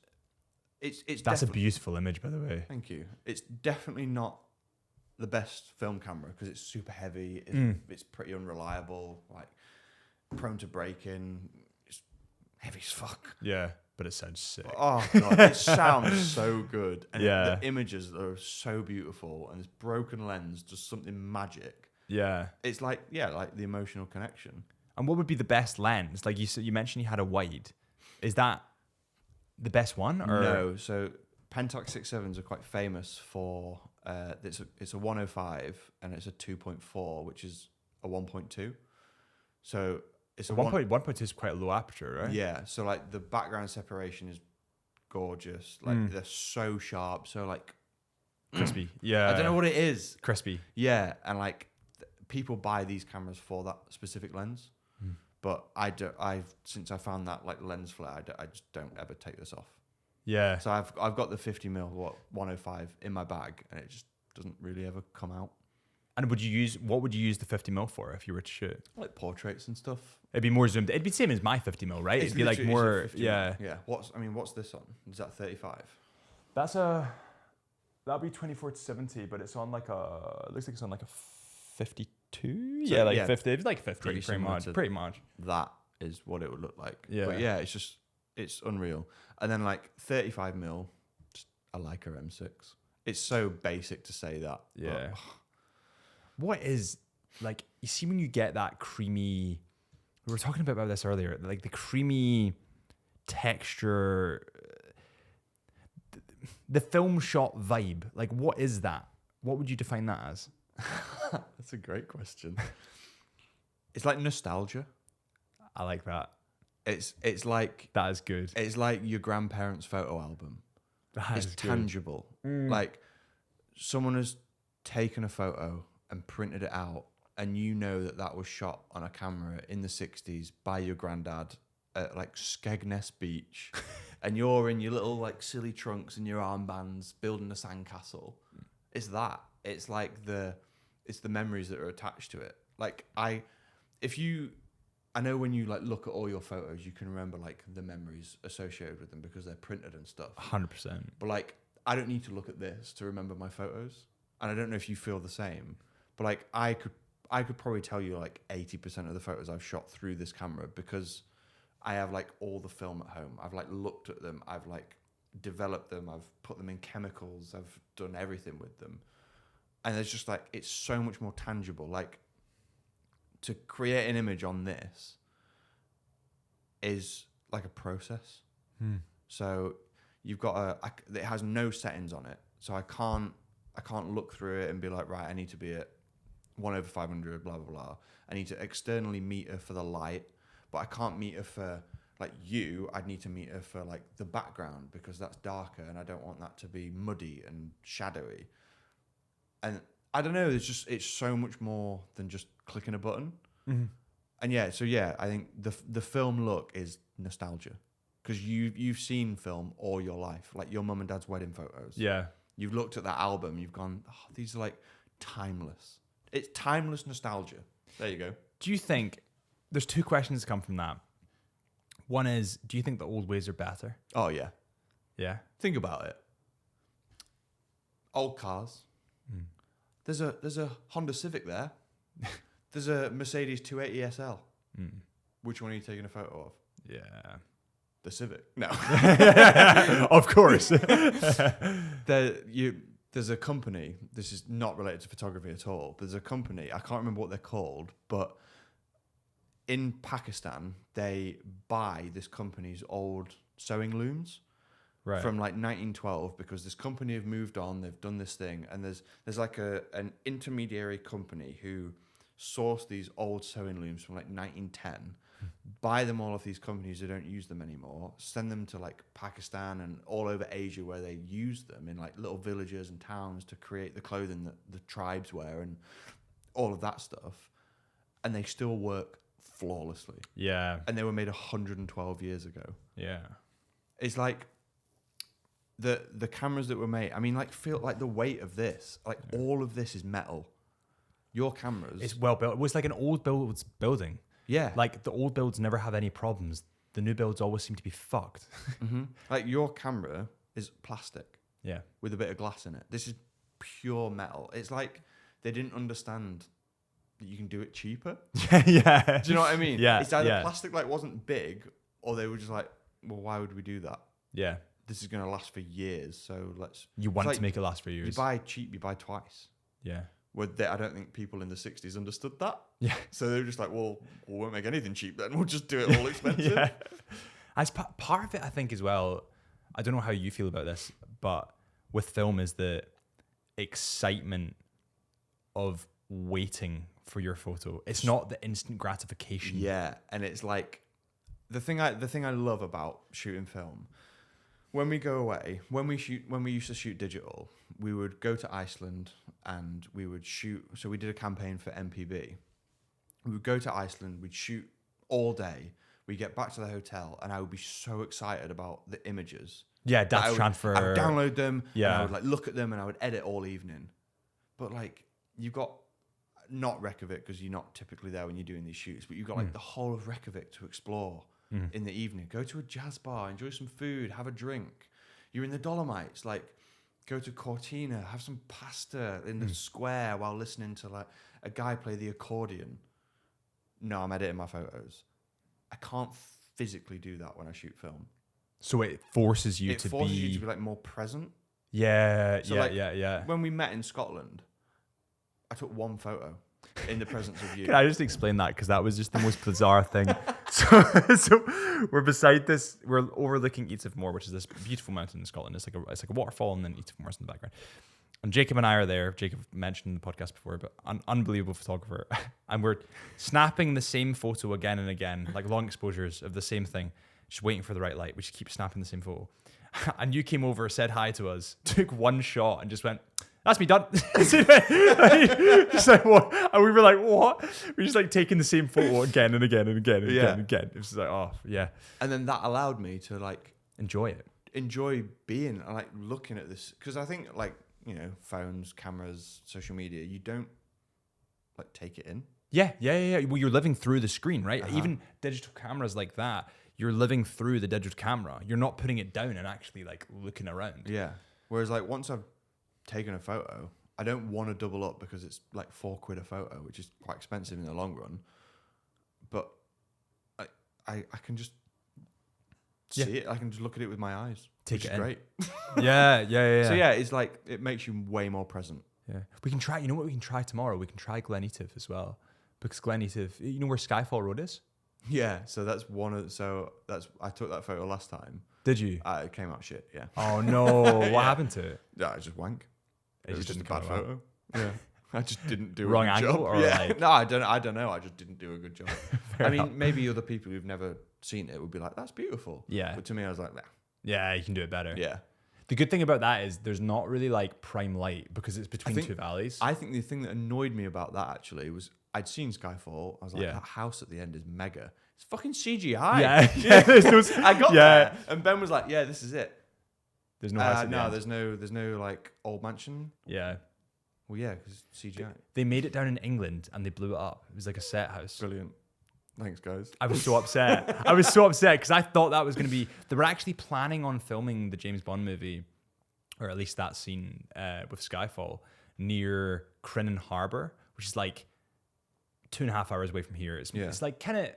it's That's a definitely- beautiful image, by the way. Thank you. It's definitely not the best film camera because it's super heavy. It's pretty unreliable. Like prone to breaking. It's heavy as fuck. Yeah, but it sounds sick. Oh god, it sounds so good, and Yeah. the images are so beautiful, and this broken lens does something magic. Yeah. It's like like the emotional connection. And what would be the best lens? Like you mentioned, you had a wide. Is that the best one? Or No, so Pentax 6.7s are quite famous for it's a 105 and it's a 2.4, which is a 1.2. So it's a 1.2 is quite a low aperture, right? Yeah, so like the background separation is gorgeous. Like they're so sharp, so like Crispy. Yeah. I don't know what it is. Crispy. Yeah, and like people buy these cameras for that specific lens. But since I found that like lens flare, I just don't ever take this off. Yeah. So I've got the 50mm 105 in my bag, and it just doesn't really ever come out. And what would you use the 50mm for if you were to shoot? Like portraits and stuff. It'd be more zoomed. It'd be the same as my 50mm, right? It'd be like literally- more. it's a 50mm. Yeah. Yeah. What's this on? Is that 35? That'd be 24-70, but it's on like it looks like it's on like a 52. So, yeah, like yeah, 50. It's like 50, pretty pretty similar much. to- Pretty much. That is what it would look like. Yeah. But yeah, it's unreal. And then like 35mm, just a Leica M6. It's so basic to say that. but- Yeah. What is, like, you see when you get that creamy, we were talking about this earlier, like the creamy texture, the film shot vibe, like what is that? What would you define that as? That's a great question. It's like nostalgia. I like that. It's like That is good. it's like your grandparents' photo album. That It's is good. tangible. Like someone has taken a photo and printed it out, and you know that was shot on a camera in the 60s by your granddad at like Skegness Beach, and you're in your little like silly trunks and your armbands building a sandcastle. It's that. It's like it's the memories that are attached to it. Like I know when you like look at all your photos, you can remember like the memories associated with them because they're printed and stuff. 100%. But like, I don't need to look at this to remember my photos. And I don't know if you feel the same, but like I could probably tell you like 80% of the photos I've shot through this camera because I have like all the film at home. I've like looked at them. I've like developed them. I've put them in chemicals. I've done everything with them. And there's just like, it's so much more tangible. Like to create an image on this is like a process. So you've got it has no settings on it. So I can't look through it and be like, right, I need to be at 1/500, blah, blah, blah. I need to externally meter for the light, but I can't meter for like I'd need to meter for like the background because that's darker and I don't want that to be muddy and shadowy. And I don't know, it's so much more than just clicking a button. And yeah, I think the film look is nostalgia because you've seen film all your life, like your mum and dad's wedding photos. Yeah. You've looked at that album, you've gone, oh, these are like timeless. It's timeless nostalgia. There you go. Do you think, there's two questions that come from that. One is, do you think the old ways are better? Oh yeah. Yeah. Think about it. Old cars. There's a Honda Civic there. There's a Mercedes 280 SL. Which one are you taking a photo of? Yeah. The Civic. No. Of course. There's a company, this is not related to photography at all, but there's a company, I can't remember what they're called, but in Pakistan, they buy this company's old sewing looms Right. from like 1912 because this company have moved on, they've done this thing, and there's like an intermediary company who source these old sewing looms from like 1910, buy them all off these companies who don't use them anymore, send them to like Pakistan and all over Asia where they use them in like little villages and towns to create the clothing that the tribes wear and all of that stuff. And they still work flawlessly. Yeah. And they were made 112 years ago. Yeah. It's like the cameras that were made. I mean, like, feel like the weight of this. Like, all of this is metal. Your cameras. It's well built. It was like an old building. Yeah. Like the old builds never have any problems. The new builds always seem to be fucked. Like, your camera is plastic Yeah. with a bit of glass in it. This is pure metal. It's like they didn't understand that you can do it cheaper. Yeah. Do you know what I mean? Yeah. It's either yeah. plastic like wasn't big, or they were just like, well, why would we do that? Yeah. This is going to last for years, so let's. You It's want like to make it last for years. You buy cheap, you buy twice. Yeah. I don't think people in the 60s understood that. Yeah. So they were just like, well, we won't make anything cheap then. We'll just do it all expensive. Yeah. As part of it, I think as well, I don't know how you feel about this, but with film is the excitement of waiting for your photo. It's not the instant gratification. Yeah, and it's like the thing I love about shooting film. When we go away, when we used to shoot digital, we would go to Iceland and we would shoot. So we did a campaign for MPB. We would go to Iceland, we'd shoot all day. We'd get back to the hotel, and I would be so excited about the images. Yeah, that data transfer. I would download them. Yeah. And I would like look at them, and I would edit all evening. But like, you've got not Reykjavik because you're not typically there when you're doing these shoots, but you've got like the whole of Reykjavik to explore in the evening. Go to a jazz bar, enjoy some food, have a drink. You're in the Dolomites, like go to Cortina, have some pasta in the square while listening to like a guy play the accordion. No, I'm editing my photos. I can't physically do that when I shoot film. So it forces you It to forces be. you to be like more present. Yeah, So, yeah, like, yeah. When we met in Scotland, I took one photo in the presence of you. Can I just explain that? Because that was just the most bizarre thing. So we're beside this, we're overlooking Eative Moor, which is this beautiful mountain in Scotland. It's like a waterfall, and then Eative Moor's in the background. And Jacob and I are there. Jacob mentioned in the podcast before, but an unbelievable photographer. And we're snapping the same photo again and again, like long exposures of the same thing, just waiting for the right light. We just keep snapping the same photo. And you came over, said hi to us, took one shot, and just went, "That's me done." Just like, what? And we were like, what? We're just like taking the same photo again and again and again and again and again. It was just like, oh yeah. And then that allowed me to like Enjoy it. enjoy being like looking at this, because I think like, you know, phones, cameras, social media, you don't like take it in. Yeah. Well, you're living through the screen, right? Even digital cameras like that, you're living through the digital camera. You're not putting it down and actually like looking around. Yeah. Whereas like once I've taken a photo, I don't want to double up because it's like £4 a photo, which is quite expensive in the long run. But I can just see it. I can just look at it with my eyes. Take which it is in. great. Yeah. So yeah, it's like it makes you way more present. Yeah. We can try, you know what we can try tomorrow? We can try Glen Etive as well. Because Glen Etive, you know where Skyfall Road is? Yeah. So that's I took that photo last time. Did you? It came out shit. Yeah. Oh no. What happened to it? Yeah, I just wank. It was just a didn't bad come out. photo. Yeah. I just didn't do Wrong a good angle job. or yeah. like- No, I don't know. I just didn't do a good job. I mean, enough. maybe other people who've never seen it would be like, "That's beautiful." Yeah. But to me, I was like, "Nah." Yeah, you can do it better. Yeah. The good thing about that is there's not really like prime light because it's between think- two valleys. I think the thing that annoyed me about that actually was I'd seen Skyfall. I was like, Yeah. that house at the end is mega. It's fucking CGI. yeah. There's no, I got yeah. there, and Ben was like, "Yeah, this is it." There's no house at the No, end. there's no like old mansion. Yeah. Well, yeah, because CGI. They made it down in England and they blew it up. It was like a set house. Brilliant. Thanks, guys. I was so upset. I was so upset because I thought that was going to be. They were actually planning on filming the James Bond movie, or at least that scene with Skyfall, near Crinan Harbour, which is like 2.5 hours away from here. It's like kind of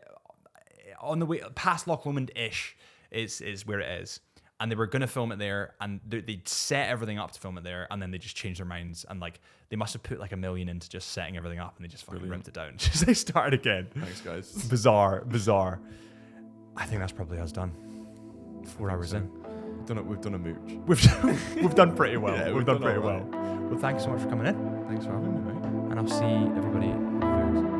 on the way past Loch Lomond-ish is where it is. And they were going to film it there, and they'd set everything up to film it there, and then they just changed their minds, and like they must have put like $1 million into just setting everything up, and they just fucking ripped it down. Just they started again. Thanks, guys. Bizarre. I think that's probably us done. 4 hours in. We've done a mooch. We've done pretty well. Yeah, we've done pretty all well. right. Well, thanks so much for coming in, Thanks for having me, mate. and I'll see everybody very soon.